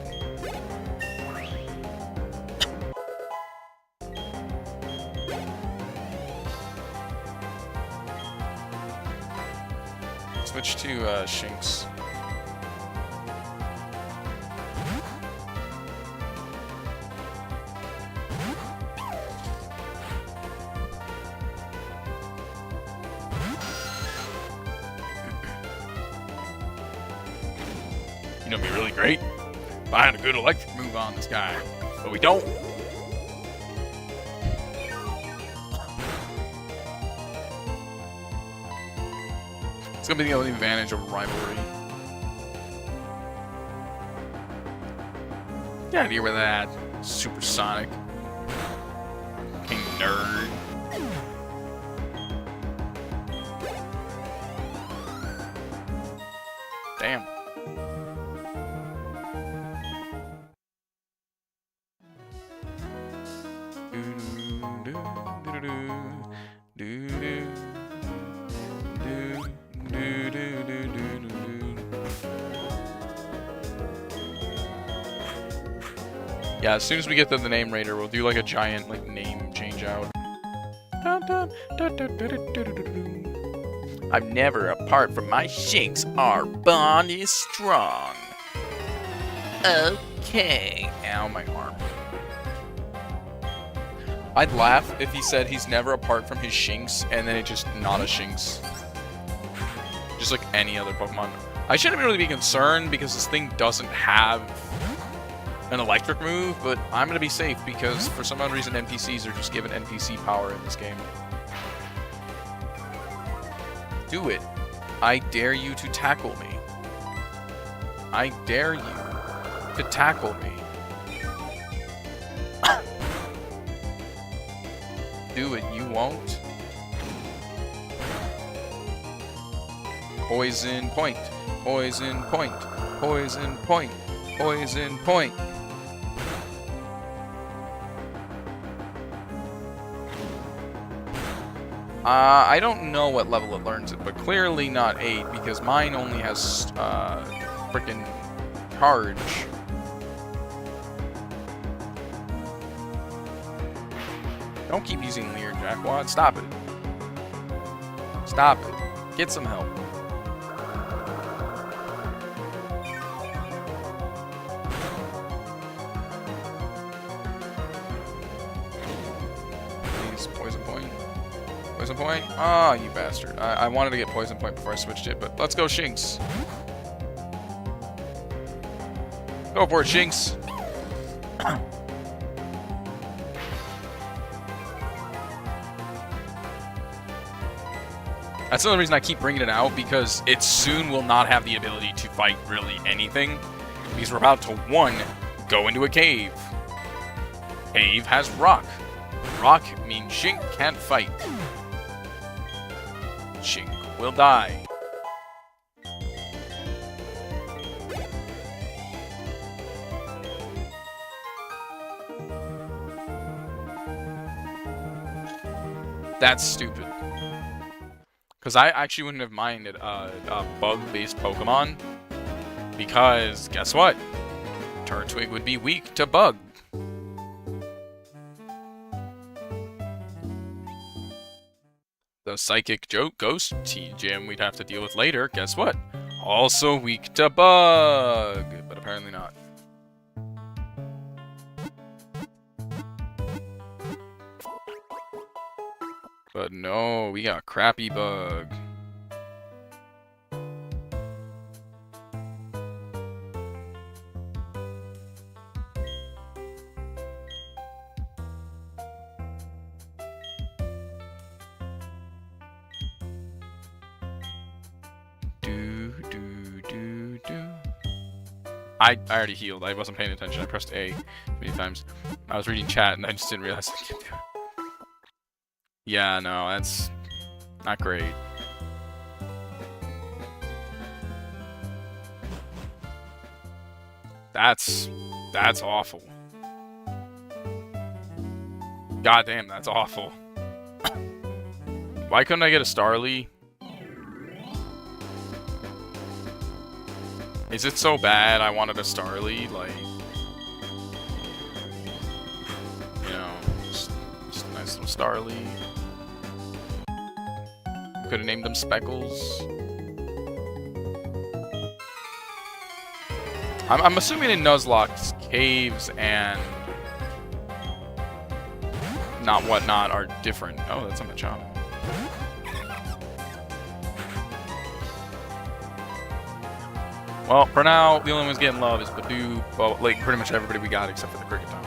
Switch to Shinx. You know, it'd be really great. Find a good electric move on this guy, but we don't. It's gonna be the only advantage of rivalry. Get out of here with that. Supersonic. Fucking nerd. Damn. Yeah, as soon as we get to the name raider, we'll do like a giant like name change out. I'm never apart from my Shinx. Our bond is strong. Okay. Ow, my arm. I'd laugh if he said he's never apart from his Shinx, and then it's just not a Shinx. Just like any other Pokemon. I shouldn't really be concerned because this thing doesn't have an electric move, but I'm gonna be safe because for some odd reason NPCs are just given NPC power in this game. Do it. I dare you to tackle me. I dare you to tackle me. Do it, you won't. Poison point. Poison point. Poison point. Poison point. I don't know what level it learns it, but clearly not 8, because mine only has, frickin' charge. Don't keep using Leer, Jackwad. Stop it. Stop it. Get some help. Please, poison point. Poison point? Ah, oh, you bastard. I wanted to get poison point before I switched it, but let's go, Shinx. Go for it, Shinx. That's the only reason I keep bringing it out, because it soon will not have the ability to fight really anything. Because we're about to, 1, go into a cave. Cave has rock. Rock means Shink can't fight. Shink will die. That's stupid. Because I actually wouldn't have minded a bug-based Pokemon. Because, guess what? Turtwig would be weak to bug. The Psychic Ghost T-Gym we'd have to deal with later, guess what? Also weak to bug. But apparently not. But no, we got crappy bug. I already healed. I wasn't paying attention. I pressed A many times. I was reading chat and I just didn't realize I kept doing it. Yeah, no, that's not great. That's awful. God damn, that's awful. Why couldn't I get a Starly? Is it so bad I wanted a Starly? Like, you know, just a nice little Starly. Could have named them Speckles. I'm assuming in Nuzlocke's caves and not whatnot are different. Oh, that's a Machop. Well, for now, the only one's getting love is Badoo. Well, like pretty much everybody we got except for the Cricket Town.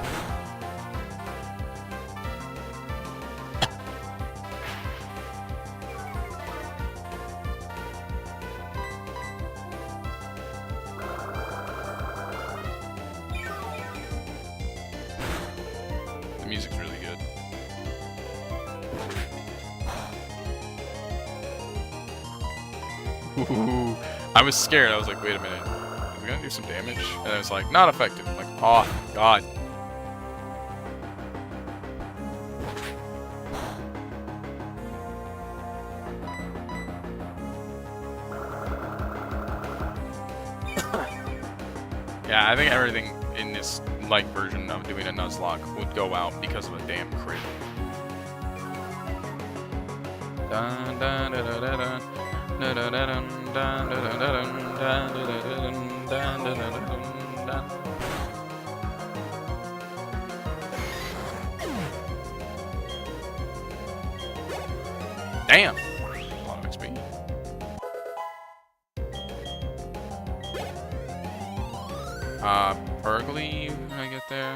The music's really good. Ooh. I was scared. I was like, wait a minute. Is it gonna do some damage? And then it's like, not effective. I'm like, oh, God. Yeah, I think everything in this light version of doing a Nuzlocke would go out because of a damn crit. Dun, dun, dun, dun, dun, dun. Damn! A lot of XP. Pergly when I get there.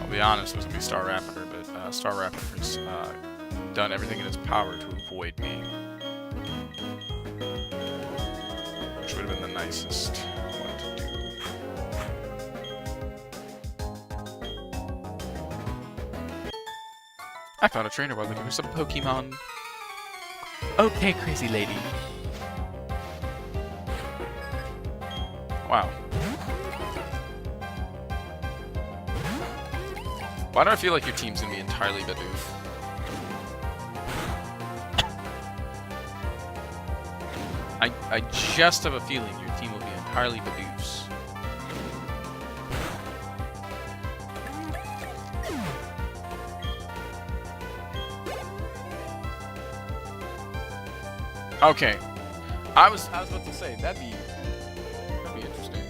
I'll be honest, it was gonna be Star Raptor, but Star Raptor's done everything in its power to avoid me. Which would have been the nicest one to do. I found a trainer while looking for some Pokemon. Okay, crazy lady. Wow. Why do I feel like your team's gonna be entirely Bidoof? I just have a feeling your team will be entirely Bidoofs. Okay. I was about to say that'd be interesting.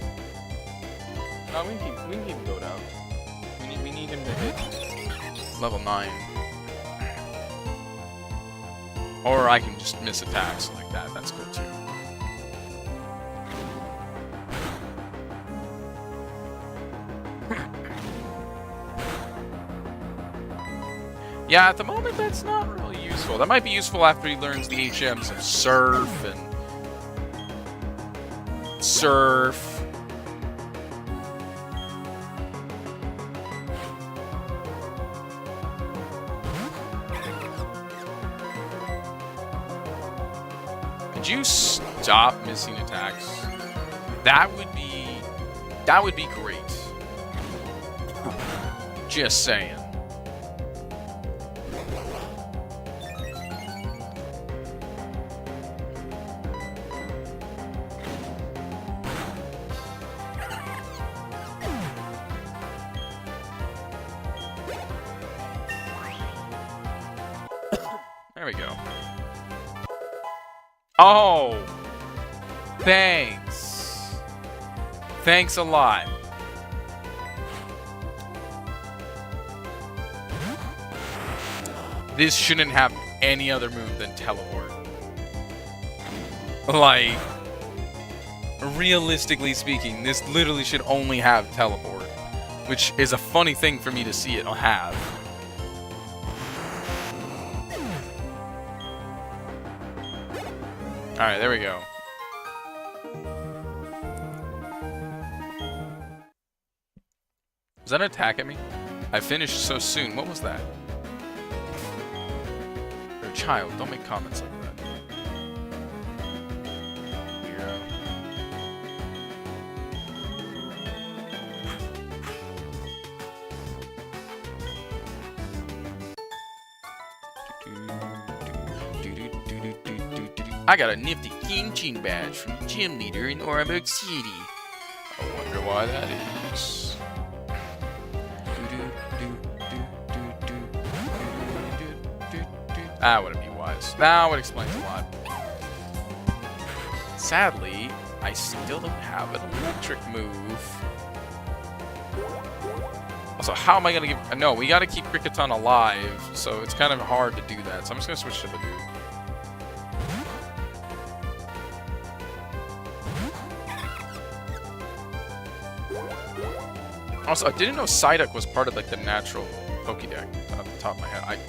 No, we can keep him go down. We need him to hit level 9. Or I can just miss attacks like that. That's good too. Yeah, at the moment that's not really useful. That might be useful after he learns the HMs of Surf and Surf. Could you stop missing attacks? That would be great. Just saying. There we go. Oh! Thanks. Thanks a lot. This shouldn't have any other move than teleport. Like, realistically speaking, this literally should only have teleport. Which is a funny thing for me to see it have. Alright, there we go. Was that an attack at me? I finished so soon. What was that? You're a child. Don't make comments like that. Weirdo. I got a nifty King badge from the gym leader in Oreburg City. I wonder why that is. That wouldn't be wise. That would explain a lot. Sadly, I still don't have an electric move. Also, how am I gonna give... No, we gotta keep Cricketon alive, so it's kind of hard to do that. So I'm just gonna switch to the dude. Also, I didn't know Psyduck was part of like the natural Pokédex off the top of my head.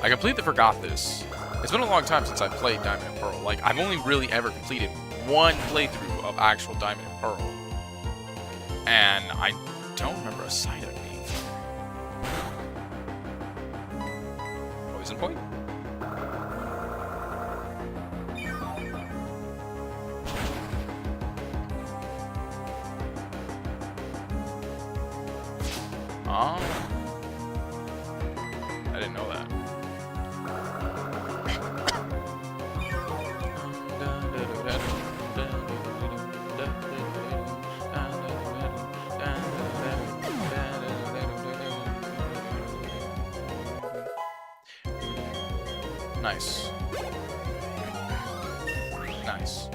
I completely forgot this. It's been a long time since I played Diamond and Pearl. Like, I've only really ever completed one playthrough of actual Diamond and Pearl. And I don't remember a Psyduck being. Poison Point? Oh. I didn't know that. Nice. Nice.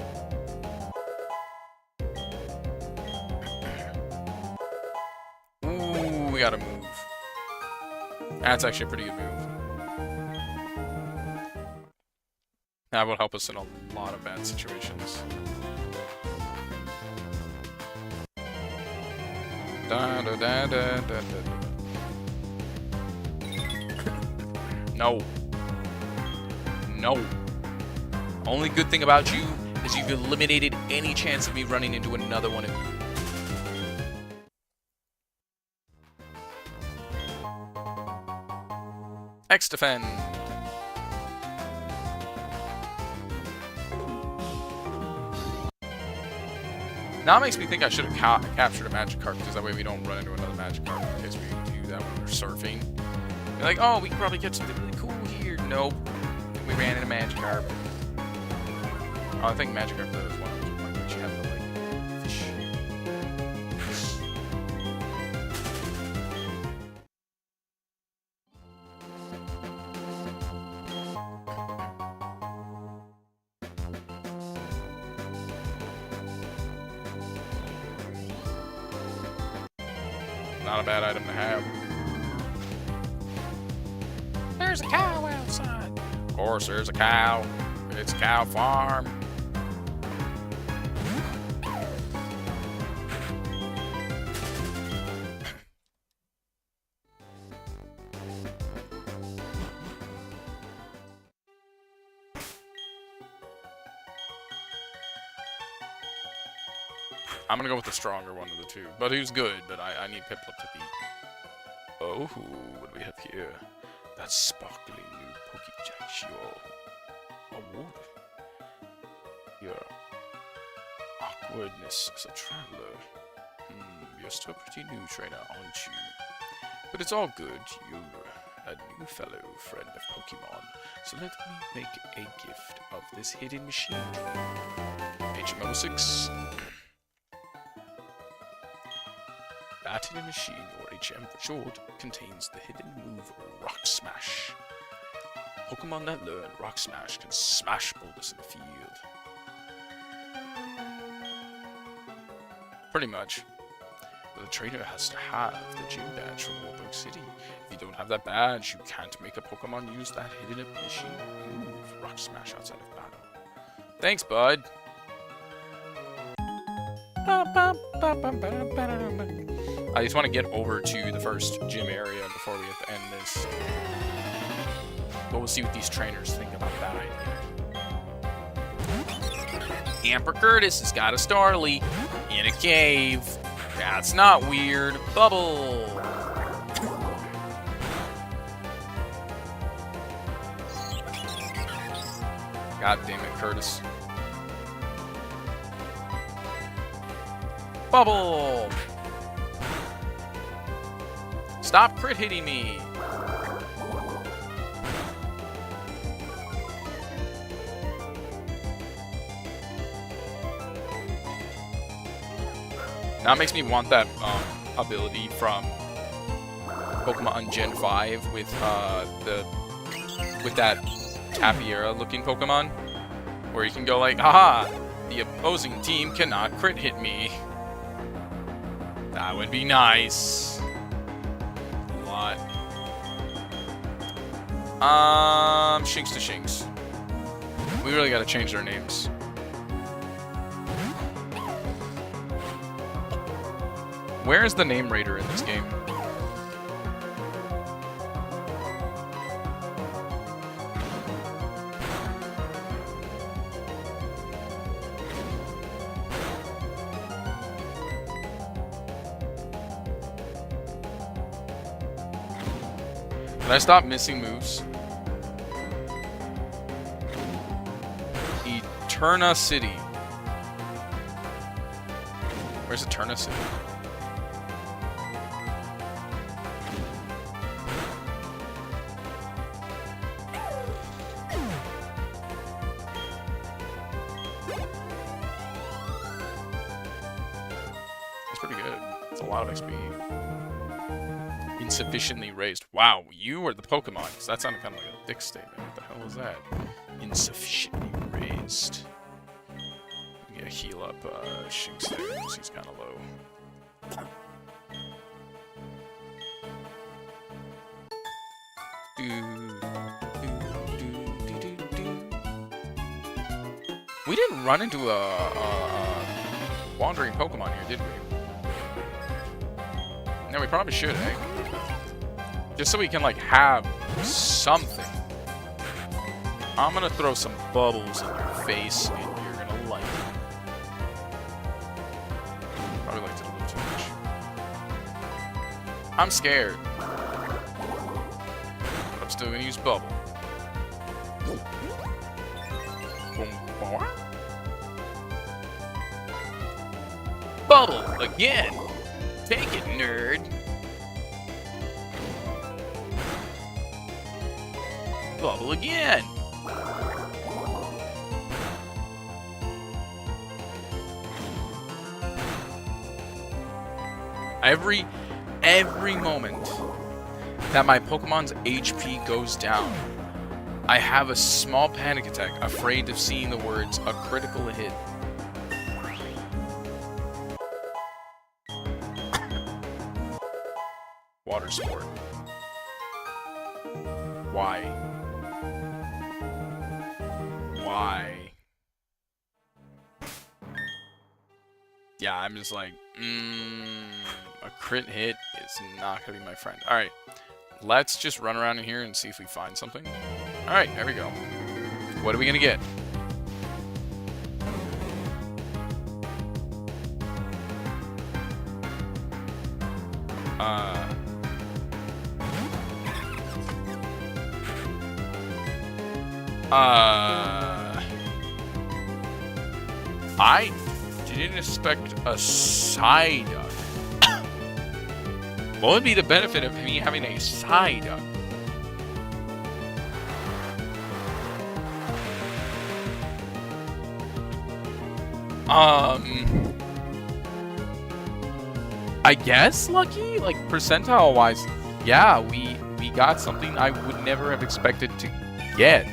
Ooh, we gotta move. That's actually a pretty good move. That will help us in a lot of bad situations. Da, da, da, da, da, da. No. No. Only good thing about you is you've eliminated any chance of me running into another one of you. X-Defend. Now it makes me think I should have captured a Magikarp, because that way we don't run into another Magikarp in case we do that one surfing. You're like, oh, we can probably get something really cool here. Nope. We ran into Magikarp. Oh, I think Magikarp is one of those ones which you have to, like, fish. Not a bad item to have. There's a cow outside. Of course, there's a cow. It's a cow farm. I'm gonna go with the stronger one of the two. But he was good, but I need Piplup to beat. Oh, what do we have here? That sparkling new Pokéjack award. Your awkwardness as a traveler. You're still pretty new, trainer, aren't you? But it's all good. You're a new fellow friend of Pokemon. So let me make a gift of this hidden machine. HM 06. That hidden machine, or HM for short, contains the hidden move Rock Smash. Pokemon that learn Rock Smash can smash boulders in the field. Pretty much. But the trainer has to have the gym badge from Warburg City. If you don't have that badge, you can't make a Pokemon use that hidden machine move Rock Smash outside of battle. Thanks, bud. I just want to get over to the first gym area before we have to end this. But we'll see what these trainers think about that idea. Amber Curtis has got a Starly in a cave. That's not weird. Bubble! God damn it, Curtis. Bubble! Stop crit hitting me! Now it makes me want that ability from Pokemon Gen 5 with that Tapiera looking Pokemon, where you can go like, haha, the opposing team cannot crit hit me. That would be nice. A lot. Shinx to Shinx. We really gotta change their names. Where is the name raider in this game? Can I stop missing moves? Eterna City. Where's Eterna City? That's pretty good. It's a lot of XP. Insufficiently raised. Wow, you are the Pokemon. Because that sounded kind of like a dick statement. What the hell was that? Insufficiently raised. I'm gonna heal up Shinx there because he's kind of low. We didn't run into a wandering Pokemon here, did we? No, we probably should, eh? Just so we can, like, have something. I'm gonna throw some bubbles in your face, and you're gonna like it. Probably liked it a little too much. I'm scared. But I'm still gonna use bubble. Bubble again! Take it, nerd! bubble again. Every moment that my Pokemon's HP goes down, I have a small panic attack, afraid of seeing the words "a critical hit." Water sport. Why? Why? Yeah, I'm just like, a crit hit is not gonna be my friend. Alright, let's just run around in here and see if we find something. Alright, there we go. What are we gonna get? I didn't expect a Psyduck. What would be the benefit of me having a Psyduck? I guess lucky? Like, percentile-wise, yeah, we got something I would never have expected to get.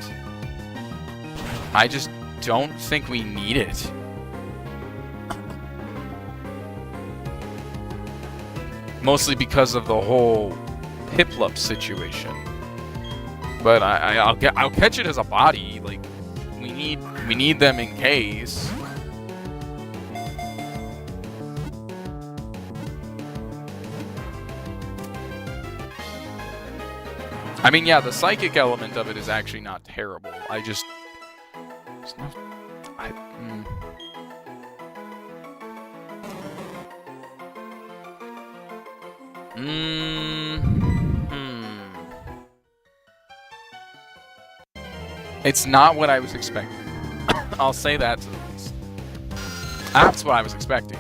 I just don't think we need it. Mostly because of the whole Piplup situation. But I'll catch it as a body. Like, we need them in case. I mean, yeah, the psychic element of it is actually not terrible. I just... It's not... It's not what I was expecting. I'll say that to the least. That's what I was expecting.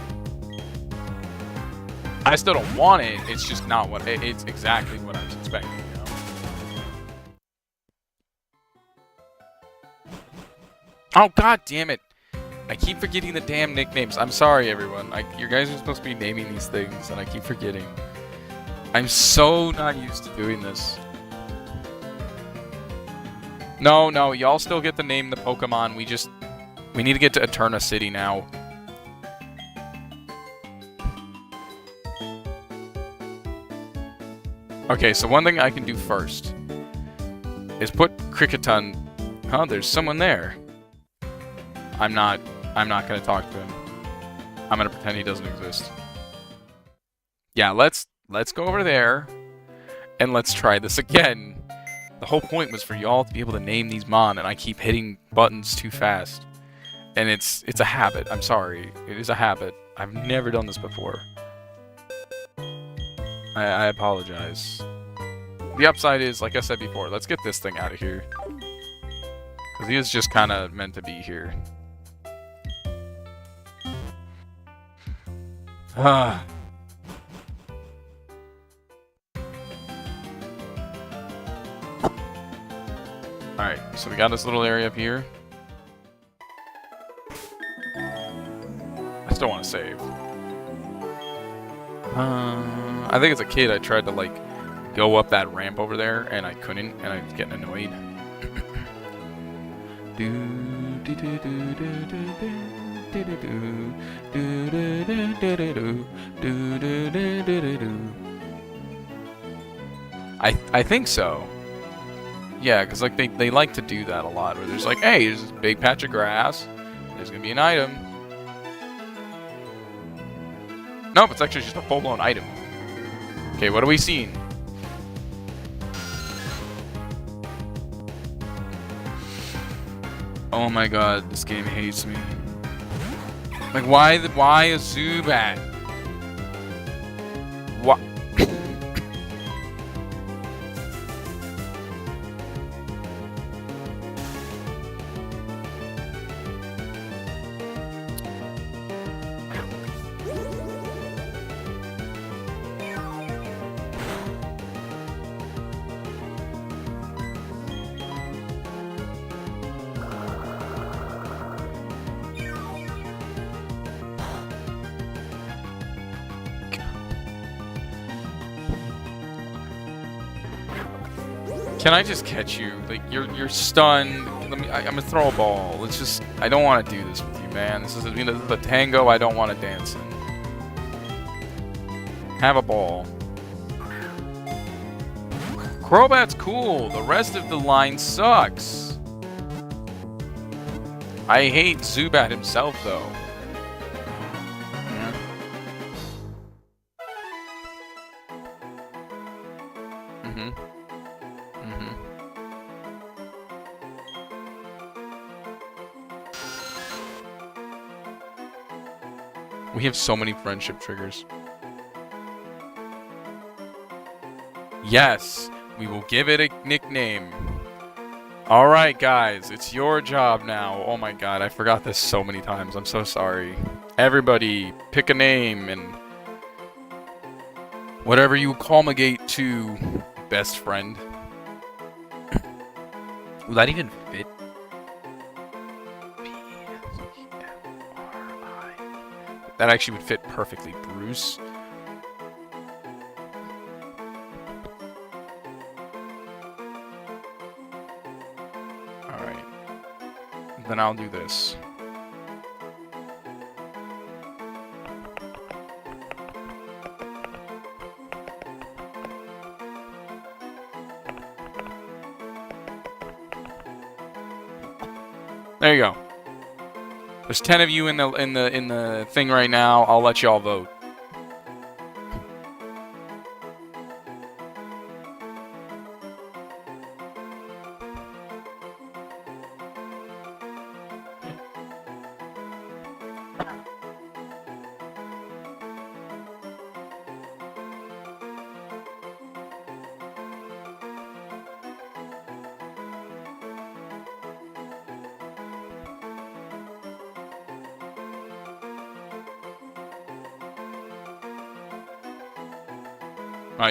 I still don't want it, it's just not what... It's exactly what I was expecting, you know? Oh, god damn it! I keep forgetting the damn nicknames. I'm sorry, everyone. You guys are supposed to be naming these things, and I keep forgetting. I'm so not used to doing this. No, y'all still get to name the Pokemon. We need to get to Eterna City now. Okay, so one thing I can do first is put Kricketon. Oh, there's someone there. I'm not gonna talk to him. I'm gonna pretend he doesn't exist. Yeah, let's go over there and let's try this again. The whole point was for y'all to be able to name these Mon, and I keep hitting buttons too fast. And it's a habit. I'm sorry. It is a habit. I've never done this before. I apologize. The upside is, like I said before, let's get this thing out of here. Because he is just kind of meant to be here. Ah. Alright, so we got this little area up here. I still want to save. I think as a kid I tried to, like, go up that ramp over there, and I couldn't, and I was getting annoyed. I think so. Yeah, because like they like to do that a lot, where there's like, hey, there's this big patch of grass, there's gonna be an item. Nope, it's actually just a full-blown item. Okay, what are we seeing? Oh my god, this game hates me. Like, why a Zubat? What? Can I just catch you? Like, you're stunned. I'm gonna throw a ball. Let's just... I don't want to do this with you, man. This is the tango I don't want to dance in. Have a ball. Crobat's cool. The rest of the line sucks. I hate Zubat himself, though. We have so many friendship triggers. Yes, we will give it a nickname. Alright, guys, it's your job now. Oh my god, I forgot this so many times. I'm so sorry. Everybody, pick a name and whatever you culmigate to, best friend. Will that even fit? That actually would fit perfectly, Bruce. Alright. Then I'll do this. There you go. There's 10 of you in the thing right now. I'll let y'all vote.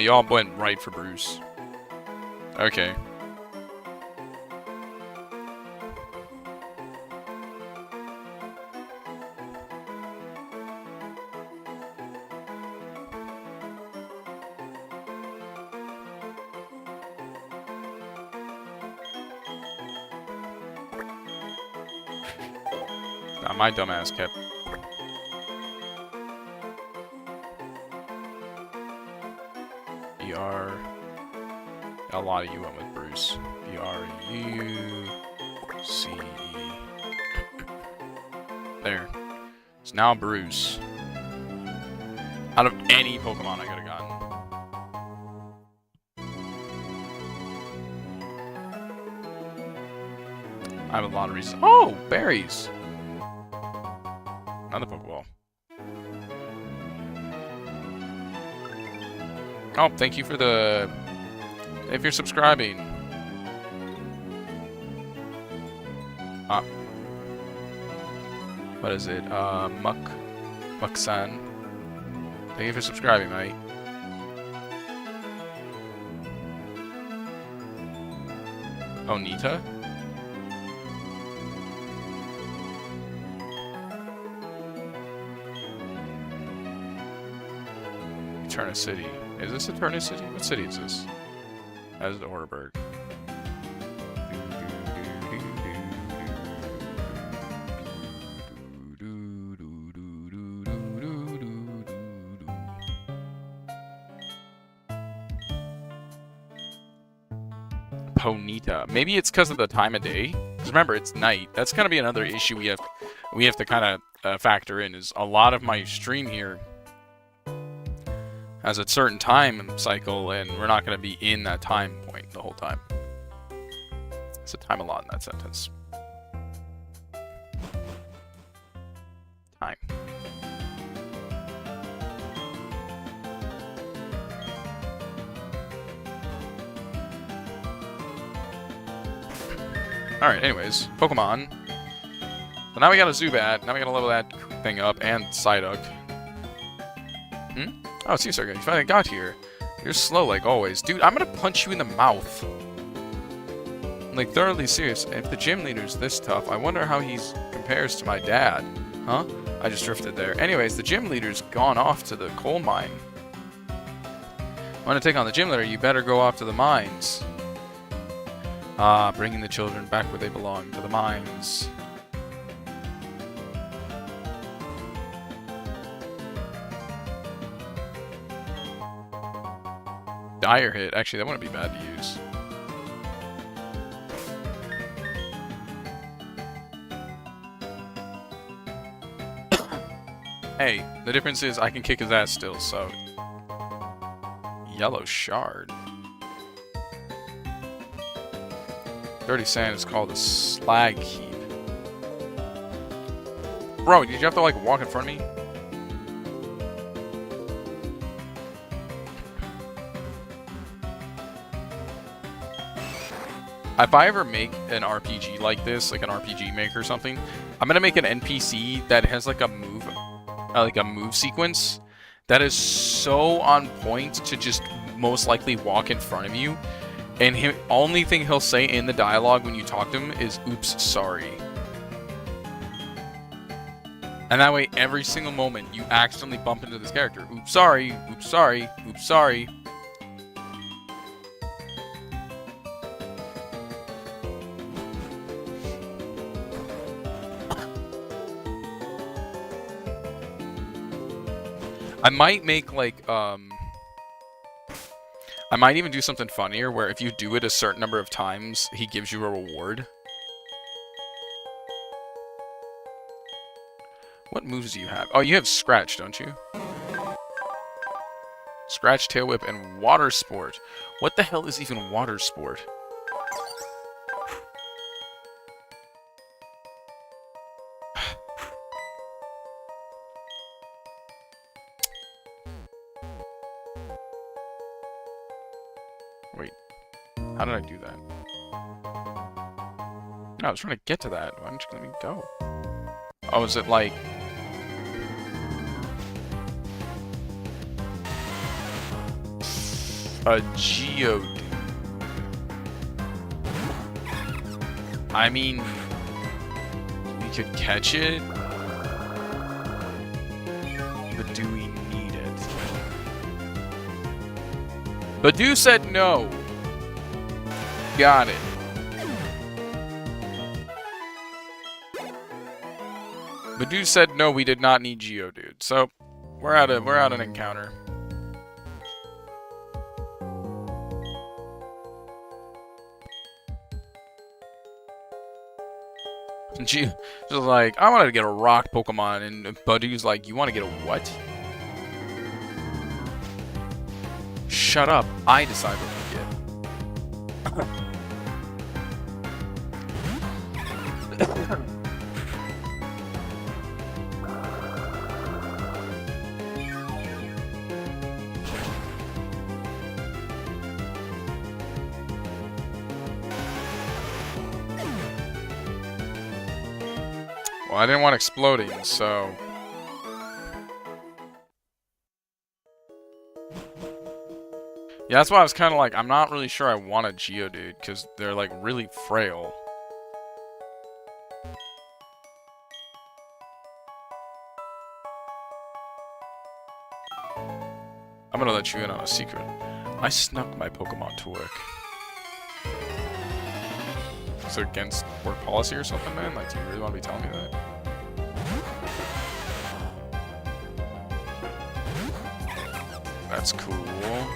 Y'all went right for Bruce. Okay. Nah, my dumbass kept... A lot of you went with Bruce. B-R-U-C-E. There. It's now Bruce. Out of any Pokemon I could have gotten. I have a lot of reasons. Oh! Berries! Another Pokeball. Oh, thank you for the... If you're subscribing. What is it? Muck-san. Thank you for subscribing, mate. Onita? Eterna City. Is this Eterna City? What city is this? That is the Orderberg. Ponyta. Maybe it's because of the time of day. Because remember, it's night. That's gonna be another issue we have to kind of factor in. Is a lot of my stream here has a certain time cycle, and we're not going to be in that time point the whole time. It's a time a lot in that sentence. Time. Alright, anyways, Pokemon. So now we got a Zubat, now we gotta level that thing up, and Psyduck. Oh, it's you, Sergey. You finally got here. You're slow like always. Dude, I'm gonna punch you in the mouth. I'm, like, thoroughly serious. If the gym leader's this tough, I wonder how he compares to my dad. Huh? I just drifted there. Anyways, the gym leader's gone off to the coal mine. Want to take on the gym leader, you better go off to the mines. Ah, bringing the children back where they belong, to the mines. Dire hit. Actually, that wouldn't be bad to use. Hey, the difference is I can kick his ass still, so... Yellow shard. Dirty sand is called a slag heap. Bro, did you have to, like, walk in front of me? If I ever make an RPG like this, like an RPG maker or something, I'm gonna make an NPC that has like a move sequence that is so on point to just most likely walk in front of you, and him only thing he'll say in the dialogue when you talk to him is "Oops, sorry." And that way, every single moment you accidentally bump into this character, "Oops, sorry, oops, sorry, oops, sorry." I might make, like, I might even do something funnier where if you do it a certain number of times, he gives you a reward. What moves do you have? Oh, you have Scratch, don't you? Scratch, Tail Whip, and Water Sport. What the hell is even Water Sport? Wait, how did I do that? No, I was trying to get to that. Why don't you let me go? Oh, is it like... a Geodude? I mean... we could catch it? But do we need it? Badu said no. Got it. Badu said no, we did not need Geodude. So we're at an encounter. Just like, I wanted to get a rock Pokemon, and Badu's like, you want to get a what? Shut up. I decide what you get. Well, I didn't want exploding, so... yeah, that's why I was kind of like, I'm not really sure I want a Geodude, because they're, like, really frail. I'm gonna let you in on a secret. I snuck my Pokemon to work. Is it against work policy or something, man? Like, do you really want to be telling me that? That's cool.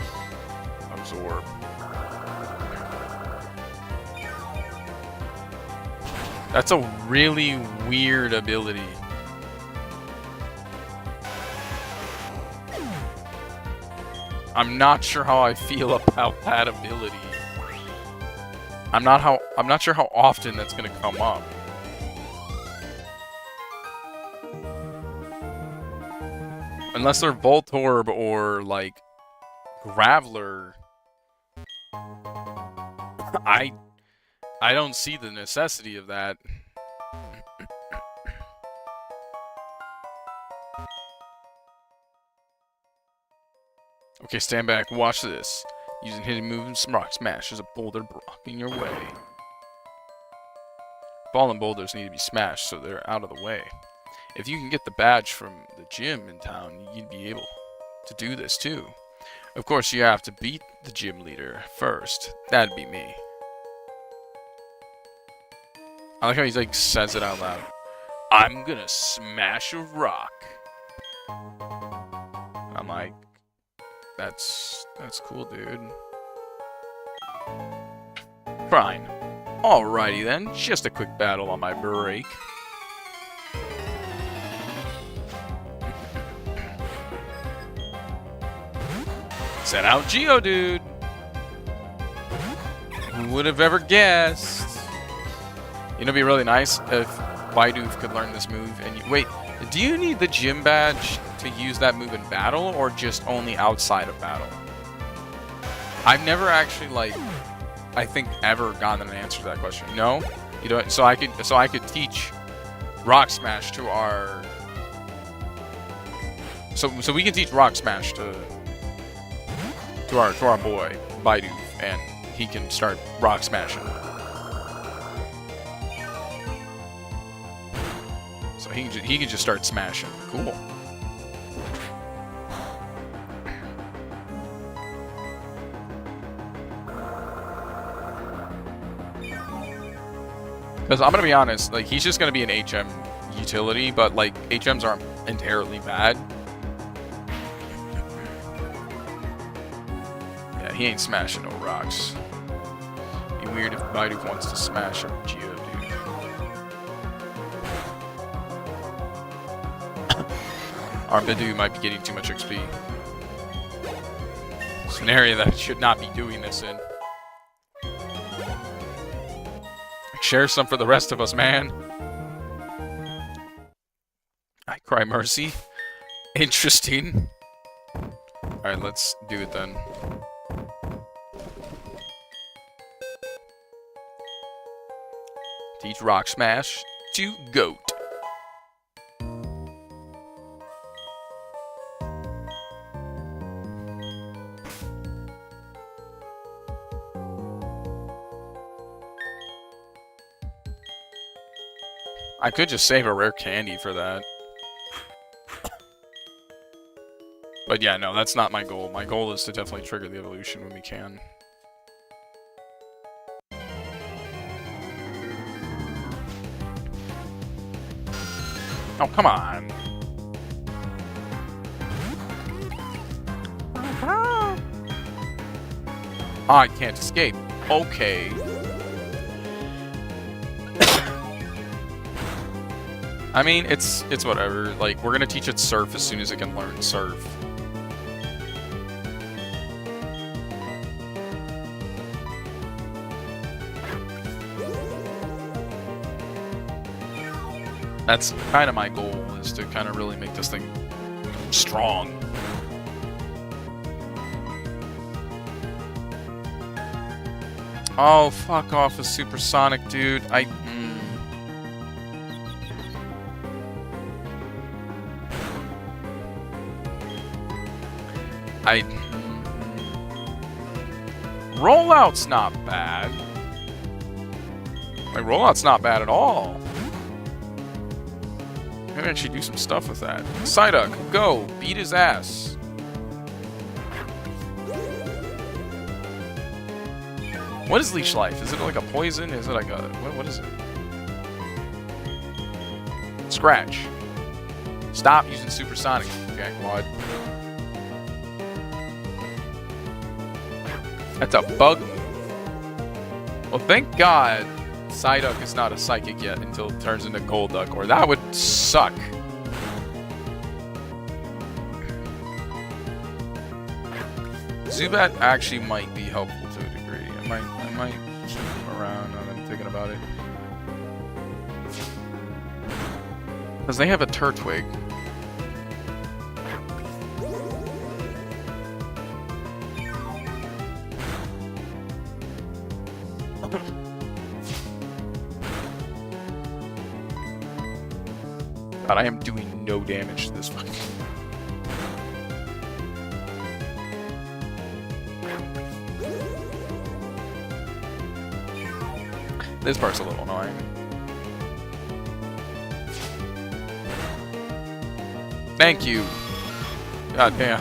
Absorb. That's a really weird ability. I'm not sure how I feel about that ability. I'm not sure how often that's gonna come up. Unless they're Voltorb or like Graveler. I don't see the necessity of that. Okay, stand back. Watch this. Using hidden move and rock smash is a boulder blocking your way. Fallen boulders need to be smashed so they're out of the way. If you can get the badge from the gym in town, you'd be able to do this too. Of course, you have to beat the gym leader first. That'd be me. I like how he's like says it out loud. I'm gonna smash a rock. I'm like, that's cool, dude. Fine. Alrighty then, just a quick battle on my break. Sent out Geodude. Who would have ever guessed? You know, it'd be really nice if Bidoof could learn this move. And wait, do you need the gym badge to use that move in battle, or just only outside of battle? I've never actually, like, I think ever gotten an answer to that question. No, you don't. So I could teach Rock Smash to our. So we can teach Rock Smash to our boy Bidoof, and he can start Rock Smashing. So he can just start smashing. Cool. Because I'm gonna be honest, like, he's just gonna be an HM utility, but like HMs aren't inherently bad. Yeah, he ain't smashing no rocks. Be weird if Bidoof wants to smash a Geodude. Our Bidoof might be getting too much XP. It's an area that should not be doing this in. Share some for the rest of us, man. I cry mercy. Interesting. Alright, let's do it then. Teach Rock Smash to Goat. I could just save a rare candy for that. But yeah, no, that's not my goal. My goal is to definitely trigger the evolution when we can. Oh, come on. Oh, I can't escape. Okay. I mean, it's whatever. Like, we're gonna teach it Surf as soon as it can learn Surf. That's kind of my goal, is to kind of really make this thing strong. Oh, fuck off with Supersonic, dude. Rollout's not bad. Like, rollout's not bad at all. Maybe I should do some stuff with that. Psyduck, go! Beat his ass. What is Leech Life? Is it like a poison? Is it like a... What is it? Scratch. Stop using Supersonic, Jackwad. That's a bug move. Well, thank God Psyduck is not a Psychic yet until it turns into Golduck, or that would suck. Zubat actually might be helpful to a degree. I might keep him around now that I'm thinking about it. Because they have a Turtwig. God, I am doing no damage to this fucking... This part's a little annoying. Thank you! God damn.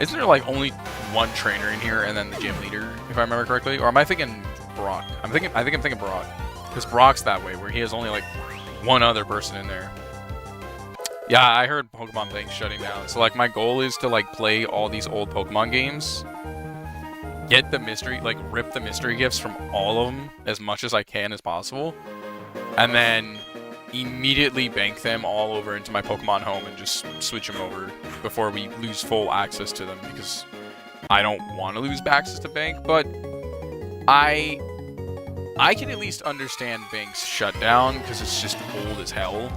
Isn't there like only one trainer in here and then the gym leader, if I remember correctly? Or am I thinking Brock? I think I'm thinking Brock. Because Brock's that way, where he has only like one other person in there. Yeah, I heard Pokemon Bank shutting down. So like my goal is to like play all these old Pokemon games, get the mystery, like rip the mystery gifts from all of them as much as I can as possible, and then immediately bank them all over into my Pokemon home and just switch them over before we lose full access to them, because I don't want to lose access to bank, but I can at least understand bank's shutdown because it's just old as hell.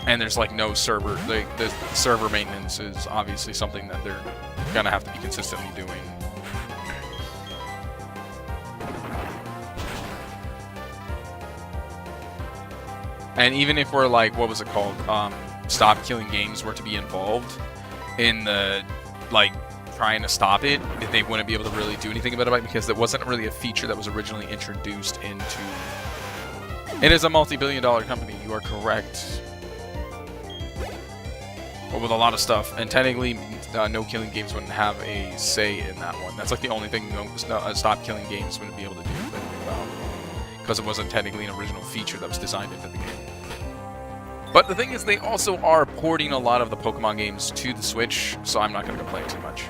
And there's like no server, the server maintenance is obviously something that they're gonna have to be consistently doing. And even if we're like, what was it called? Stop Killing Games were to be involved in the, like, trying to stop it, they wouldn't be able to really do anything about it because it wasn't really a feature that was originally introduced into... It is a multi-billion-dollar company, you are correct. But with a lot of stuff, and technically, No Killing Games wouldn't have a say in that one. That's like the only thing Stop Killing Games wouldn't be able to do anything about, because it wasn't technically an original feature that was designed into the game. But the thing is, they also are porting a lot of the Pokemon games to the Switch, so I'm not going to complain too much.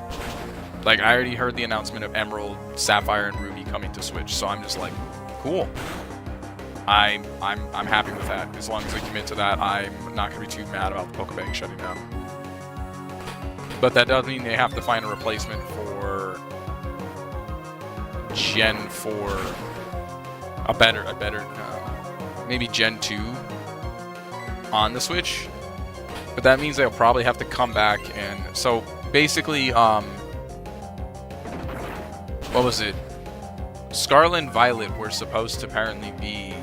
Like, I already heard the announcement of Emerald, Sapphire, and Ruby coming to Switch, so I'm just like, cool. I'm happy with that. As long as they commit to that, I'm not going to be too mad about the Pokebank shutting down. But that does mean they have to find a replacement for Gen 4, a better, maybe Gen 2 on the Switch. But that means they'll probably have to come back and, so basically, what was it? Scarlet and Violet were supposed to apparently be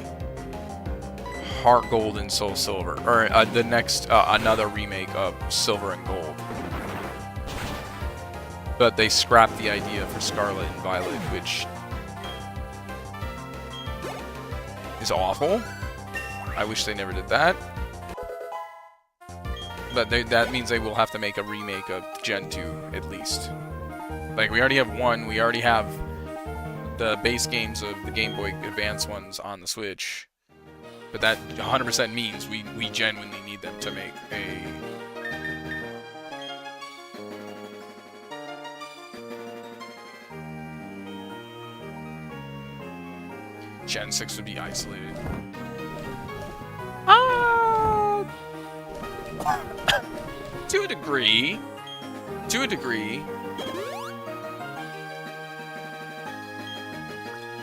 Heart Gold and Soul Silver, or the next, another remake of Silver and Gold. But they scrapped the idea for Scarlet and Violet, which is awful. I wish they never did that. But that means they will have to make a remake of Gen 2, at least. Like, we already have one, we already have the base games of the Game Boy Advance ones on the Switch. But that 100% means we genuinely need them to make a... Gen 6 would be isolated. To a degree. To a degree.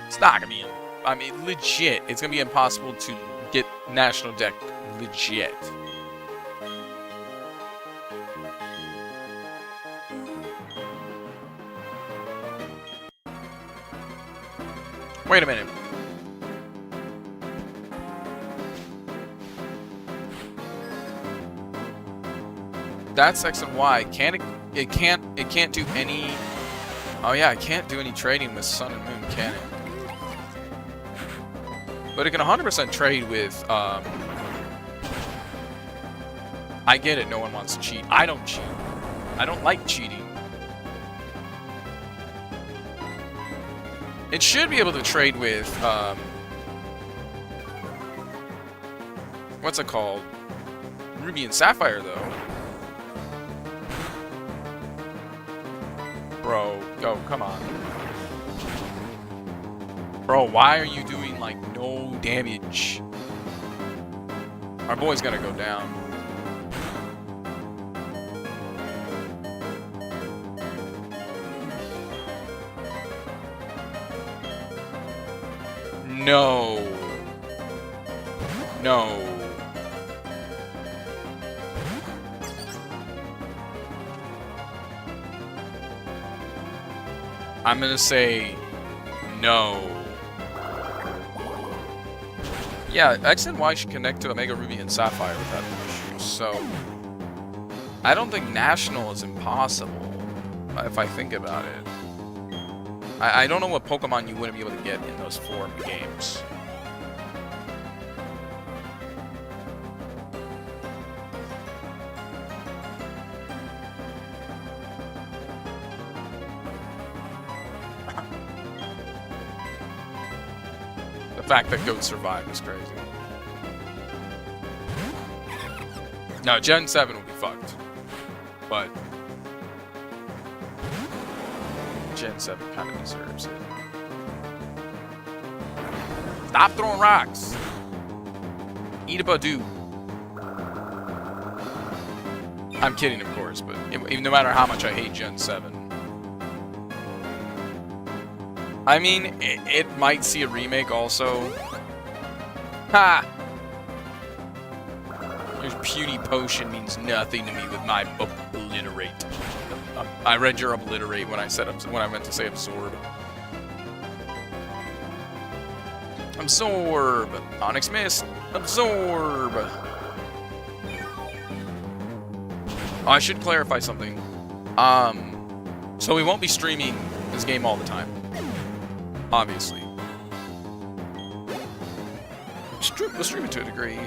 It's not gonna be... I mean, legit. It's gonna be impossible to get National Deck. Legit. Wait a minute. That's X and Y. It can't do any... Oh yeah, it can't do any trading with Sun and Moon, can it? But it can 100% trade with, I get it, no one wants to cheat. I don't cheat. I don't like cheating. It should be able to trade with, what's it called? Ruby and Sapphire, though. Bro, go, come on. Bro, why are you doing, like, no damage? Our boy's gonna go down. No. No. I'm gonna say no. Yeah, X and Y should connect to Omega Ruby and Sapphire without any issues, so... I don't think National is impossible, if I think about it. I don't know what Pokemon you wouldn't be able to get in those 4 games. fact that goats survive is crazy. No, Gen 7 will be fucked. But Gen 7 kind of deserves it. Stop throwing rocks! Eat a Badoo. I'm kidding, of course, but even no matter how much I hate Gen 7. I mean, it might see a remake also. Ha! Your puny potion means nothing to me with my obliterate. I read your obliterate when I meant to say absorb. Absorb! Onyx Mist! Absorb! Oh, I should clarify something. So we won't be streaming this game all the time. Obviously. We'll stream it to a degree.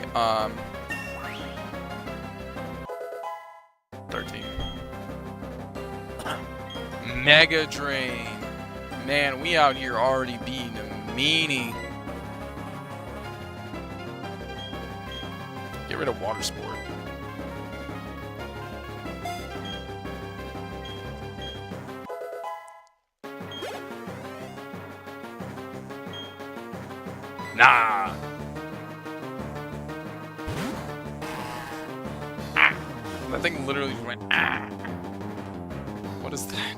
13. Mega Drain. Man, we out here already being a meanie. Get rid of Water Sport. Nah. Ah. That thing literally just went ah. What is that?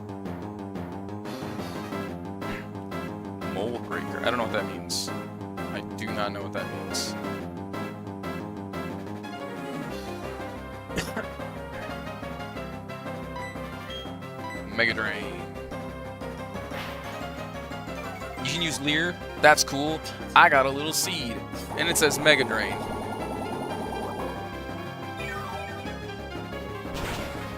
Mold Breaker. I don't know what that means. I do not know what that means. Mega Drain. You can use Leer. That's cool. I got a little seed. And it says Mega Drain.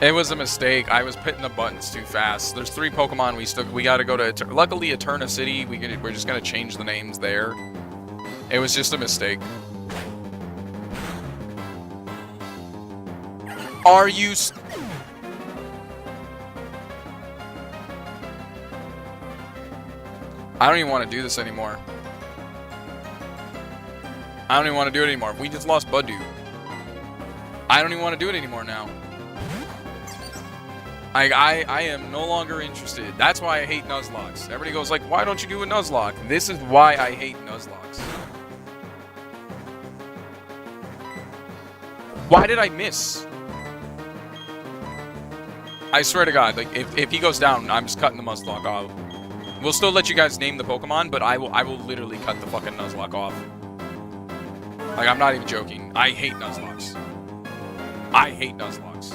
It was a mistake. I was hitting the buttons too fast. There's 3 Pokemon we gotta go to. Luckily, Eterna City. We're just gonna change the names there. It was just a mistake. Are you? I don't even want to do this anymore. I don't even want to do it anymore. We just lost Budu. I don't even want to do it anymore now. I am no longer interested. That's why I hate Nuzlocks. Everybody goes like, why don't you do a Nuzlocke? This is why I hate Nuzlocks. Why did I miss? I swear to God, like if he goes down, I'm just cutting the Nuzlocke off. We'll still let you guys name the Pokemon, but I will literally cut the fucking Nuzlocke off. Like, I'm not even joking. I hate Nuzlocks. I hate Nuzlocks.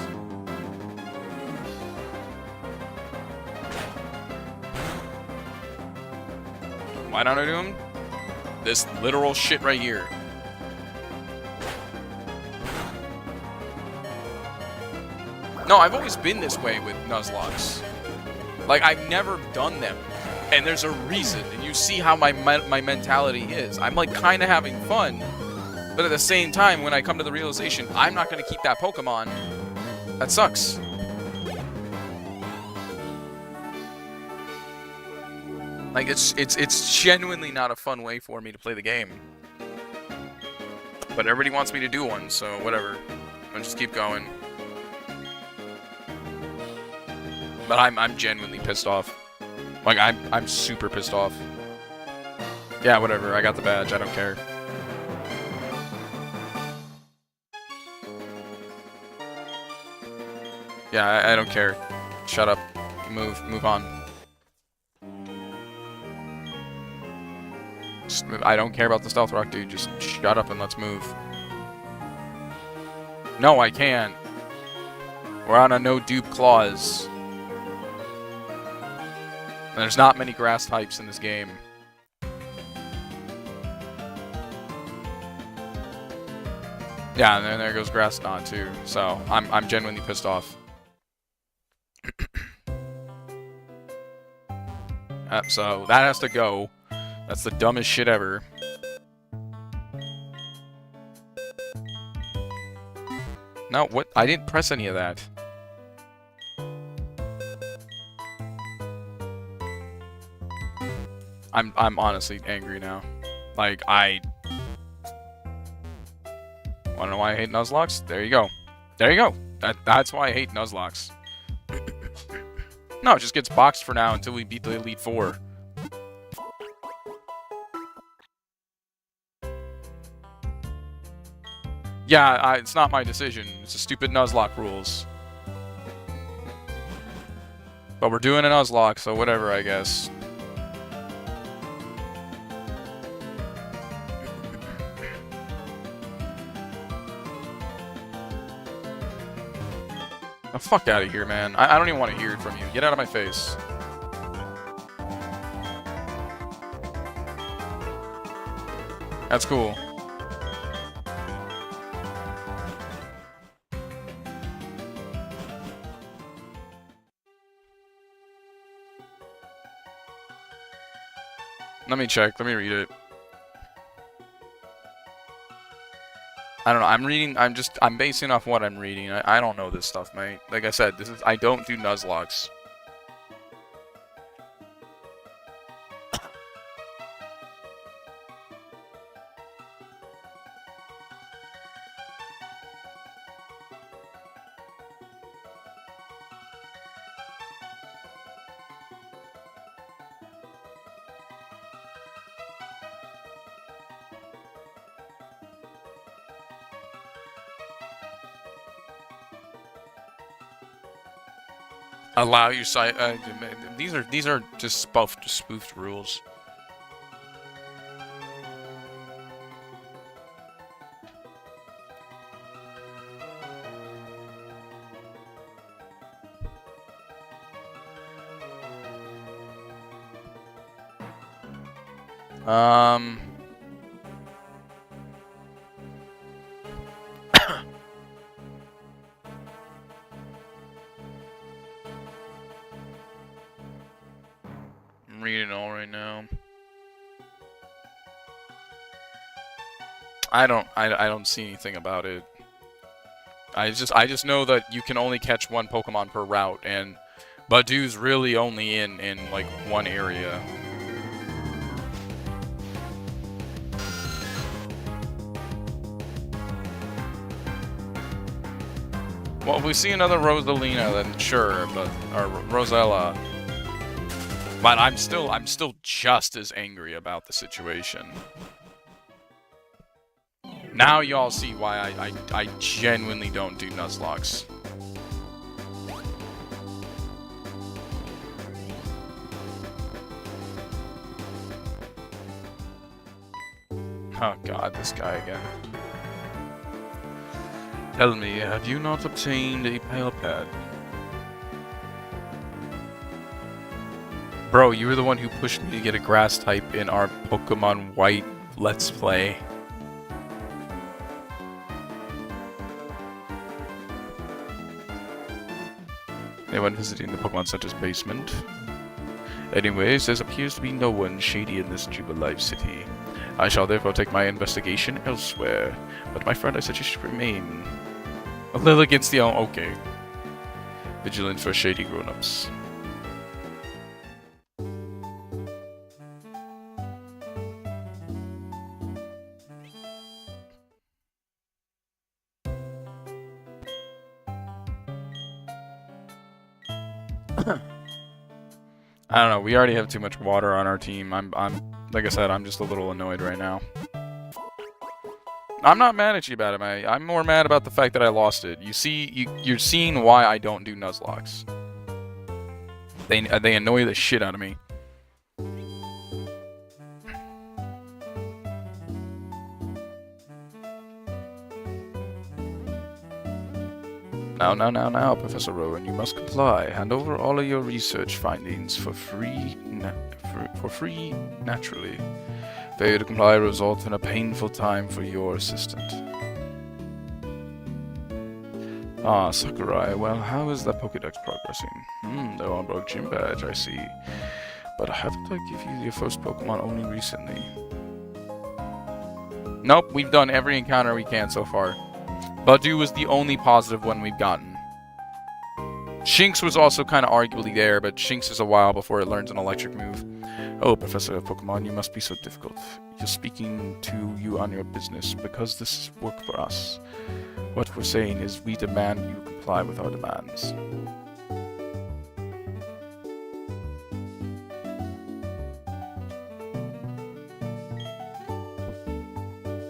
Why don't I do them? This literal shit right here. No, I've always been this way with Nuzlocks. Like, I've never done them. And there's a reason. And you see how my mentality is. I'm, like, kind of having fun. But at the same time, when I come to the realization, I'm not going to keep that Pokemon, that sucks. Like, it's genuinely not a fun way for me to play the game. But everybody wants me to do one, so whatever. I'll just keep going. But I'm genuinely pissed off. Like, I'm super pissed off. Yeah, whatever. I got the badge. I don't care. Yeah, I don't care. Shut up. Move on. Just move. I don't care about the Stealth Rock, dude. Just shut up and let's move. No, I can't. We're on a no-dupe clause. And there's not many grass types in this game. Yeah, and then there goes Grass Knot too. So I'm genuinely pissed off. So that has to go. That's the dumbest shit ever. No, what? I didn't press any of that. I'm honestly angry now. Like, I... Wanna know why I hate Nuzlocks? There you go. There you go. That's why I hate Nuzlocks. No, it just gets boxed for now until we beat the Elite Four. Yeah, it's not my decision. It's the stupid Nuzlocke rules. But we're doing a Nuzlocke, so whatever, I guess. The fuck out of here, man. I don't even want to hear it from you. Get out of my face. That's cool. Let me check. Let me read it. I don't know. I'm basing off what I'm reading. I don't know this stuff, mate. Like I said, I don't do Nuzlocks. Allow your site. These are just spoofed rules. I'm reading it all right now. I don't see anything about it. I just know that you can only catch one Pokemon per route, and Badoo's really only in like one area. Well, if we see another Rosalina, then sure, or Rosella. But I'm still just as angry about the situation. Now y'all see why I genuinely don't do Nuzlocks. Oh god, this guy again. Tell me, have you not obtained a pale pad? Bro, you were the one who pushed me to get a grass type in our Pokemon White Let's Play. Anyone visiting the Pokemon Center's basement? Anyways, there appears to be no one shady in this Jubilife city. I shall therefore take my investigation elsewhere. But my friend, I said you should remain a little against the... okay. Vigilant for shady grown-ups. I don't know, we already have too much water on our team. I'm like I said, I'm just a little annoyed right now. I'm not mad at you about it, mate. I'm more mad about the fact that I lost it. You see, you're seeing why I don't do Nuzlocks. They annoy the shit out of me. Now, Professor Rowan, you must comply. Hand over all of your research findings for free, naturally. Failure to comply results in a painful time for your assistant. Ah, Sakurai, well, how is that Pokédex progressing? The on-board gym badge, I see. But haven't I given you your first Pokemon only recently? Nope, we've done every encounter we can so far. Badoo was the only positive one we've gotten. Shinx was also kind of arguably there, but Shinx is a while before it learns an electric move. Oh, Professor of Pokemon, you must be so difficult. You're speaking to you on your business, because this is work for us. What we're saying is we demand you comply with our demands.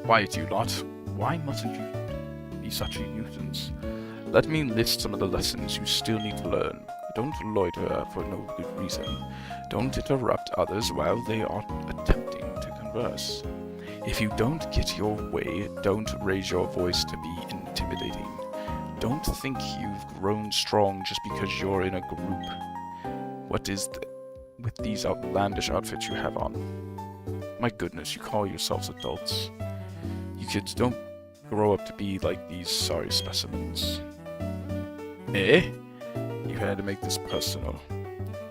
Quiet, you lot. Why mustn't you be such a nuisance? Let me list some of the lessons you still need to learn. Don't loiter for no good reason. Don't interrupt others while they are attempting to converse. If you don't get your way, don't raise your voice to be intimidating. Don't think you've grown strong just because you're in a group. What is with these outlandish outfits you have on? My goodness, you call yourselves adults. You kids don't grow up to be like these sorry specimens. Eh? You had to make this personal.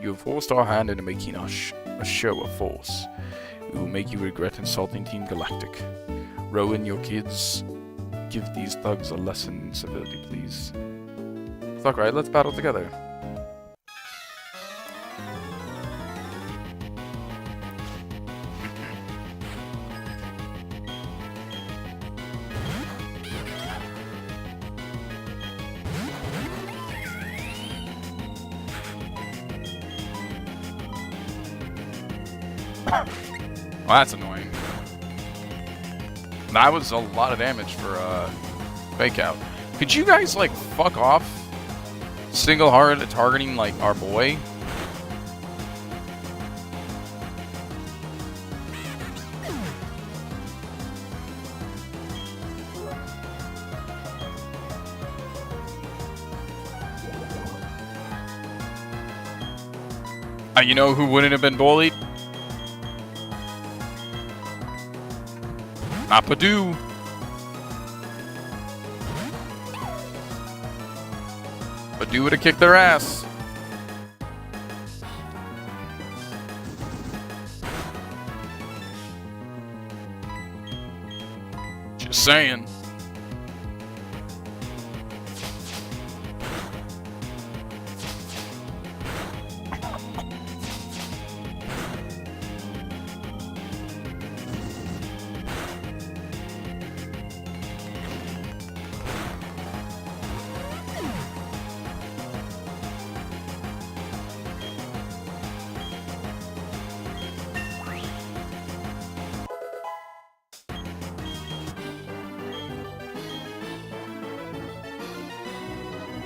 You have forced our hand into making a show of force. It will make you regret insulting Team Galactic. Rowan, your kids, give these thugs a lesson in civility, please. Fuck right, let's battle together. Well, that's annoying. That was a lot of damage for fake out. Could you guys like fuck off? Single-hearted targeting like our boy. You know who wouldn't have been bullied? Not Purdue. Purdue would have kicked their ass. Just saying.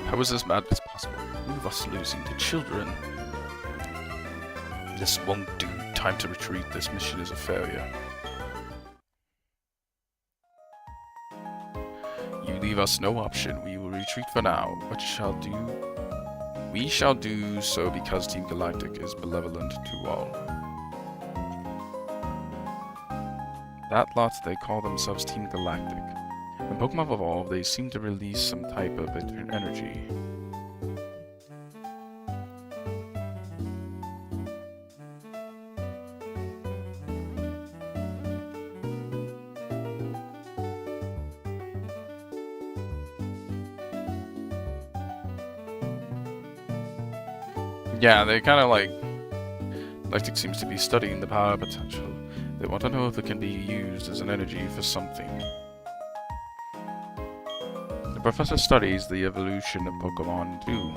How is this madness possible? With us losing to children. This won't do. Time to retreat. This mission is a failure. You leave us no option. We will retreat for now. What shall do? We shall do so because Team Galactic is benevolent to all. That lot, they call themselves Team Galactic. When Pokemon evolve, they seem to release some type of energy. Yeah, they kind of like... Galactic seems to be studying the power potential. They want to know if it can be used as an energy for something. The professor studies the evolution of Pokemon too.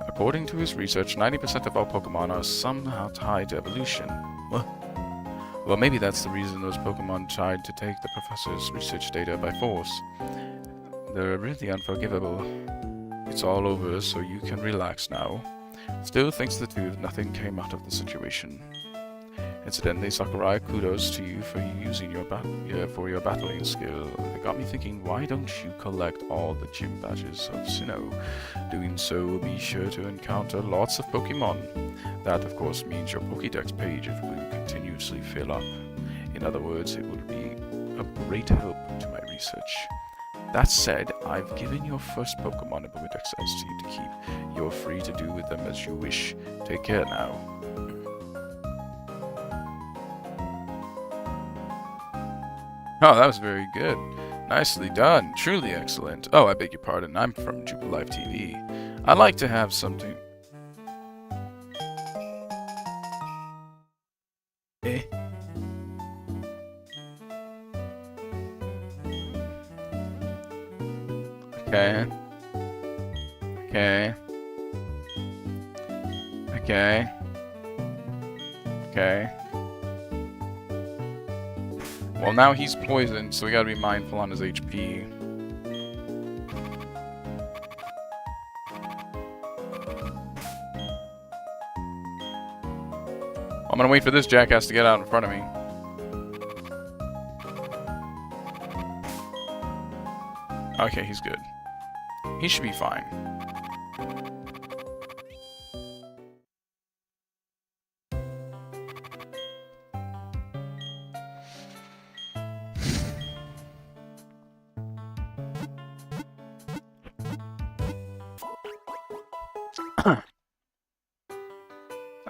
According to his research, 90% of all Pokemon are somehow tied to evolution. Well, maybe that's the reason those Pokemon tried to take the professor's research data by force. They're really unforgivable. It's all over, so you can relax now. Still, thanks to the two, nothing came out of the situation. Incidentally, Sakurai, kudos to you for using your battling skill. It got me thinking, why don't you collect all the gym badges of Sinnoh? Doing so will be sure to encounter lots of Pokemon. That, of course, means your Pokédex page will continuously fill up. In other words, it will be a great help to my research. That said, I've given your first Pokemon a Pokédex to you to keep. You're free to do with them as you wish. Take care now. Oh, that was very good. Nicely done. Truly excellent. Oh, I beg your pardon. I'm from Jubilife TV. I like to have something... Okay. Okay. Okay. Well, now he's poisoned, so we gotta be mindful on his HP. I'm gonna wait for this jackass to get out in front of me. Okay, he's good. He should be fine.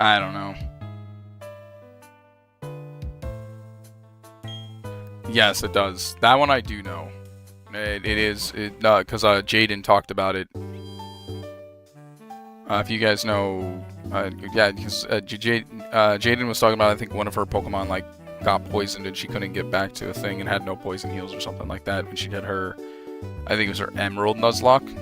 I don't know. Yes, it does. That one I do know. It is, because Jaden talked about it. If you guys know, yeah, because Jaden was talking about, I think one of her Pokemon, like, got poisoned and she couldn't get back to a thing and had no poison heals or something like that when she had her, I think it was her Emerald Nuzlocke.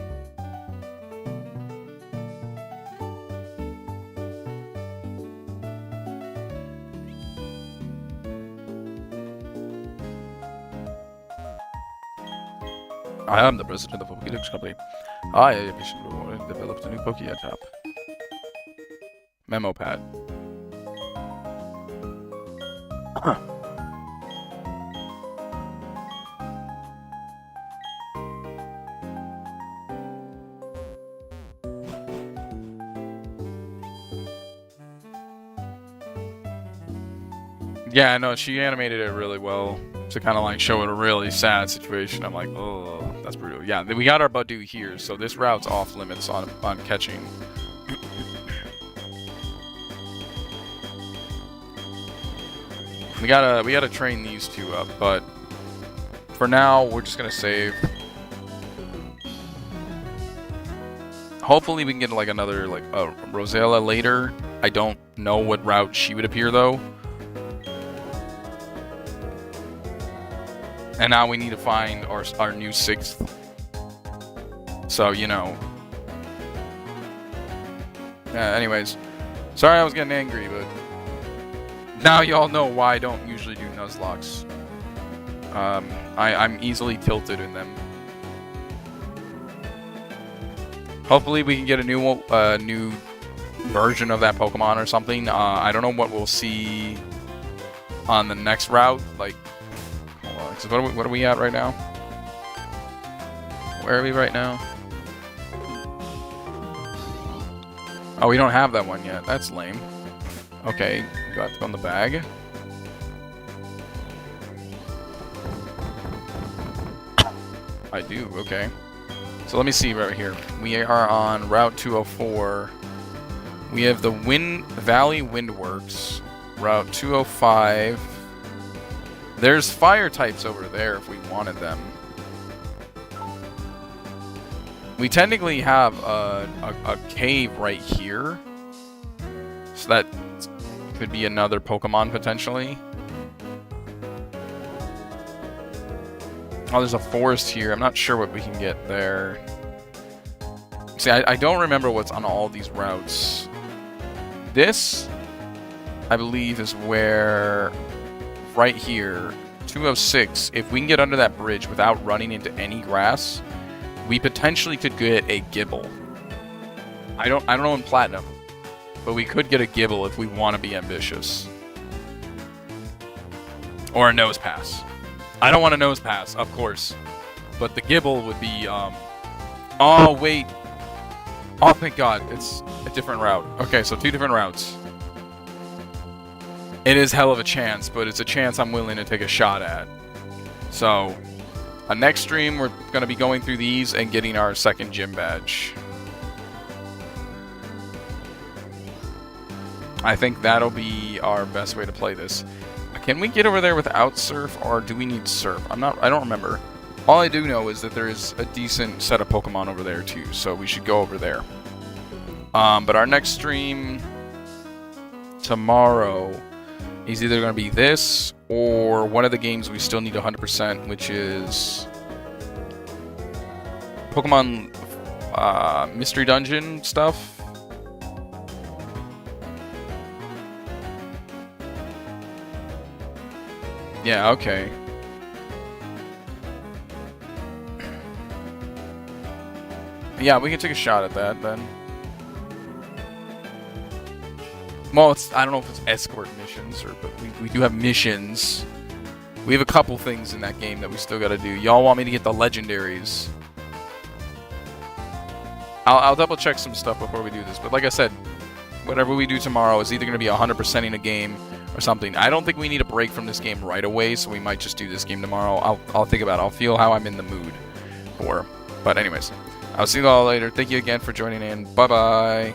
I am the president of the Pokédex Company. I developed a new Poké app. Memo pad. Yeah, no, she animated it really well to kind of like show it a really sad situation. I'm like, oh, that's brutal. Yeah, we got our Badoo here, so this route's off limits on catching. We gotta train these two up, but for now we're just gonna save. Hopefully we can get like another like Rosella later. I don't know what route she would appear though. And now we need to find our new 6th. So, you know. Anyways. Sorry I was getting angry, but now y'all know why I don't usually do Nuzlocks. I'm easily tilted in them. Hopefully we can get a new version of that Pokemon or something. I don't know what we'll see on the next route. Like, what are we at right now? Where are we right now? Oh, we don't have that one yet. That's lame. Okay, got on the bag. I do, okay. So let me see right here. We are on Route 204. We have the Valley Windworks. Route 205. There's fire types over there if we wanted them. We technically have a cave right here. So that could be another Pokemon potentially. Oh, there's a forest here. I'm not sure what we can get there. See, I don't remember what's on all these routes. This, I believe, is where... right here, 206, if we can get under that bridge without running into any grass, we potentially could get a Gibble. I don't know in Platinum, but we could get a Gibble if we want to be ambitious. Or a Nose Pass. I don't want a Nose Pass, of course, but the Gibble would be, oh, wait. Oh, thank God, it's a different route. Okay, so 2 different routes. It is hell of a chance, but it's a chance I'm willing to take a shot at. So, next stream, we're going to be going through these and getting our 2nd gym badge. I think that'll be our best way to play this. Can we get over there without Surf, or do we need Surf? I don't remember. All I do know is that there is a decent set of Pokemon over there too, so we should go over there. But our next stream tomorrow is either going to be this or one of the games we still need 100%, which is Pokemon mystery dungeon stuff. Yeah, okay. Yeah, we can take a shot at that then. Well, I don't know if it's escort missions, but we do have missions. We have a couple things in that game that we still gotta do. Y'all want me to get the legendaries. I'll double check some stuff before we do this, but like I said, whatever we do tomorrow is either gonna be 100%ing a game or something. I don't think we need a break from this game right away, so we might just do this game tomorrow. I'll think about it. I'll feel how I'm in the mood for. But anyways, I'll see you all later. Thank you again for joining in. Bye-bye.